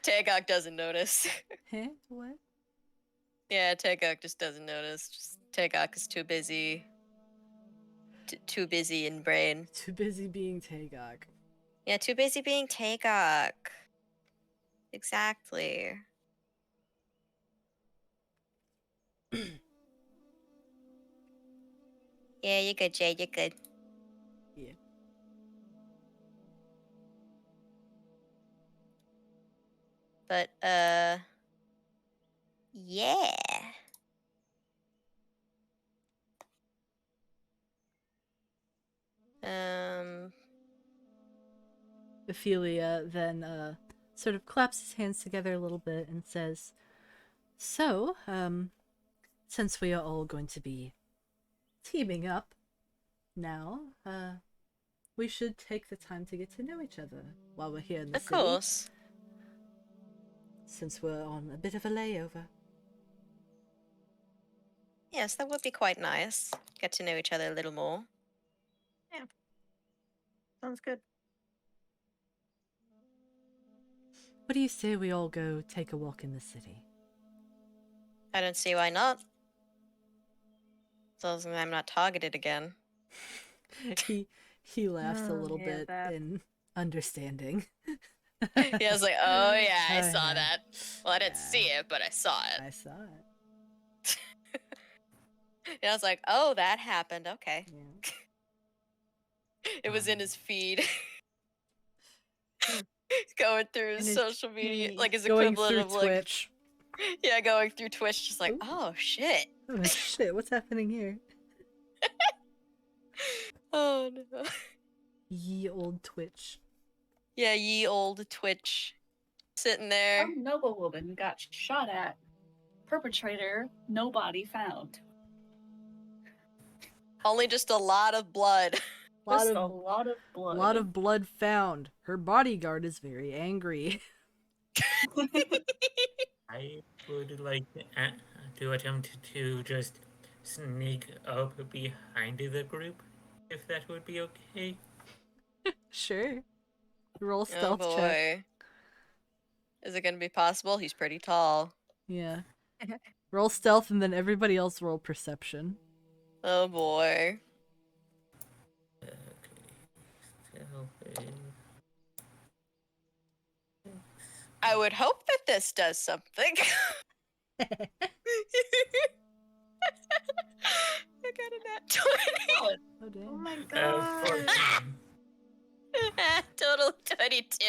Tagok doesn't notice. Huh? What? Yeah, Tagok just doesn't notice. Just Tagok is too busy. Too busy in brain. Too busy being Tagok. Yeah, too busy being Tagok. Exactly. Yeah, you're good, Jay. You're good. Yeah. But, yeah. Ophelia then sort of claps his hands together a little bit and says, "So, since we are all going to be teaming up now, we should take the time to get to know each other while we're here in the Of city. course. Since we're on a bit of a layover." Yes, that would be quite nice. Get to know each other a little more. Sounds good. What do you say we all go take a walk in the city? I don't see why not. As long as I'm not targeted again. He laughs a little yeah, bit that. in understanding. Yeah, I was like, oh yeah, I Oh, saw yeah. that. Well, I didn't Yeah. see it, but I saw it. I saw it. Yeah, I was like, oh, that happened. Okay. Yeah. It was in his feed. Going through In his his social media, feed. like his Going equivalent through of like, Twitch. yeah, going through Twitch, just like, Ooh. oh shit. Oh shit! What's happening here? Oh no. Ye old Twitch. Yeah, ye old Twitch. Sitting there. Some noblewoman got shot at. Perpetrator, no body found. Only just a lot of blood. Just a lot of blood. lot of blood found. Her bodyguard is very angry. I would like to attempt to just sneak up behind the group, if that would be okay. Sure. Roll Oh stealth check. boy. Is it gonna be possible? He's pretty tall. Yeah. Roll stealth and then everybody else roll perception. Oh boy. Okay. So, I would hope that this does something. I got a nat 20. Solid. Oh damn. Oh my god. 14. Total 22.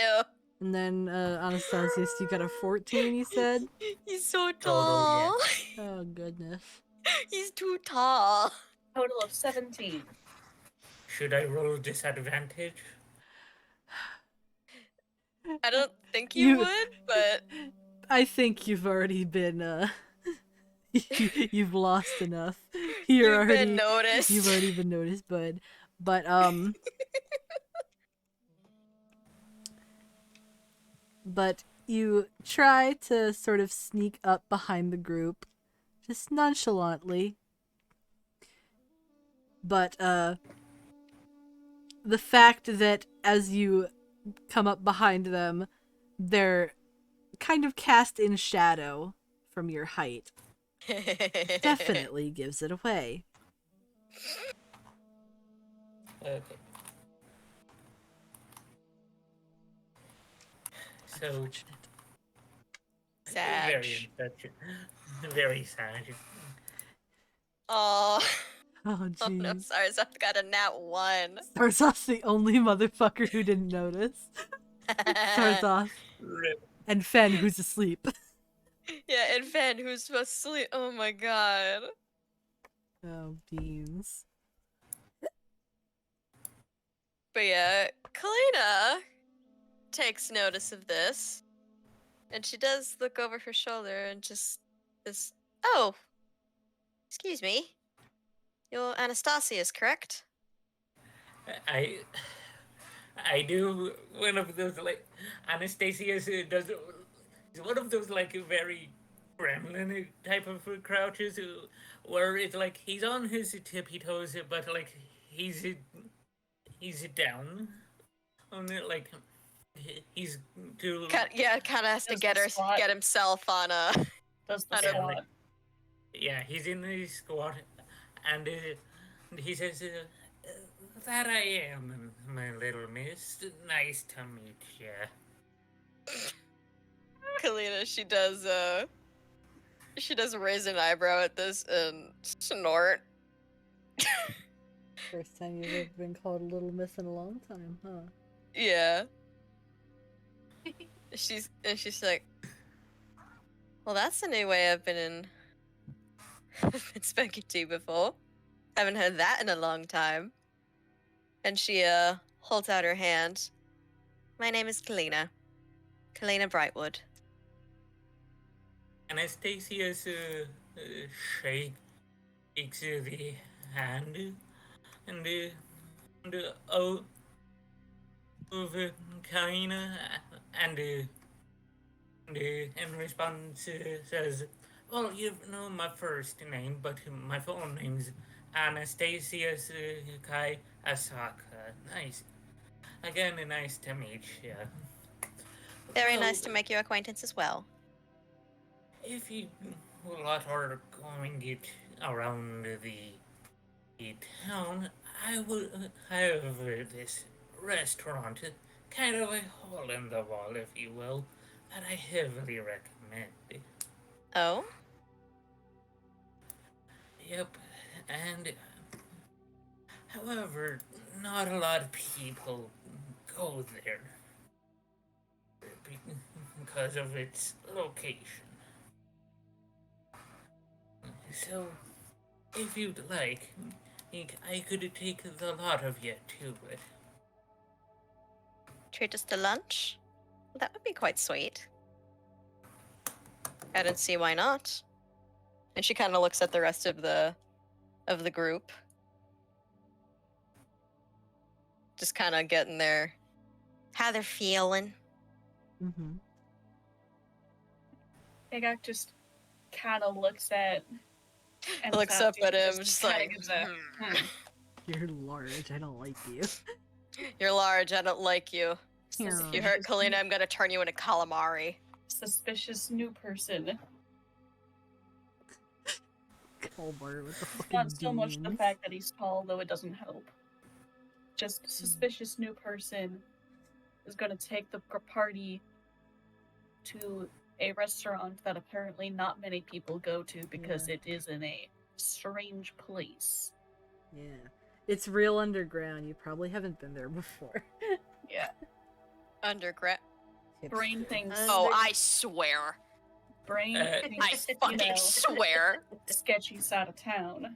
And then Anastasius, you got a 14, you said? He's so Total, tall. Oh goodness. He's too tall. Total of 17. Should I roll disadvantage? I don't think you would, but I think you've already been you've lost enough. You've been noticed. You've already been noticed, bud. But but you try to sort of sneak up behind the group, just nonchalantly. But the fact that as you come up behind them, they're kind of cast in shadow from your height definitely gives it away. Okay. So Unfortunate. Sad. very unfortunate. Very sad. Oh. Oh, Oh no, jeez. Sarzaf got a nat 1. Starzov's the only motherfucker who didn't notice. Starzov. Rip. And Fen, who's asleep. Yeah, and Fen, who's supposed to sleep. Oh my god. Oh, beans. But yeah, Kalina takes notice of this. And she does look over her shoulder and just is, oh, excuse me. You're Anastasius, correct? I do one of those like Anastasius does one of those like very gremlin type of crouches where it's like he's on his tippy toes but like he's down on it like he's too Kind of has to Does get the squat. get himself on a. Does the I don't squat. yeah he's in his squat and he says that I am my little miss, nice to meet ya. Kalina, she does raise an eyebrow at this and snort. First time you've ever been called a little miss in a long time, huh? Yeah. She's like, well, that's a new way I've been in. I've been spoken to before. Haven't heard that in a long time. And she holds out her hand. My name is Kalina. Kalina Brightwood. Anastasius shakes the hand and of Kalina and in response says, well, you know my first name, but my full name's Anastasius Kai Asaka. Nice. Again, nice to meet you. Very Well, nice to make your acquaintance as well. if you lot are going it around the town, I will have this restaurant, kind of a hole in the wall, if you will, that I heavily recommend. Oh? Yep, and however, not a lot of people go there because of its location. So, if you'd like, I could take the lot of you to it. Treat us to lunch? That would be quite sweet. I don't see why not. And she kind of looks at the rest of the group. Just kind of getting their how they're feeling. Mm-hmm. Agak just kind of looks at. Looks up at him, Anastasius, just kinda like, gives a, You're large, I don't like you. You're large, I don't like you. Yeah. If you hurt Kalina, I'm gonna turn you into calamari. suspicious new person. Colbert with the It's fucking not so much the beans. fact that he's tall, though it doesn't help. Just suspicious new person is going to take the party to a restaurant that apparently not many people go to because Yeah. it is in a strange place. Yeah. It's real underground. You probably haven't been there before. Yeah. Underground. Brain thinks. Oh, I swear. Brain I thinks. I fucking swear. Sketchy side of town.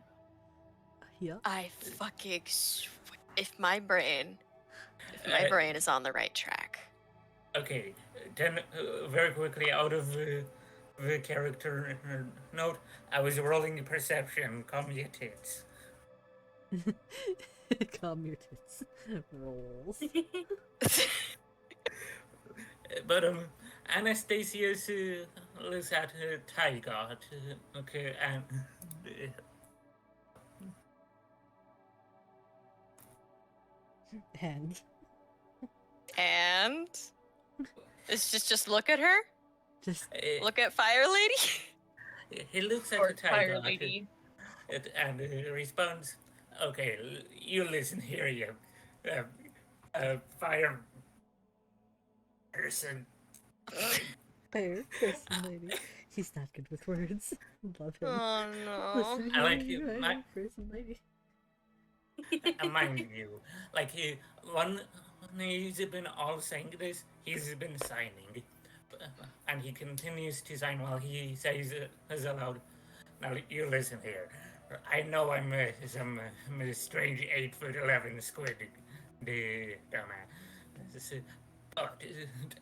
Yeah. I fucking if my brain Uh, is on the right track. Okay, then very quickly out of the character note, I was rolling perception. Calm your tits. Calm your tits. Rolls. But Anastasius lives at Tygot. Okay, and And And it's just look at her. just Look at Fire Lady. He looks at Or the Fire Tygock Lady. and responds, "Okay, you listen here, you fire person." fair person, lady. He's not good with words. Love him. Oh no. Listen I like here, you, fire my- person, lady. Mind you, like when he's been all saying this, he's been signing, and he continues to sign while he says as aloud. Now you listen here. I know I'm some strange 8'11" squid, the dumbass, but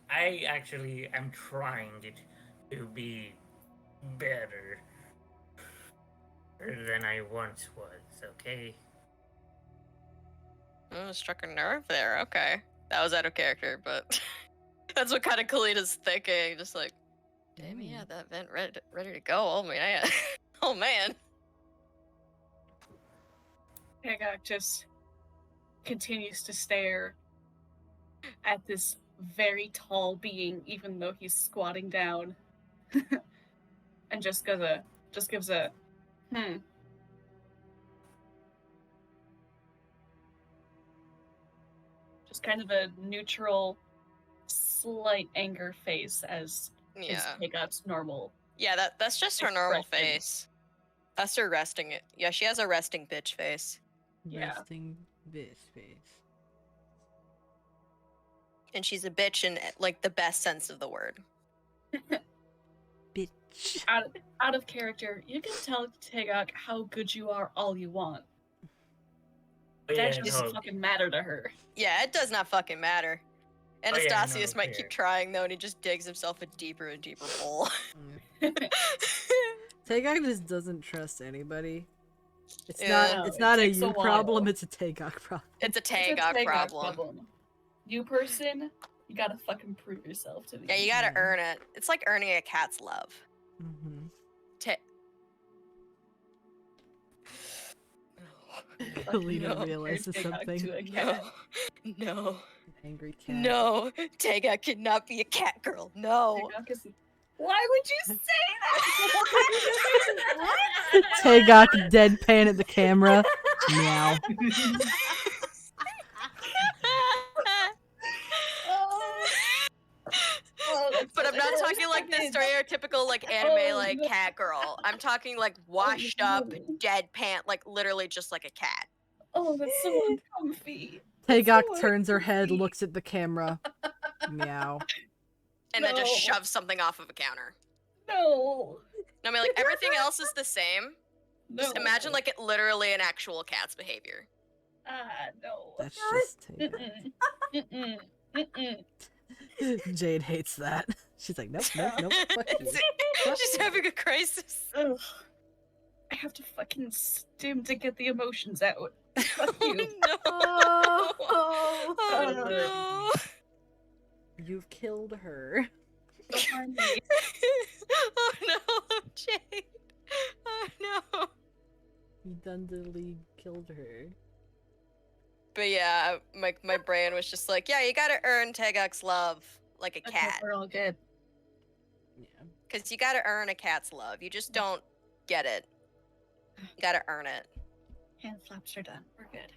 I actually am trying to be better than I once was. Okay. Oh, struck a nerve there. Okay. That was out of character, but that's what kind of Kalina's thinking. Just like, damn, he had that vent ready to go. Oh man. Oh man. Hagok just continues to stare at this very tall being, even though he's squatting down, and just gives a just kind of a neutral, slight anger face as is Yeah. Hagok's normal. Yeah, that's just her normal expression. face. That's her resting it. Yeah, she has a resting bitch face. Yeah. Resting bitch face. And she's a bitch in like the best sense of the word. Bitch. Out of character, you can tell Hagok how good you are all you want. But That yeah, doesn't no, fucking matter to her. Yeah, it does not fucking matter. Oh, yeah, Anastasius no, might keep fair. trying though, and he just digs himself a deeper and deeper hole. Taegak just doesn't trust anybody. It's Yeah. not. It's No, not it a takes a you problem. while. It's a Taegak problem. It's a It's a Taegok Hagok problem. You person, you gotta fucking prove yourself to me. Yeah, you gotta Yeah. earn it. It's like earning a cat's love. Mm-hmm. Kalina realizes Taegok something. to a cat. No. Angry cat. No. Taegak cannot be a cat girl. No. Hagok is- Why would you say that? Taegak deadpan at the camera. Meow. But I'm not talking like the stereotypical like anime like cat girl. I'm talking like washed up, deadpan, like literally just like a cat. Oh, that's so uncomfy. Taegak so turns her head, uncomfy. looks at the camera. Meow. And then just No. shoves something off of a counter. No. No, I mean like everything else is the same. No. Just imagine like it literally an actual cat's behavior. No. That's just Taegak. Mm-mm. Mm-mm. Jade hates that. She's like, nope, nope, nope. Fuck you. Just having a crisis. Ugh. I have to fucking stim to get the emotions out. Fuck Oh you. no. Oh, Oh no. You've killed her. Behind me. Oh no, Jade. Oh no. You dundily killed her. But yeah, my brain was just like, yeah, you gotta earn Taegak's love like a Okay, cat. we're all good. Yeah. Because you gotta earn a cat's love. You just don't get it. You gotta earn it. Hand flaps are done. We're good.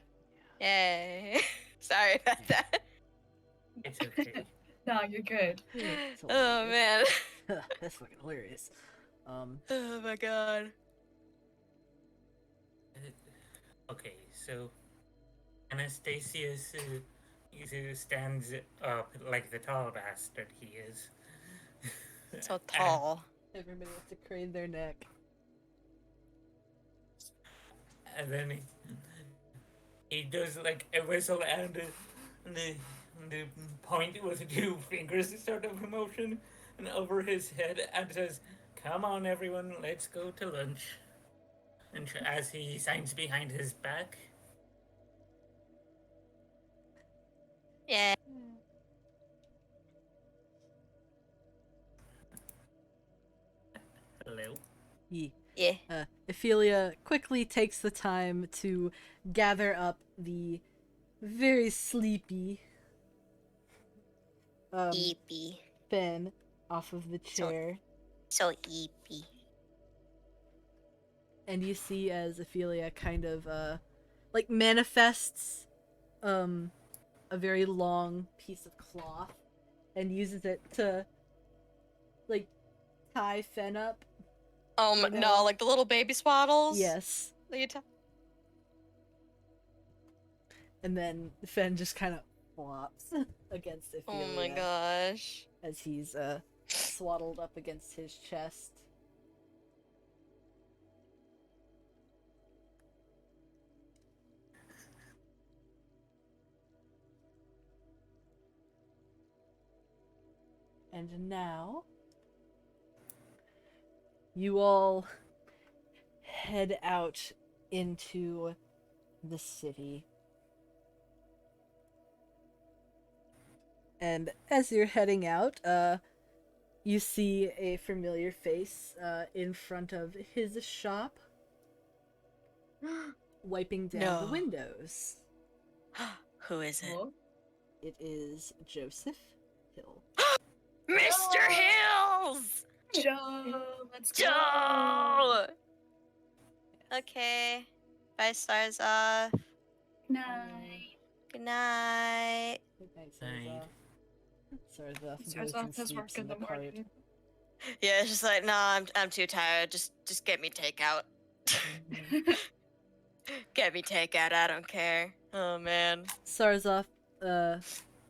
Yay. Sorry about that. It's okay. No, you're good. It's Oh hilarious. man. That's fucking hilarious. Oh my god. Okay, so Anastasius stands up like the tall bastard he is. So tall. Everybody has to crane their neck. And then he does like a whistle and the point with two fingers sort of motion and over his head and says, "Come on everyone, let's go to lunch." And as he signs behind his back. Yeah. Hello. Yeah. Ophelia quickly takes the time to gather up the very sleepy. Eepy. Fen off of the So- chair, So eepy. and you see as Ophelia kind of like manifests a very long piece of cloth and uses it to like tie Fen up. You know? No, like the little baby swaddles? Yes. that you tie- And then Fen just kind of flops against Ophelia Oh my gosh. as he's swaddled up against his chest. And now you all head out into the city. And as you're heading out, you see a familiar face in front of his shop, wiping down the No. windows. Who is it? Oh, It is Joseph Hill. Mr. Hills! Joe, let's go. Joe! Okay. Bye, stars off. Night. Good night. Good night, Night. Sarzaf. Sarzaf has work in the morning. Yeah, it's just like, nah, I'm too tired. Just get me takeout. Get me takeout, I don't care. Oh man. Sarzaf,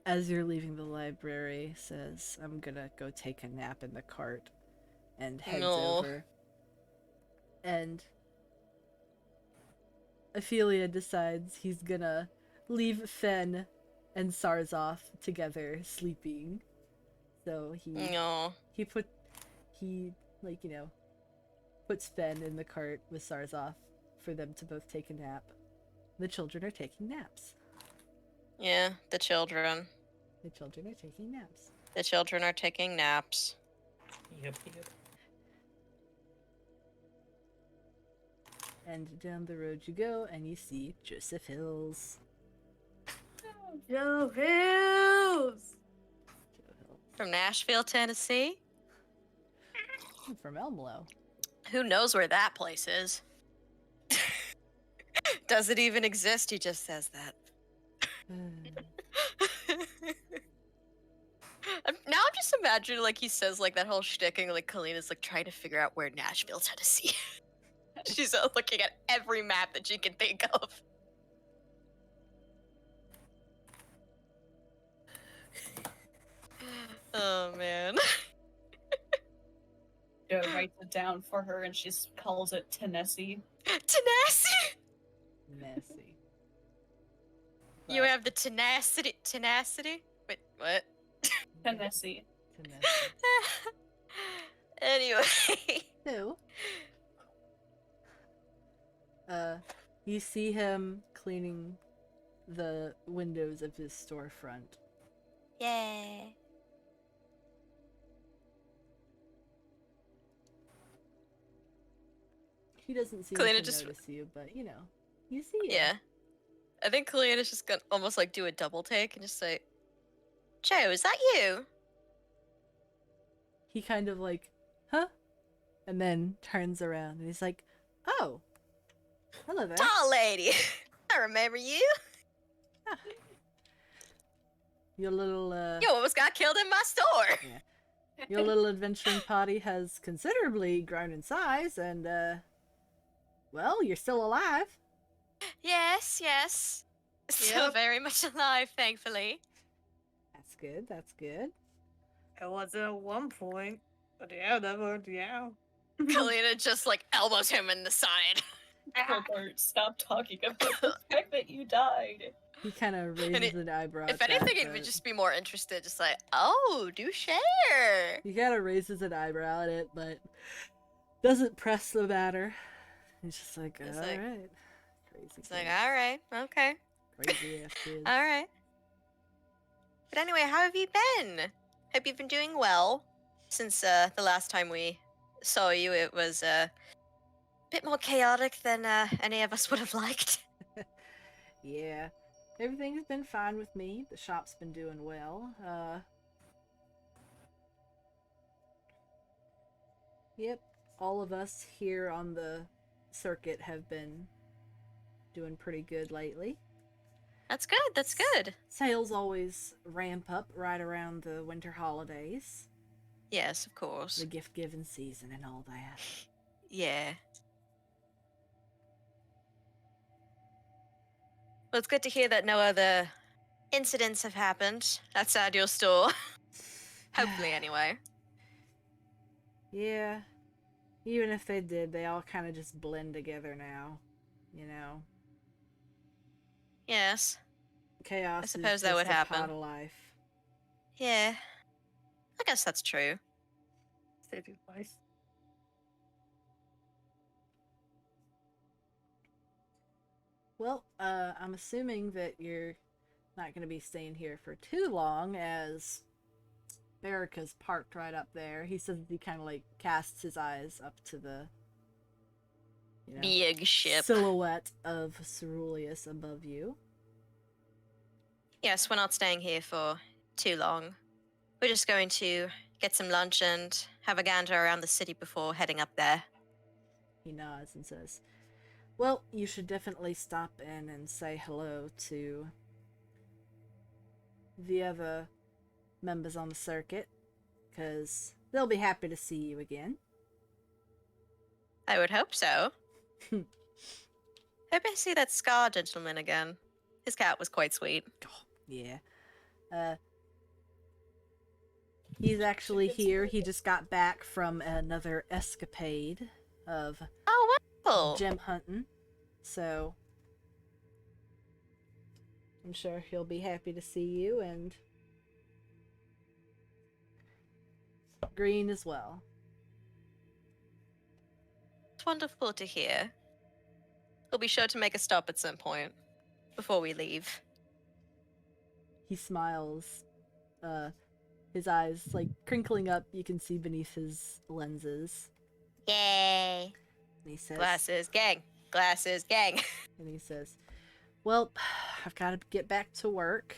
as you're leaving the library, says, "I'm gonna go take a nap in the cart," and heads No. over. And Ophelia decides he's gonna leave Fen and Sarzaf together sleeping. So No. he puts Fen in the cart with Sarzaf for them to both take a nap. The children are taking naps. Yeah, the children. The children are taking naps. The children are taking naps. Yep. And down the road you go, and you see Joseph Hills. Joe Hills! Joe Hills. From Nashville, Tennessee? From Elmlow. Who knows where that place is? Does it even exist? He just says that. Now I'm just imagining like he says like that whole shticking like Kalina's like trying to figure out where Nashville, Tennessee. She's looking at every map that she can think of. Oh man. Joe writes it down for her and she calls it Tennessee. Tenacity. Messy. You have the tenacity. Tenacity. Wait, what? Tennessee. Anyway. So, you see him cleaning the windows of his storefront. Yeah. He doesn't seem Kalina to just- notice you, but you know, you see him. Yeah. I think Kalina's just gonna almost like do a double take and just say, Joe, is that you? He kind of like, huh? And then turns around and he's like, oh, hello there. Tall lady. I remember you. Your little You almost got killed in my store. your little adventuring party has considerably grown in size, and well, you're still alive. Yes, yes. Still Yep. very much alive, thankfully. That's good. That's good. It was at one point, but yeah, yeah. Kalina just like elbows him in the side. Gilbert, stop talking about the fact that you died. He kind of raises an eyebrow. If at anything, that, it would but just be more interested, just like, oh, do share. he kind of raises an eyebrow at it, but doesn't press the matter. He's just like, all It's right, like- crazy. It's like, kid. all right, okay, Crazy ass kid. all right. But anyway, how have you been? Hope you've been doing well. Since the last time we saw you, it was a bit more chaotic than any of us would have liked. Yeah, Everything's been fine with me. The shop's been doing well. Yep, all of us here on the circuit have been doing pretty good lately. That's good. That's good. Sales always ramp up right around the winter holidays, Yes, of course. the gift-giving season and all that. Yeah. Well, it's good to hear that no other incidents have happened outside your store. Hopefully, anyway. Yeah, even if they did, they all kind of just blend together now, you know? Yes. Chaos I suppose is that just would a happen. part of life. Yeah. I guess that's true. Save your voice. Well, I'm assuming that you're not going to be staying here for too long, as Barrica's parked right up there. He says he kind of like casts his eyes up to the, you know, Big ship. silhouette of Ceruleus above you. Yes, we're not staying here for too long. We're just going to get some lunch and have a gander around the city before heading up there. He nods and says, well, you should definitely stop in and say hello to the other members on the circuit, because they'll be happy to see you again. I would hope so. Hope I see that Scar gentleman again. His cat was quite sweet. Yeah. He's actually here. He just got back from another escapade of Oh, wonderful. gem hunting. So I'm sure he'll be happy to see you, and Green as well. It's wonderful to hear. We'll be sure to make a stop at some point before we leave. He smiles. His eyes like crinkling up. You can see beneath his lenses. Yay. And he says, Glasses, gang. Glasses, gang. And he says, well, I've got to get back to work.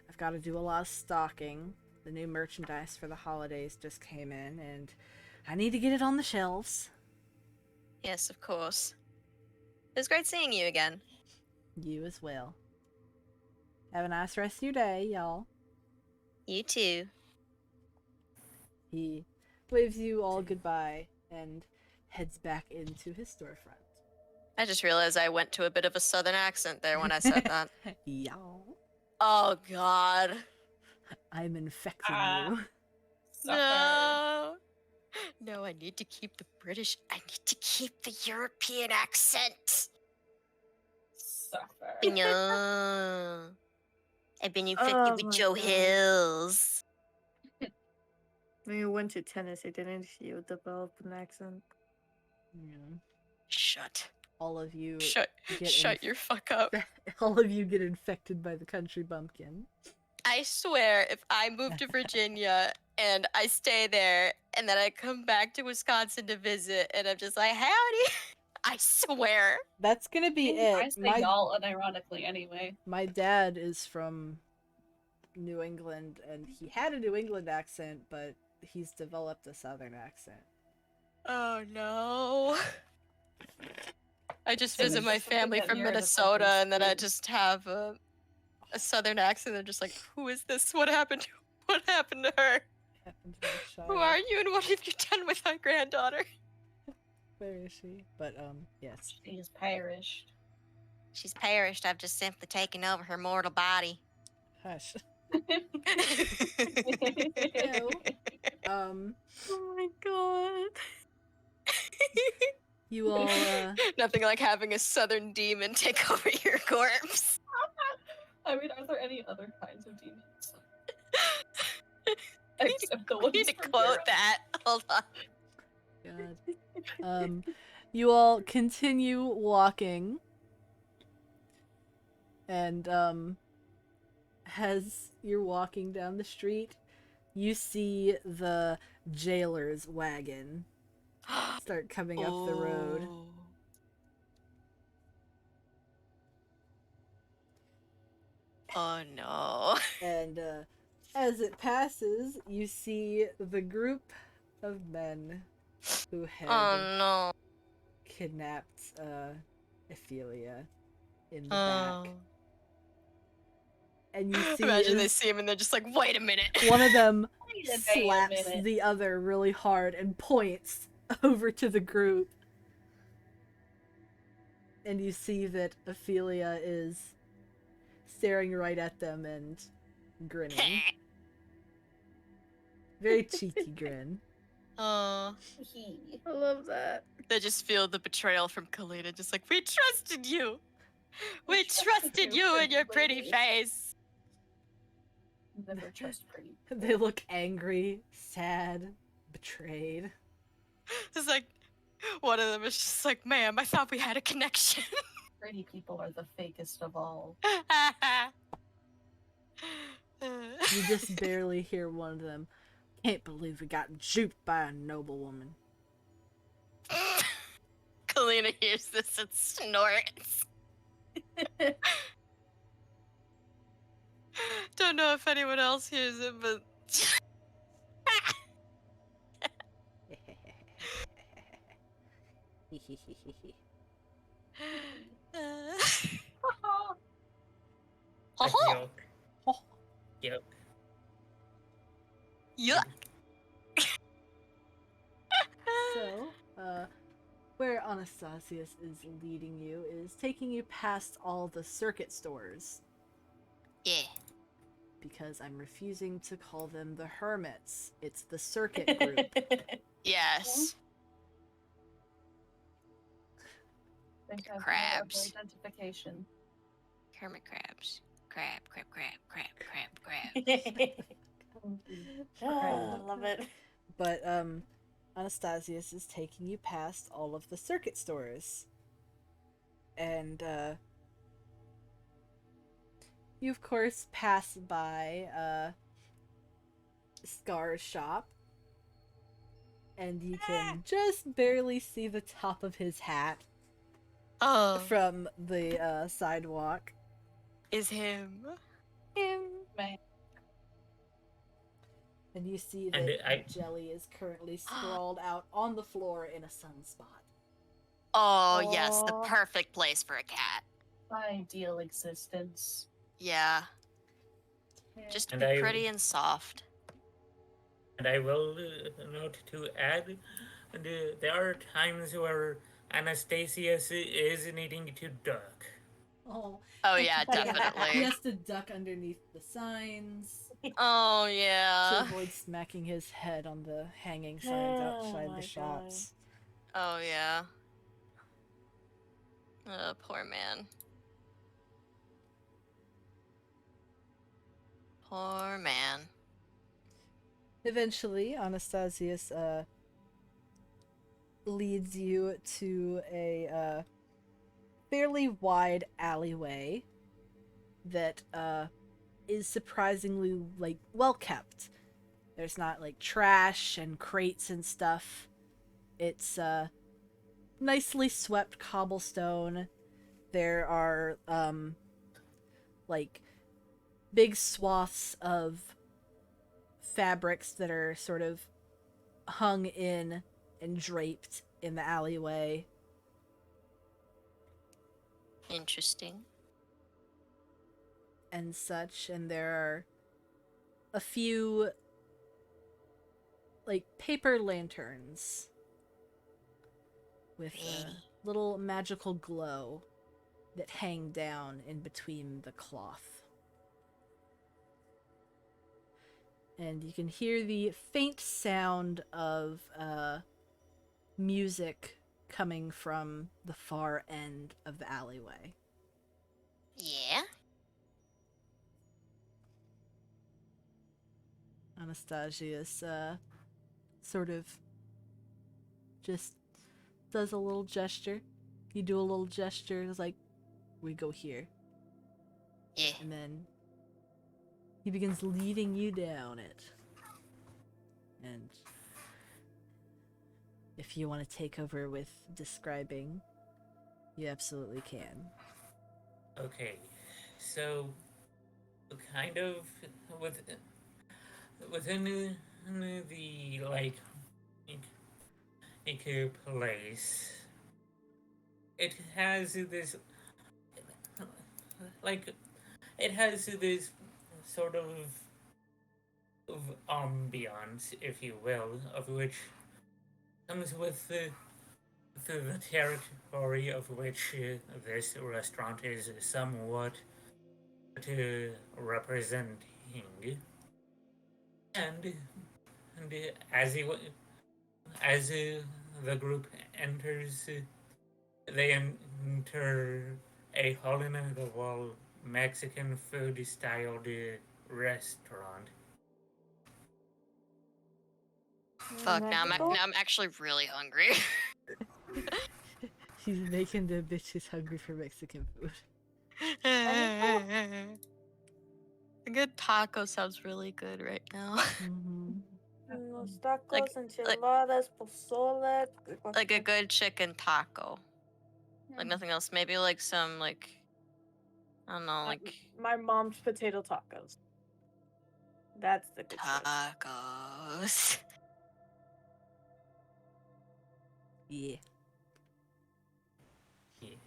I've got to do a lot of stocking. The new merchandise for the holidays just came in, and I need to get it on the shelves. Yes, of course. It was great seeing you again. You as well. Have a nice rest of your day, y'all. You too. He waves you all goodbye and heads back into his storefront. I just realized I went to a bit of a southern accent there when I said that. Y'all. Oh, God. I'm infecting Ah. you. Suffer. No. No, I need to keep the British. I need to keep the European accent. Suffer. No. I've been infected Oh with my Joe God. Hills. When you went to Tennessee, didn't you develop an accent? Yeah. Shut. All of you Shut. get Shut your fuck up. all of you get infected by the country bumpkin. I swear, if I move to Virginia and I stay there and then I come back to Wisconsin to visit and I'm just like, howdy. I swear. That's gonna be I it. say y'all unironically anyway. My dad is from New England, and he had a New England accent, but he's developed a Southern accent. Oh no. I just So visit it's my just something family that from mirrors the Minnesota fucking and then I state. just have a Southern accent. I'm just like, who is this? What happened? What happened to her? Happened to my Who child. are you and what have you done with my granddaughter? Where is she? But yes. She is perished. She's perished. I've just simply taken over her mortal body. Hush. No. Um, Oh my god. you all Nothing like having a southern demon take over your corpse. I mean, are there any other kinds of demons? Except the We ones need to from quote Europe. that. Hold on. God. You all continue walking, and as you're walking down the street, you see the jailer's wagon start coming up the road. Oh no. And as it passes, you see the group of men who had Oh no. kidnapped Ophelia in the Oh. back. And you see Imagine they as see him and they're just like, wait a minute. one of them Wait a slaps minute. the other really hard and points over to the group. And you see that Ophelia is staring right at them and grinning. Very cheeky grin. Oh. I love that. They just feel the betrayal from Kalina, just like, we trusted you. We We trusted trusted you, you and your pretty pretty lady." face. Never trust pretty. They look angry, sad, betrayed. It's like, one of them is just like, ma'am, I thought we had a connection. Pretty people are the fakest of all. You just barely hear one of them. Can't believe we got duped by a noblewoman. Kalina hears this and snorts. Don't know if anyone else hears it, but A Oh, joke. Joke. yuck. So, where Anastasius is leading you is taking you past all the circuit stores. Yeah. Because I'm refusing to call them the hermits. It's the circuit group. Yes. Think I've Crabs. Identification. Hermit crabs. Crab, crab, crab, crab, crab, crab. I love it. But Anastasius is taking you past all of the circuit stores. And you of course pass by Scar's shop. And you can just barely see the top of his hat Oh, from the sidewalk. is him. Man. And you see And that Jelly is currently sprawled out on the floor in a sunspot. Oh, yes, the Aw. perfect place for a cat. Ideal existence. Yeah. Just And be I- pretty and soft. And I will note to add, there are times where Anastasius is needing to duck. Oh, Oh, yeah, he definitely. has to duck underneath the signs Oh, to yeah. avoid smacking his head on the hanging signs Oh outside my the shops. Oh, yeah. Oh, poor man. Poor man. Eventually, Anastasius leads you to a fairly wide alleyway that is surprisingly well kept. There's not like trash and crates and stuff. It's nicely swept cobblestone. There are like big swaths of fabrics that are sort of hung in and draped in the alleyway. Interesting. And such, and there are a few like paper lanterns with a Pretty. little magical glow that hang down in between the cloth. And you can hear the faint sound of music coming from the far end of the alleyway. Yeah? Anastasius sort of just does a little gesture. You do a little gesture. It's like, we go here. Yeah. And then he begins leading you down it. And if you want to take over with describing, you absolutely can. Okay, so kind of with within the like place. It has this like it has this sort of ambiance, if you will, of which comes with the territory of which this restaurant is somewhat representing. And as the group enters, they enter a hole-in-the-wall Mexican food-styled restaurant. Fuck, now I'm actually really hungry. He's making the bitches hungry for Mexican food. A good taco sounds really good right now. Mm-hmm. Los tacos, Like- enchiladas, pozole. Like a good chicken taco. Like nothing else. Maybe like some like I don't know, like my mom's potato tacos. That's the good choice. tacos. Yeah. Yeah.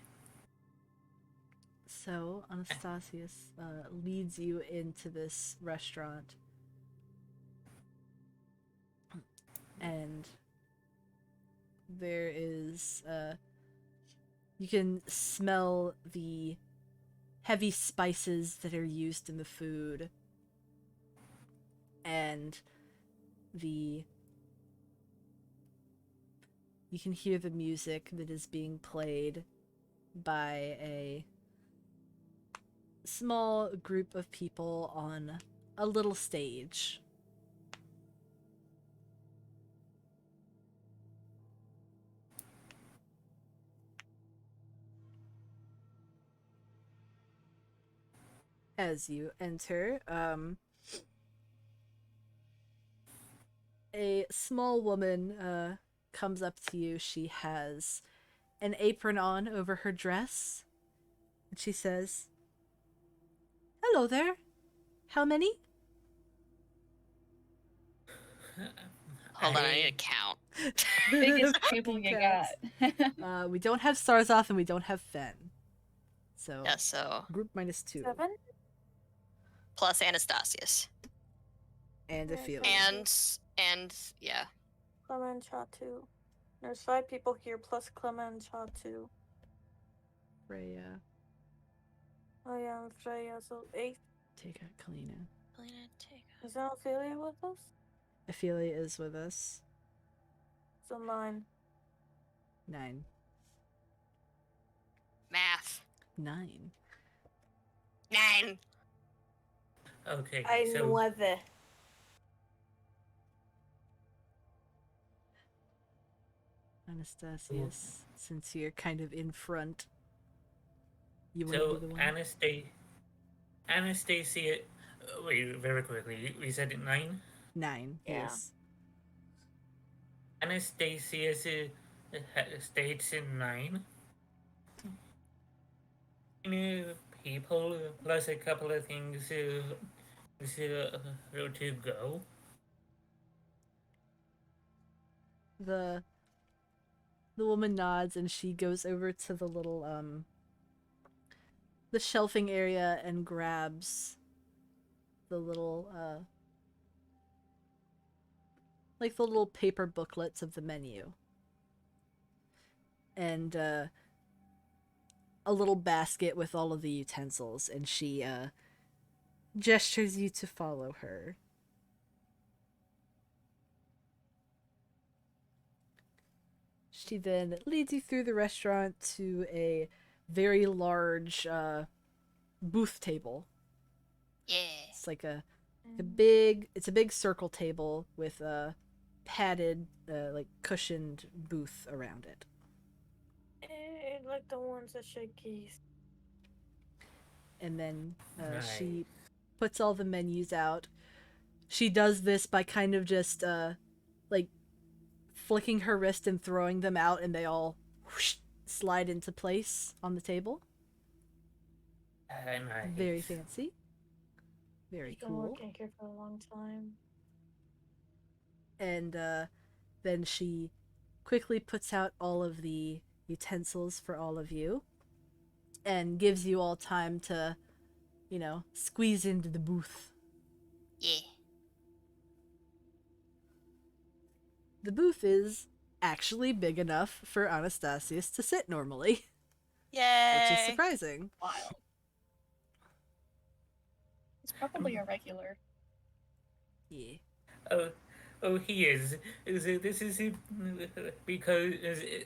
So Anastasius leads you into this restaurant, and there is you can smell the heavy spices that are used in the food, and you can hear the music that is being played by a small group of people on a little stage. As you enter, a small woman comes up to you. She has an apron on over her dress, and she says, "Hello there. How many?" Hold on, I need to count. Biggest table you got. We don't have Starzov and we don't have Fen. So, Yeah, so group -2. 7? plus Anastasius. And a feeling. And yeah. Clement and Cha 2. There's 5 people here plus Clement and Cha 2. Freya. Oh yeah, and Freya, so 8. Take out Kalina. Is Ophelia with us? Ophelia is with us. So 9. 9. Math. 9. 9. Okay, Hay so 9. Anastasius, since you're kind of in front, you want so to be the one? Anastasia. Wait, very quickly. We said 9. 9. Yeah. Yes. Anastasia states in 9. People plus a couple of things to go. The woman nods and she goes over to the little the shelving area and grabs the little like the little paper booklets of the menu. And a little basket with all of the utensils, and she gestures you to follow her. She then leads you through the restaurant to a very large booth table. Yeah. It's like a big circle table with a padded like cushioned booth around it. Like the ones that shake keys. And then Nice. she puts all the menus out. She does this by kind of just like flicking her wrist and throwing them out, and they all whoosh, slide into place on the table. Nice. Very fancy. Very Been cool. working here for a long time. And then she quickly puts out all of the utensils for all of you and gives you all time to, squeeze into the booth. Yeah. The booth is actually big enough for Anastasius to sit normally, Yay. which is surprising. Wild. It's probably a regular. Yeah. Oh, he is. This is because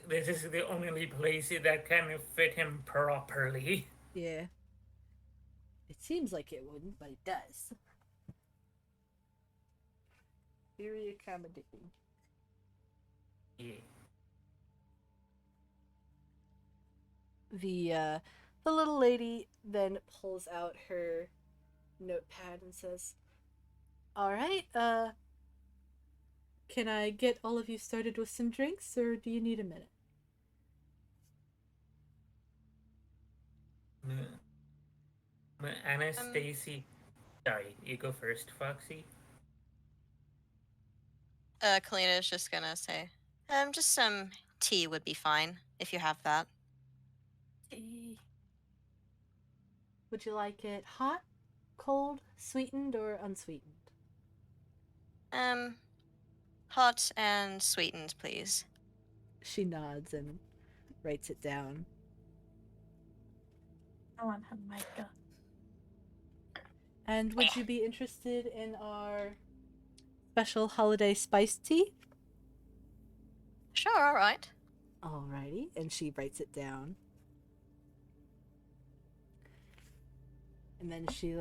this is the only place that can fit him properly. Yeah. It seems like it wouldn't, but it does. Very accommodating. Yeah. The little lady then pulls out her notepad and says, "All right, can I get all of you started with some drinks, or do you need a minute?" Anastasia. Sorry, you go first, Foxy. Kalina's just gonna say, just some tea would be fine if you have that. Tea. Would you like it hot, cold, sweetened, or unsweetened? Hot and sweetened, please. She nods and writes it down. I want Micah. And would you be interested in our special holiday spiced tea? Sure, alright. Alrighty, and she writes it down. And then she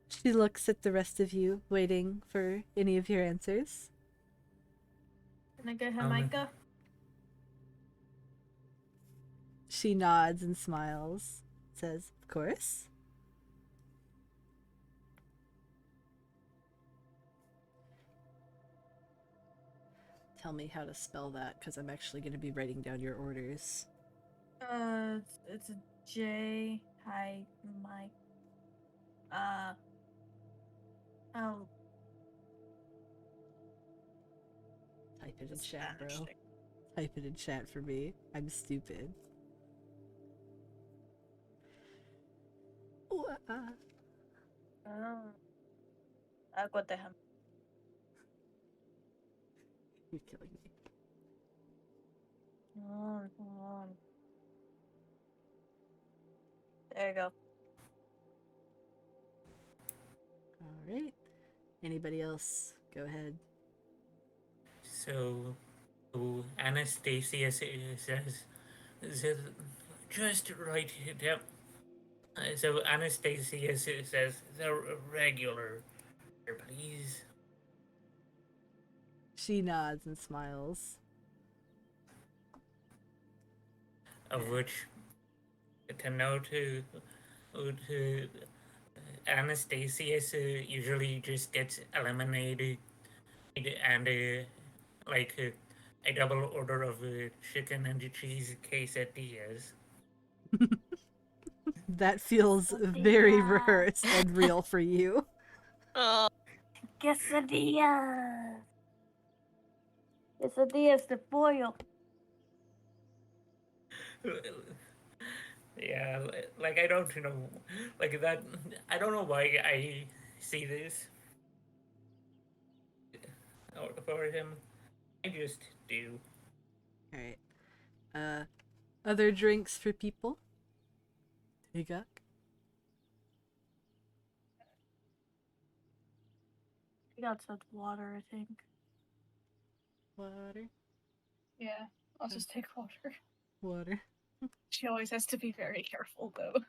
she looks at the rest of you, waiting for any of your answers. Can I get him, Micah? She nods and smiles, says, "Of course." Tell me how to spell that, because I'm actually going to be writing down your orders. It's a J. Hi, Mike. Oh. Type it in chat, bro. Type it in chat for me. I'm stupid. Agua de ham. You're killing me. Hold on. There you go. Alright. Anybody else? Go ahead. So, Anastasia says, just write it down. So Anastasia says, the regular, please. She nods and smiles. Of which, to know to Anastasia usually just gets eliminated, and a double order of chicken and cheese quesadillas. That feels very rehearsed and real for you. Oh, Quesadillas. Quesadillas de pollo. Yeah, like I don't know, like that. I don't know why I see this for him. I just do. Alright. Other drinks for people? Tigak? We got some water, I think. Water? Yeah, I'll just take water. Water. She always has to be very careful, though.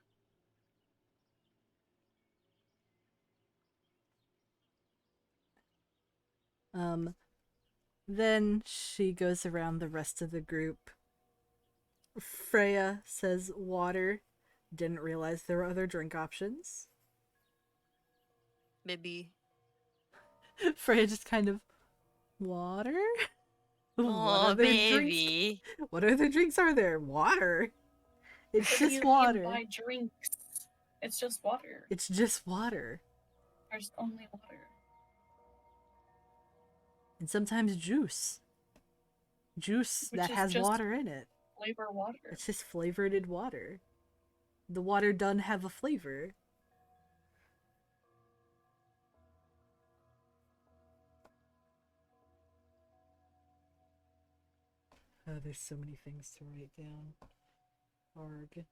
Then she goes around the rest of the group. Freya says water. Didn't realize there were other drink options. maybe. Freya just kind of, water? Oh, other drinks? baby. What other drinks are there? Water. It's What do just you mean water. by drinks? It's just water. It's just water. There's only water. And sometimes juice. Juice Which that is has just water in it. Flavor water. It's just flavored water. The water doesn't have a flavor. Oh, there's so many things to write down. Arg.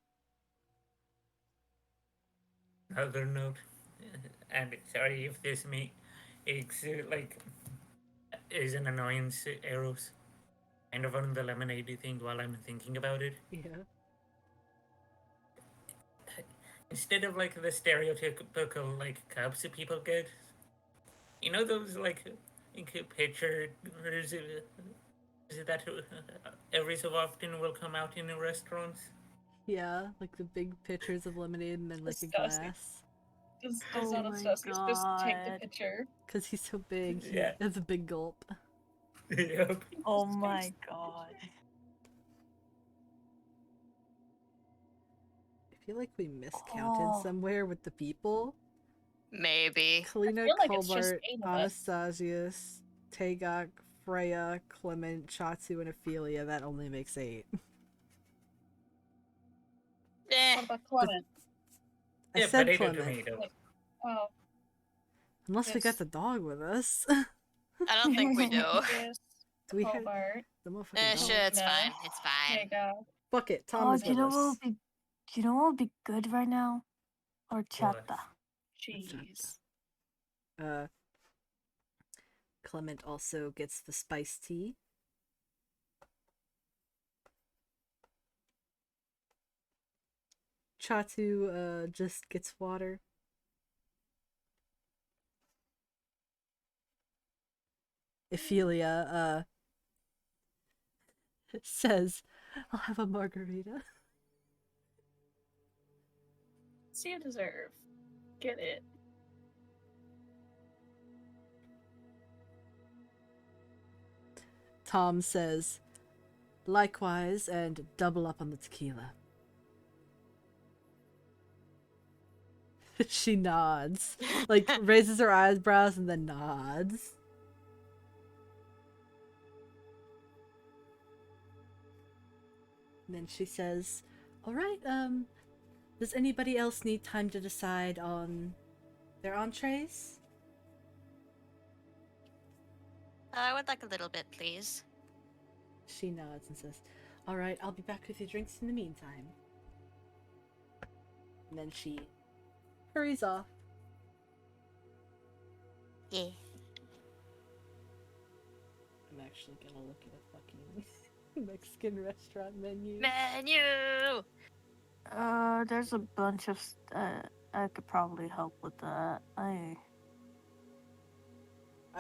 Another note, and sorry if this makes is an annoyance, Eros. Kind of on the lemonade thing while I'm thinking about it. Yeah. Instead of like the stereotypical like cups that people get, you know those like pictures that every so often will come out in restaurants. Yeah, like the big pitchers of lemonade and then like a Disgusting. glass. Does Oh not my discuss. Just take the God. picture. Because he's so big, he Yeah. has a big gulp. Yep. Oh Just my takes the god. picture. I feel like we miscounted Oh. somewhere with the people. Maybe. Kalina, feel like it's just Colbert, 8 of us. Anastasius, Tagok, Freya, Clement, Chatsu, and Ophelia. That only makes 8. Eh. What about Clement? I Yeah, said potato, Clement. tomato. Oh, Unless we got Yes. the dog with us. I don't think we do. yes. Do we have Hobart. the motherfucking Eh, dog? shit, it's No. fine. It's fine. Jacob. Fuck it, Tom Oh, is do you with know what us. would be? Do you know what would be good right now? Horchata. Jeez. Clement also gets the spiced tea. Chatu just gets water. Ophelia says, I'll have a margarita. So you deserve. Get it. Tom says, likewise, and double up on the tequila. She nods. Like, raises her eyebrows and then nods. And then she says, alright, does anybody else need time to decide on their entrees? I would like a little bit, please. She nods and says, alright, I'll be back with your drinks in the meantime. And then she hurries off. Yeah. I'm actually gonna look at a fucking Mexican restaurant menu. Menu! There's a bunch of. I could probably help with that. I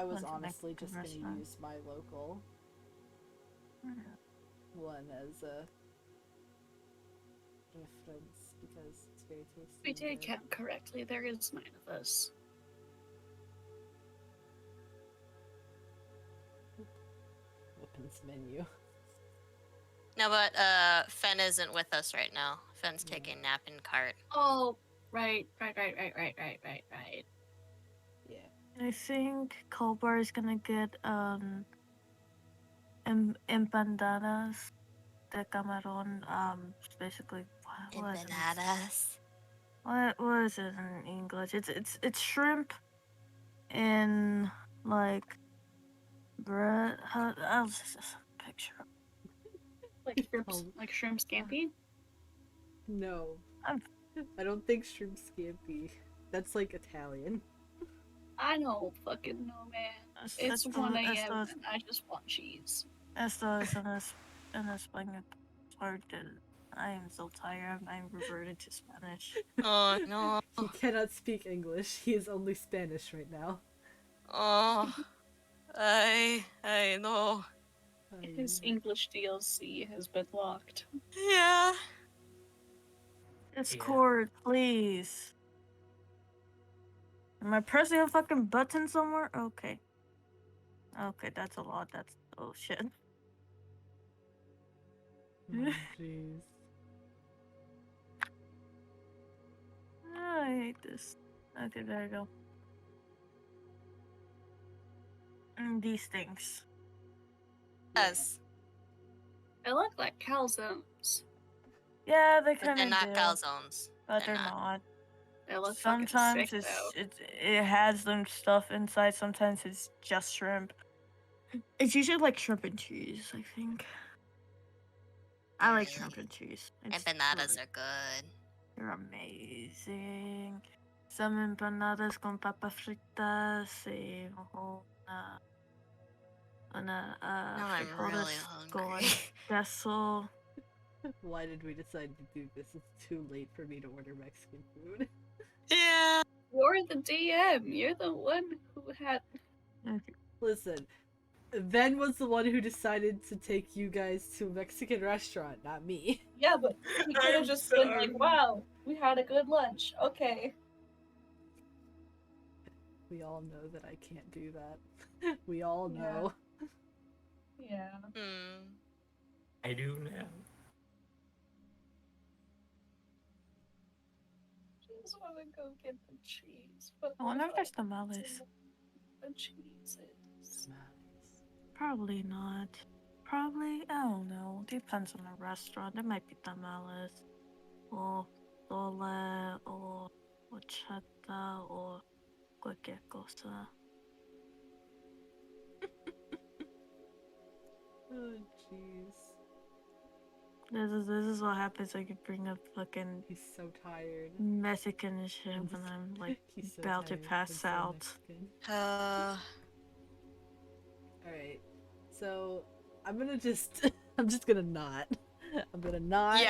was Bunch of honestly Mexican just gonna restaurants. use my local one as a reference because it's very tasty. We and did good. count correctly. There is 9 of us. Opens menu. No, but Fen isn't with us right now. Fen's taking a nap in cart. Oh, right. Yeah. I think Colbert is gonna get empanadas de camarón. It's basically what is it? Empanadas. What is it in English? It's shrimp in like bread. I'll just picture. Like shrimp, Oh. like shrimp scampi. No. I'm- I don't think shrimp scampi. That's like Italian. I don't fucking know, man. It's 1 a.m. and I just want cheese. Esto es en España. I am so tired. I'm reverted to Spanish. Oh no. He cannot speak English. He is only Spanish right now. Oh. I know. His English DLC has been locked. Yeah. Discord, please. Am I pressing a fucking button somewhere? Okay. Okay, that's a lot. That's oh shit. Oh, jeez. this. Okay, there you go. These things. Yes, I look like calzones. Yeah, they but kind they're of not do, calzones. but They're they're not. not. They look fucking Sometimes sick, though. it has them stuff inside. Sometimes it's just shrimp. It's usually like shrimp and cheese, I think. I like shrimp and cheese. It's Empanadas really- are good. They're amazing. Some empanadas con papas fritas y una Now I'm really frijoles con hungry. queso. Why did we decide to do this? It's too late for me to order Mexican food. Yeah. You're the DM. You're the one who had. Listen, Ben was the one who decided to take you guys to a Mexican restaurant, not me. Yeah, but he could have I'm just been sorry. like, "Wow, we had a good lunch." Okay. We all know that I can't do that. We all Yeah. know. Yeah. Hmm. I do now. Just want to go get the cheese. But I wonder if there's the tamales. cheese is. Probably not. Probably, I don't know. Depends on the restaurant. There might be tamales, or dole, or horchata, or cualquier cosa. Oh, jeez. This is what happens when you bring up fucking He's so tired. Mexican shit and I'm like He's so about to tired, pass he's so out. Mexican. Alright. So I'm gonna just I'm just gonna not. I'm gonna not.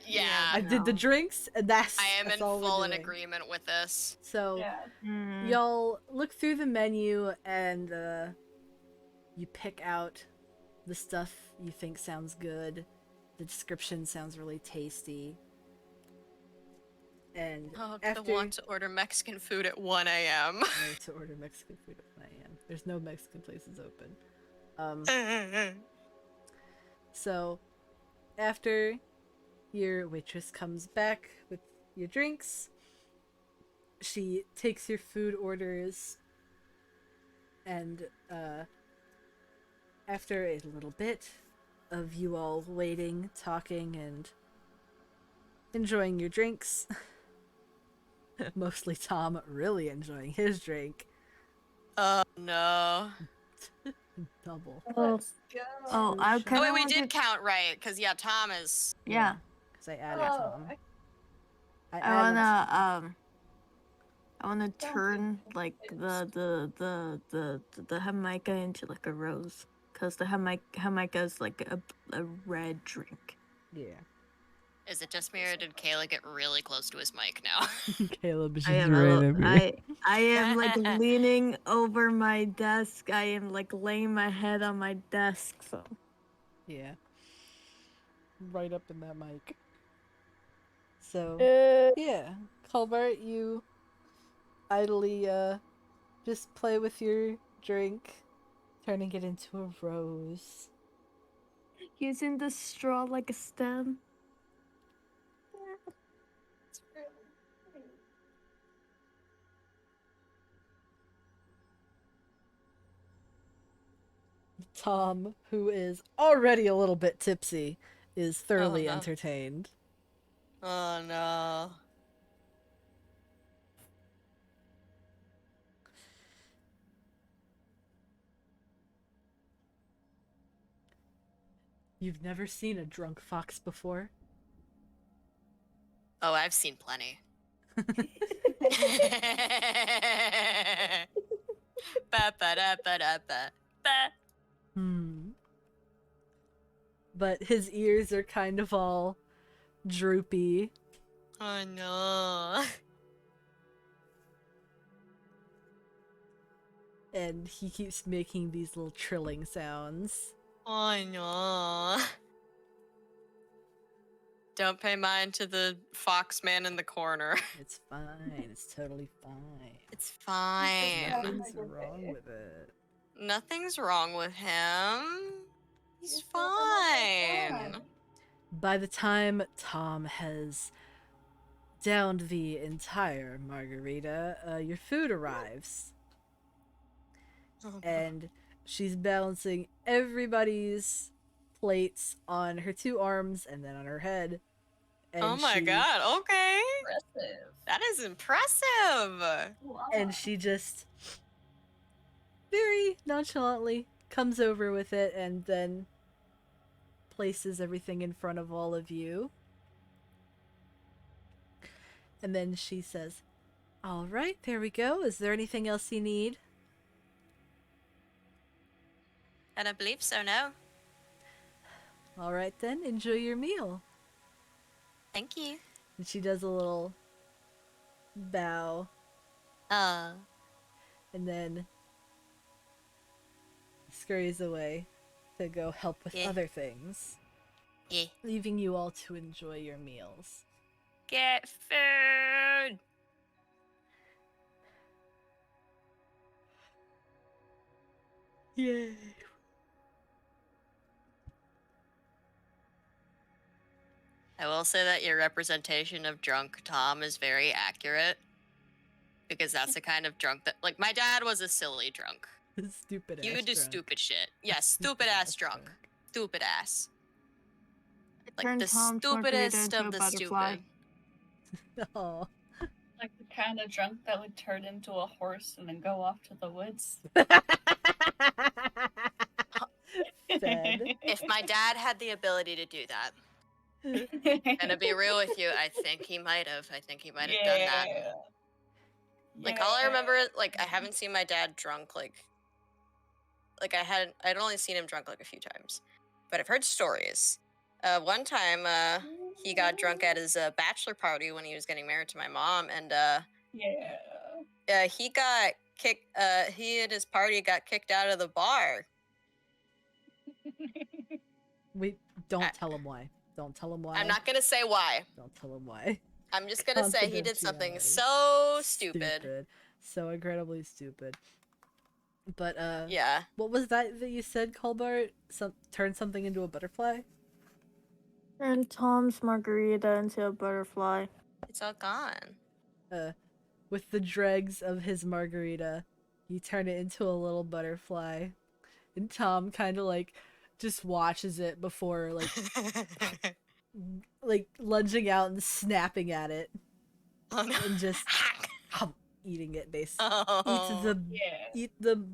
Yeah. I did the No. drinks and that's I am that's in all we're full in doing. agreement with this. So Yeah. Mm. y'all look through the menu and you pick out the stuff you think sounds good. The description sounds really tasty. And Oh, after I want to order Mexican food at 1 a.m. I need to order Mexican food at 9 a.m. There's no Mexican places open. So after your waitress comes back with your drinks, she takes your food orders, and after a little bit of you all waiting, talking, and enjoying your drinks, mostly Tom really enjoying his drink, Oh no. double. Let's go. Oh, I Oh kind wait, of we want did to. count right, because yeah, Tom is. Yeah, Because I added Oh, Tom. I added wanna Don't turn do like it. the Jamaica into like a rose, cause the Jamaica is like a red drink. Yeah. Is it just me or did Kayla get really close to his mic now? Caleb is I just am right a- over here. I am like leaning over my desk. I am like laying my head on my desk. So Yeah. Right up in that mic. So, yeah. Colbert, you idly, just play with your drink, turning it into a rose. using the straw like a stem. It's really pretty. Tom, who is already a little bit tipsy, is thoroughly no. entertained. Oh no. You've never seen a drunk fox before? Oh, I've seen plenty. Ba-ba-da-ba-da-ba. Ba. But his ears are kind of all droopy. Oh no. And he keeps making these little trilling sounds. Oh no. Don't pay mind to the fox man in the corner. It's fine. It's totally fine. It's fine. Nothing's wrong with it. Nothing's wrong with him. He's You're so having a good time. fine. By the time Tom has downed the entire margarita, your food arrives. And she's balancing everybody's plates on her 2 arms and then on her head. And Oh my she- god, okay. Impressive. That is impressive. Wow. And she just very nonchalantly comes over with it and then places everything in front of all of you. And then she says, "All right, there we go. Is there anything else you need?" I don't believe so, no. All right then, enjoy your meal. Thank you. And she does a little bow Uh, and then scurries away to go help with Yeah. other things, yeah. leaving you all to enjoy your meals. Get food. Yay. I will say that your representation of drunk Tom is very accurate. Because that's the kind of drunk that, like, my dad was a silly drunk. Stupid He ass would do drunk. stupid shit. Yeah, stupid ass drunk. Stupid ass. Like Turn the Tom's stupidest margarita into of a the butterfly. stupid. Oh. Like the kind of drunk that would turn into a horse and then go off to the woods. Fed. If my dad had the ability to do that, and to be real with you, I think he might have. I think he might have done that. Like all I remember, like I haven't seen my dad drunk. Like I'd only seen him drunk like a few times, but I've heard stories. One time, he got drunk at his bachelor party when he was getting married to my mom, and he got kicked. He at his party got kicked out of the bar. We don't I- tell him why. Don't tell him why. I'm not gonna say why. Don't tell him why. I'm just gonna say he did something Confidentiality. so stupid. So incredibly stupid. But Yeah. what was that you said, Colbert? Turn something into a butterfly? Turn Tom's margarita into a butterfly. It's all gone. With the dregs of his margarita, you turn it into a little butterfly. And Tom kind of like just watches it before like lunging out and snapping at it Oh, no. and just eating it basically. Oh, Eat the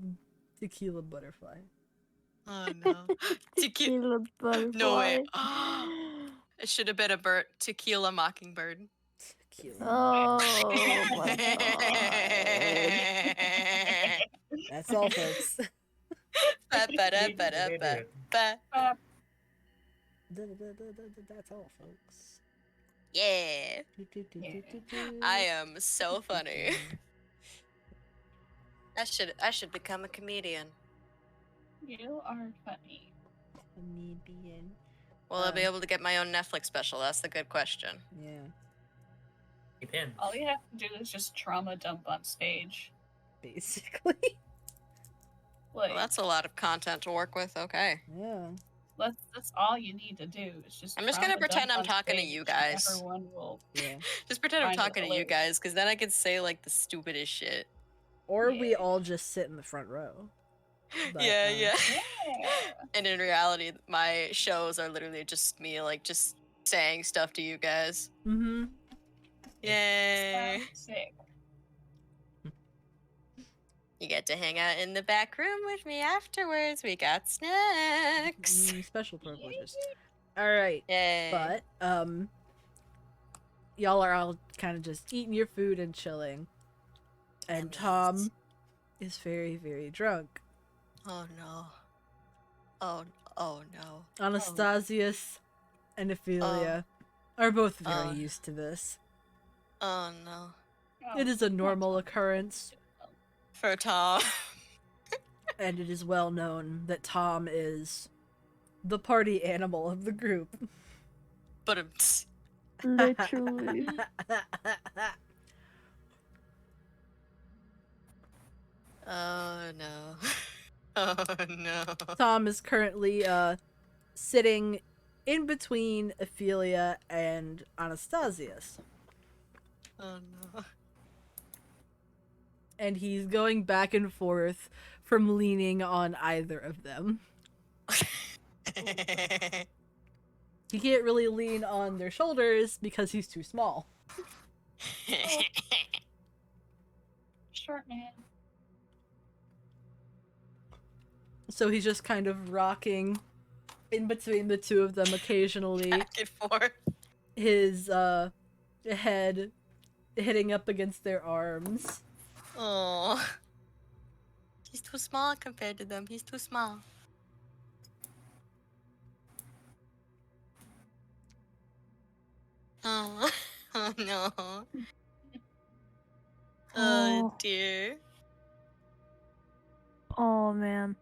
tequila butterfly. oh no. Tequila. Tequila butterfly. No way. It should have been a tequila mockingbird. Tequila. Oh my god. That's all, folks. Ba-ba-da-ba-da-ba. That's all, folks. Yeah. I am so funny. I should become a comedian. You are funny. Comedian. Will I be able to get my own Netflix special? That's the good question. Yeah. Depends. All you have to do is just trauma dump on stage. Basically. Like Well, that's a lot of content to work with. Okay. Yeah. that's all you need to do. Is just I'm just gonna trauma pretend dump I'm on talking to stage you and guys. Everyone will. Yeah. Just pretend I'm Find it talking to you hilarious. guys, because then I can say like the stupidest shit. Or we Yeah. all just sit in the front row. But, yeah, um, yeah. Yeah. And in reality, my shows are literally just me, like, just saying stuff to you guys. Mm-hmm. Yay! Sounds sick. You get to hang out in the back room with me afterwards. We got snacks. Special privileges. Alright. Yay! But, y'all are all kind of just eating your food and chilling. And Tom is very, very drunk. Oh no. Oh no. Anastasius and Ophelia are both very Oh. used to this. Oh no. Oh, It is a normal occurrence, For Tom. and it is well known that Tom is the party animal of the group. But Literally. oh no. Oh no. Tom is currently sitting in between Ophelia and Anastasius. Oh no. And he's going back and forth from leaning on either of them. He can't really lean on their shoulders because he's too small. Short man. So he's just kind of rocking in between the two of them occasionally. Back and forth. His head hitting up against their arms. Oh. He's too small compared to them. He's too small. Oh, oh no. Oh dear. Oh man.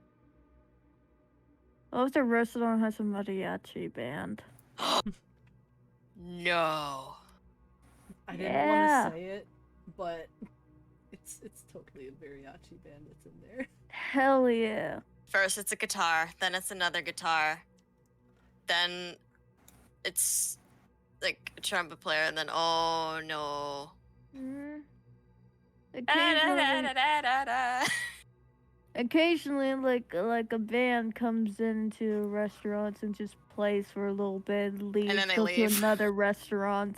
What if the restaurant has a mariachi band? No. I didn't Yeah. want to say it, but it's totally a mariachi band that's in there. Hell yeah. First it's a guitar, then it's another guitar, then it's like a trumpet player, and then oh no. Mm. Da-da-da-da-da-da-da. Occasionally, like a band comes into restaurants and just plays for a little bit, leaves, then they go to leave. another restaurant,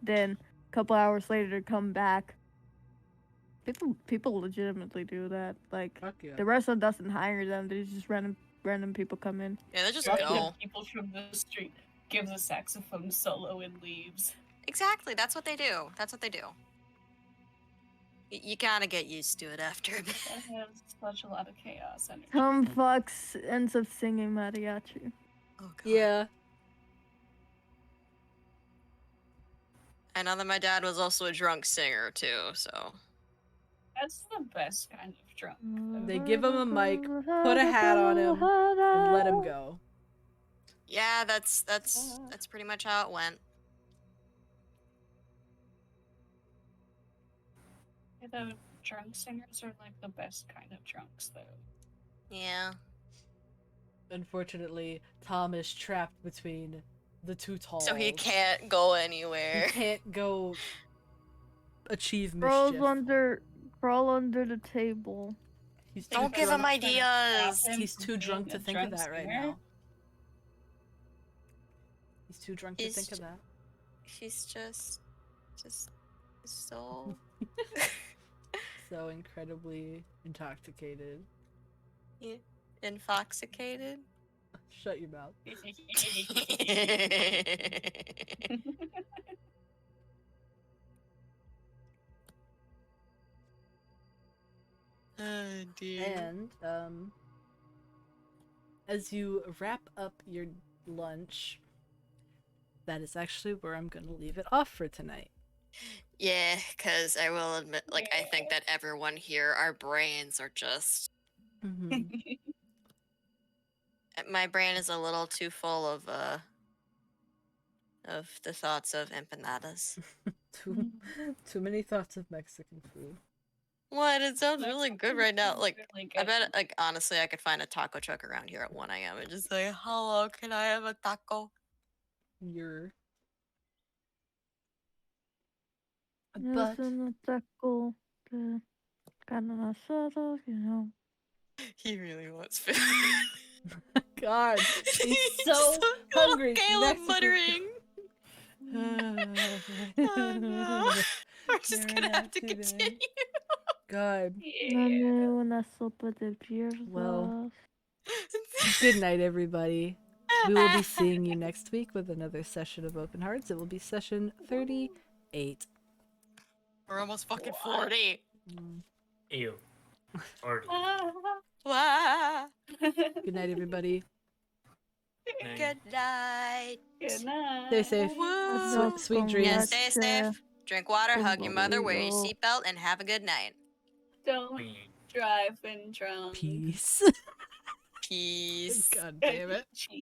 then a couple hours later come back. People legitimately do that. Like Fuck yeah. the restaurant doesn't hire them; they just random people come in. Yeah, they're just Drunk go. people from the street gives a saxophone solo and leaves. Exactly, that's what they do. That's what they do. You gotta get used to it after a bit. That has such a lot of chaos energy. Tom Fox ends up singing mariachi. Oh god. Yeah. I know that my dad was also a drunk singer too, so. That's the best kind of drunk. They give him a mic, put a hat on him, and let him go. Yeah, that's pretty much how it went. Yeah, the drunk singers are like the best kind of drunks, though. Yeah. Unfortunately, Tom is trapped between the two talls. So he can't go He anywhere. can't go achieve Crawl mischief. under the table. He's Don't give him drunk- ideas. He's too drunk to think of that right now. He's too drunk to He's think of ju- that. He's just so So incredibly intoxicated. intoxicated. Shut your mouth. Oh dear. And as you wrap up your lunch, that is actually where I'm gonna leave it off for tonight. Yeah, because I will admit, like, I think that everyone here, our brains are just. My brain is a little too full of the thoughts of empanadas. Too many thoughts of Mexican food. What? It sounds really good right now. Mexican Like, food is really I good. bet, like, honestly, I could find a taco truck around here at 1 a.m. and just say, hello, can I have a taco? You're. Yes, But and the taco, the carne asada, you know. He really wants food. God, he's so hungry. Caleb Mexican- muttering. Oh no. We're just You're gonna an have to accident. continue. God. Yeah. Dame una sopa de Well, piernas. Good night, everybody. We will be seeing you next week with another session of Open Hearts. It will be session 38. We're almost fucking 40. Ew. Or Wow. Good night, everybody. Good night. Good night. Stay safe. Woo. Sweet Yeah, dreams. stay safe. Drink water, hug your mother, wear your Conmigo. seatbelt, and have a good night. Don't drive when drunk. Peace. Peace. God damn it. Cheat.